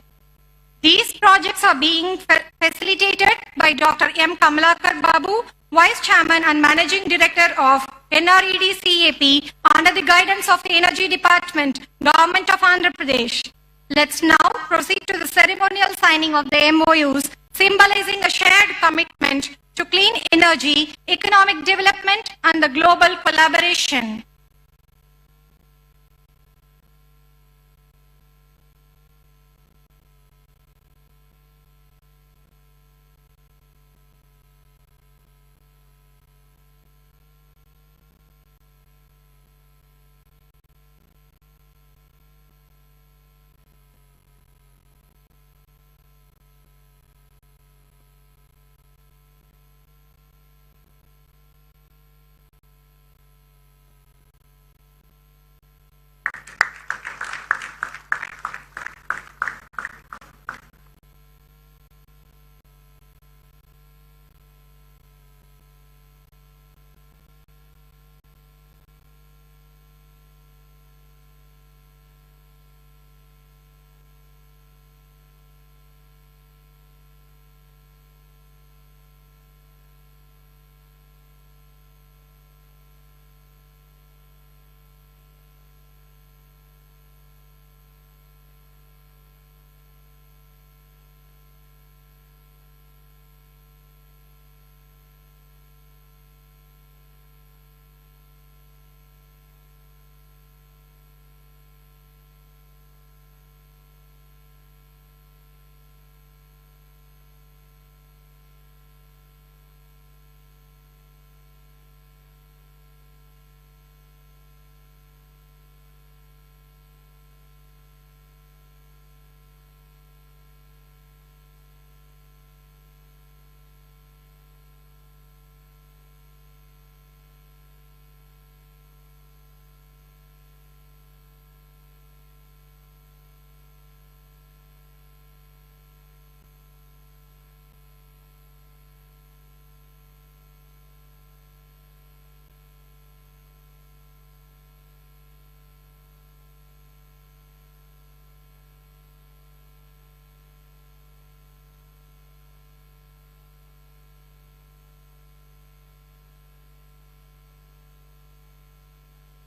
[SPEAKER 14] These projects are being facilitated by Dr. M. Kamalakar Babu, Vice Chairman and Managing Director of NRED CAP, under the guidance of the Energy Department, Government of Andhra Pradesh. Let's now proceed to the ceremonial signing of the MOUs, symbolizing a shared commitment to clean energy, economic development, and the global collaboration.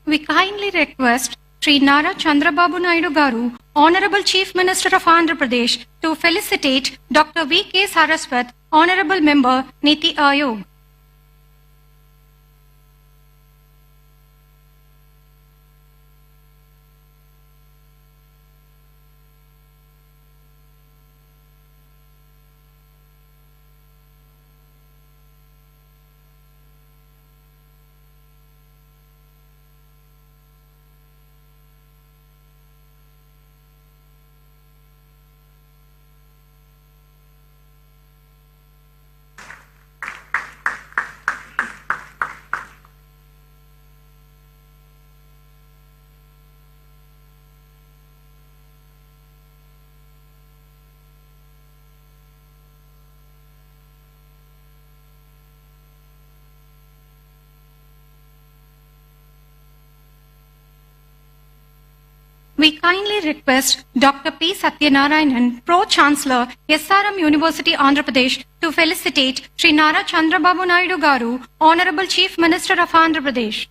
[SPEAKER 14] We kindly request Sri Nara Chandrababu Naidu Garu, Honorable Chief Minister of Andhra Pradesh, to felicitate Dr. V.K. Saraswat, Honorable Member, Niti Ayog. We kindly request Dr. P. Satyanarayanan, Pro-Chancellor, SRM University, Andhra Pradesh, to felicitate Sri Nara Chandrababu Naidu Garu, Honorable Chief Minister of Andhra Pradesh.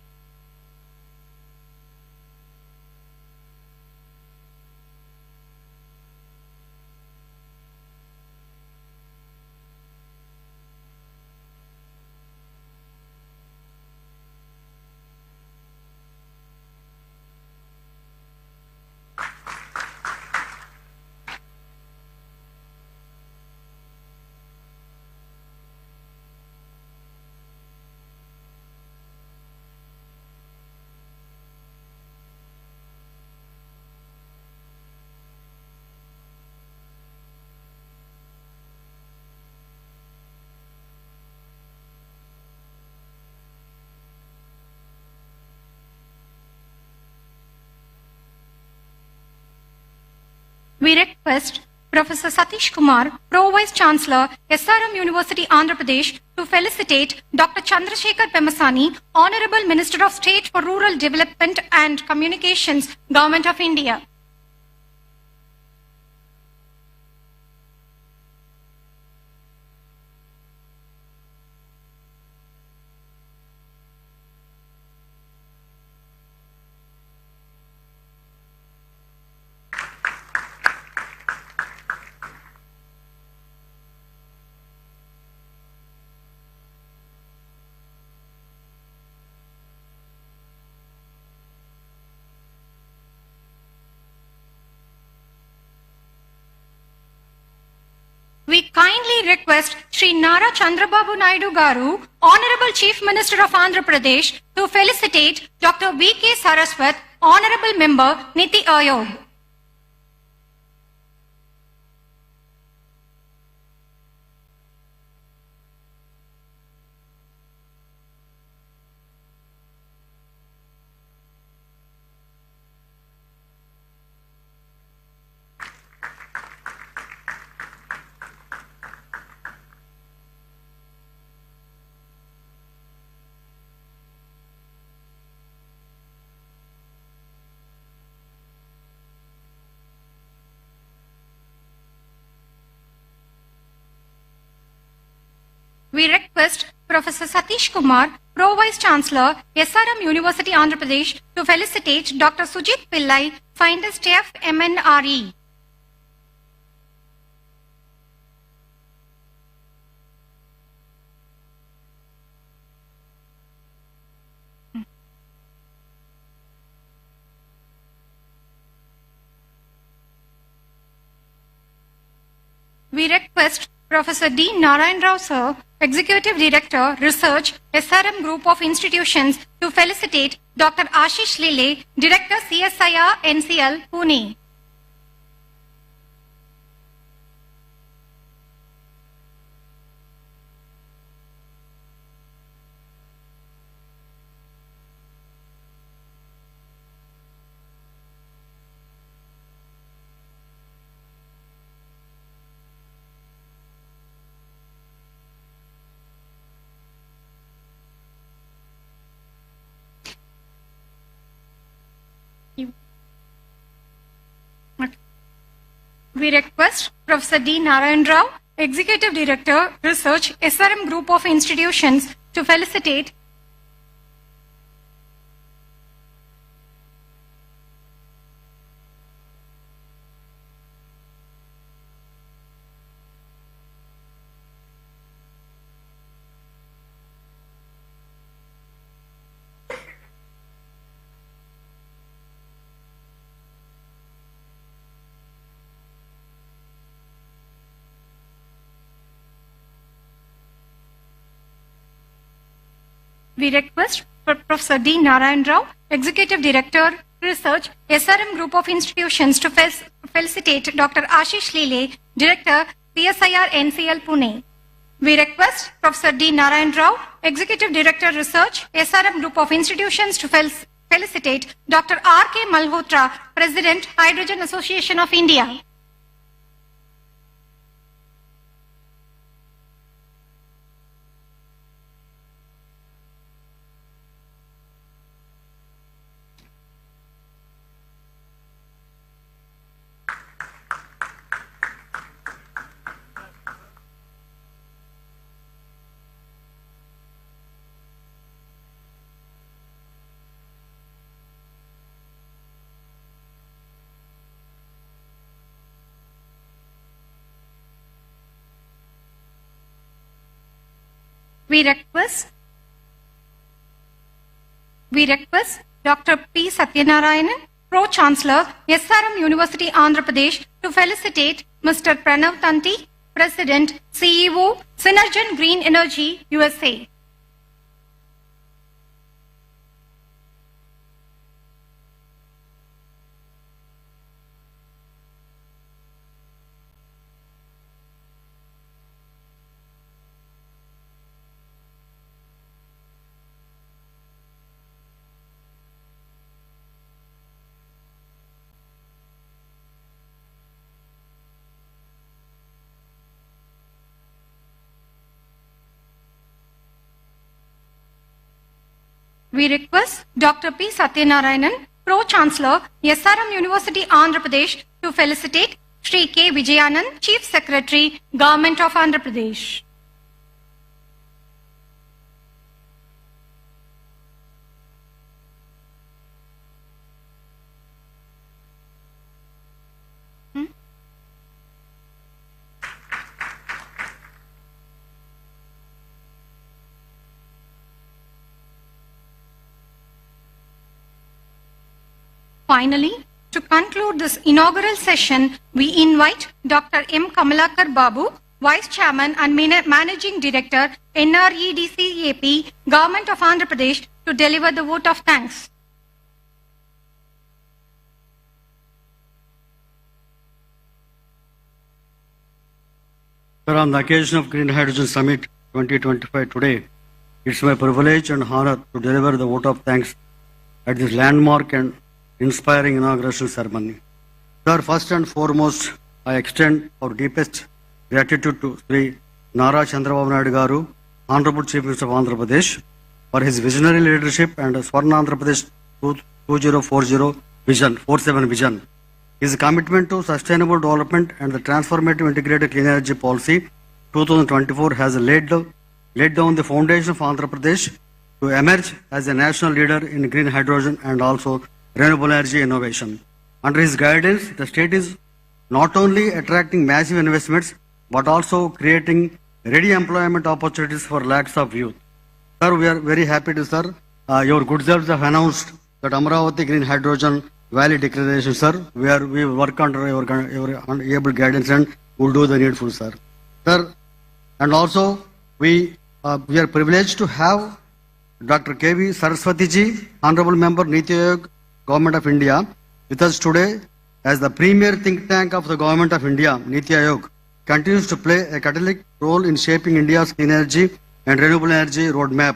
[SPEAKER 14] We request Professor Satish Kumar, Pro-Vice Chancellor, SRM University, Andhra Pradesh, to felicitate Dr. Chandrasekhar Pemasani, Honorable Minister of State for Rural Development and Communications, Government of India. We kindly request Sri Nara Chandrababu Naidu Garu, Honorable Chief Minister of Andhra Pradesh, to felicitate Dr. V.K. Saraswat, Honorable Member, Niti Ayog. We request Professor Satish Kumar, Pro-Vice Chancellor, SRM University, Andhra Pradesh, to felicitate Dr. Sujit Pillai, Finest Staff, MNRE. We request Professor D. Narayan Rao, Sir, Executive Director, Research, SRM Group of Institutions, to felicitate Dr. Ashish Lile, Director, CSIR, NCL, Pune. We request Professor D. Narayan Rao, Executive Director, Research, SRM Group of Institutions, to felicitate We request Professor D. Narayan Rao, Executive Director, Research, SRM Group of Institutions, to felicitate Dr. Ashish Lile, Director, CSIR, NCL, Pune. We request Professor D. Narayan Rao, Executive Director, Research, SRM Group of Institutions, to felicitate Dr. R.K. Malhotra, President, Hydrogen Association of India. We request Dr. P. Satyanarayanan, Pro-Chancellor, SRM University, Andhra Pradesh, to felicitate Mr. Pranav Tanti, President, CEO, Synergen Green Energy, USA. We request Dr. P. Satyanarayanan, Pro-Chancellor, SRM University, Andhra Pradesh, to felicitate Shri K. Vijayanand, Chief Secretary, Government of Andhra Pradesh. Finally, to conclude this inaugural session, we invite Dr. M. Kamalakar Babu, Vice Chairman and Managing Director, NREDCAP, Government of Andhra Pradesh, to deliver the vote of thanks.
[SPEAKER 17] Sir, on the occasion of Green Hydrogen Summit 2025 today, it's my privilege and honor to deliver the vote of thanks at this landmark and inspiring inauguration ceremony. Sir, first and foremost, I extend our deepest gratitude to Sri Nara Chandrababu Naidu Garu, Honorable Chief Minister of Andhra Pradesh, for his visionary leadership and Swarna Andhra Pradesh 2040 vision, 47 vision. His commitment to sustainable development and the transformative integrated clean energy policy 2024 has laid down the foundation of Andhra Pradesh to emerge as a national leader in green hydrogen and also renewable energy innovation. Under his guidance, the state is not only attracting massive investments but also creating ready employment opportunities for lakhs of youth. Sir, we are very happy to, sir, your good selves have announced that Amravati Green Hydrogen Valley Declaration, sir. We work under your able guidance and will do the needful, sir. Sir, and also we are privileged to have Dr. K.V. Saraswati ji, Honorable Member, Niti Aayog, Government of India, with us today as the premier think tank of the Government of India. Niti Aayog continues to play a catalytic role in shaping India's clean energy and renewable energy roadmap.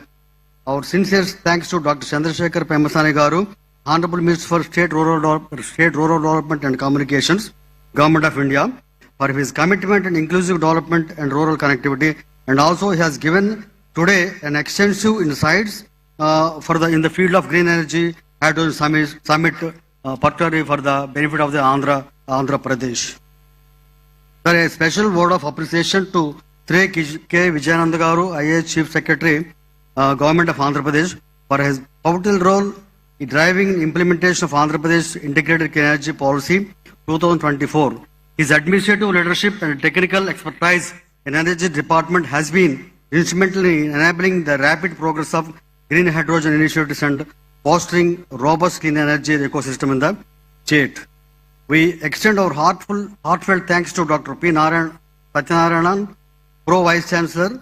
[SPEAKER 17] Our sincere thanks to Dr. Chandrasekhar Pemasani Garu, Honorable Minister for State Rural Development and Communications, Government of India, for his commitment in inclusive development and rural connectivity, and also he has given today an extensive insights in the field of green energy hydrogen summit, particularly for the benefit of the Andhra Pradesh. Sir, a special word of appreciation to Sri K. Vijayanand Garu, IAS Chief Secretary, Government of Andhra Pradesh, for his pivotal role in driving implementation of Andhra Pradesh Integrated Clean Energy Policy 2024. His administrative leadership and technical expertise in Energy Department has been instrumental in enabling the rapid progress of green hydrogen initiatives and fostering robust clean energy ecosystem in the state. We extend our heartfelt thanks to Dr. P. Satyanarayanan, Pro-Chancellor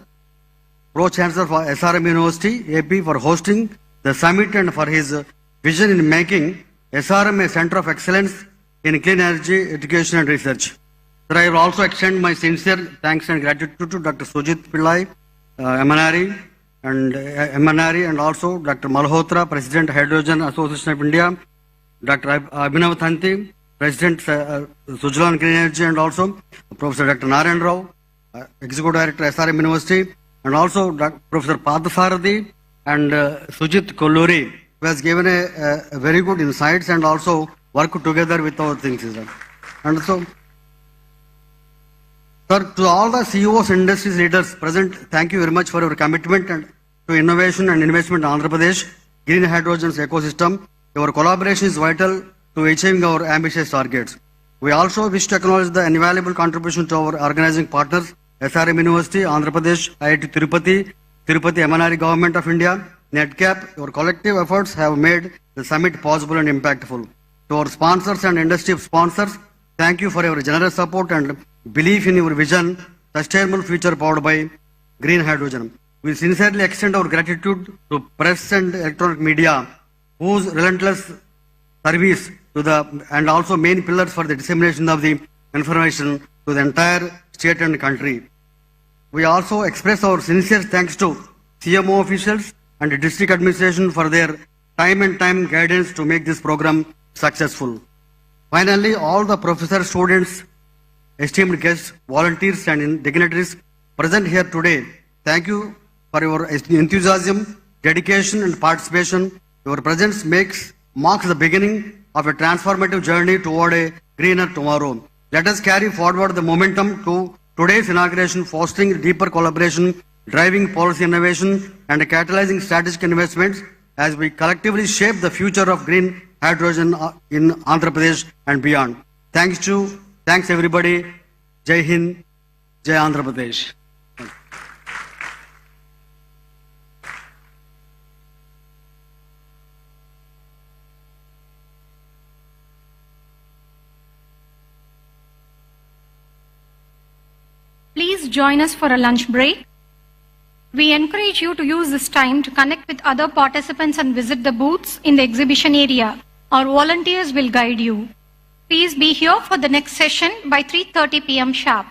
[SPEAKER 17] for SRM University, AP, for hosting the summit and for his vision in making SRM a center of excellence in clean energy education and research. Sir, I will also extend my sincere thanks and gratitude to Dr. Sujit Pillai, MNRE, and also Dr. Malhotra, President, Hydrogen Association of India, Dr. Abhinav Thanti, President, Sujlan Green Energy, and also Professor Dr. Narayan Rao, Executive Director, SRM University, and also Professor Padasarathi and Sujit Kolluri, who has given a very good insights and also work together with our things. And so, sir, to all the CEOs, industries leaders present, thank you very much for your commitment to innovation and investment in Andhra Pradesh green hydrogen's ecosystem. Your collaboration is vital to achieving our ambitious targets. We also wish to acknowledge the invaluable contribution to our organizing partners, SRM University, Andhra Pradesh, IIT Tirupati, Tirupati MNRE Government of India, NEDCAP, your collective efforts have made the summit possible and impactful. To our sponsors and industry sponsors, thank you for your generous support and belief in your vision, sustainable future powered by green hydrogen. We sincerely extend our gratitude to press and electronic media, whose relentless service to and also main pillars for the dissemination of the information to the entire state and country. We also express our sincere thanks to CMO officials and district administration for their time and guidance to make this program successful. Finally, all the professors, students, esteemed guests, volunteers and dignitaries present here today, thank you for your enthusiasm, dedication and participation. Your presence marks the beginning of a transformative journey toward a greener tomorrow. Let us carry forward the momentum to today's inauguration, fostering deeper collaboration, driving policy innovation and catalyzing strategic investments as we collectively shape the future of green hydrogen in Andhra Pradesh and beyond. Thanks everybody. Jai Hind, Jai Andhra Pradesh.
[SPEAKER 14] Please join us for a lunch break. We encourage you to use this time to connect with other participants and visit the booths in the exhibition area. Our volunteers will guide you. Please be here for the next session by 3:30 p.m. sharp.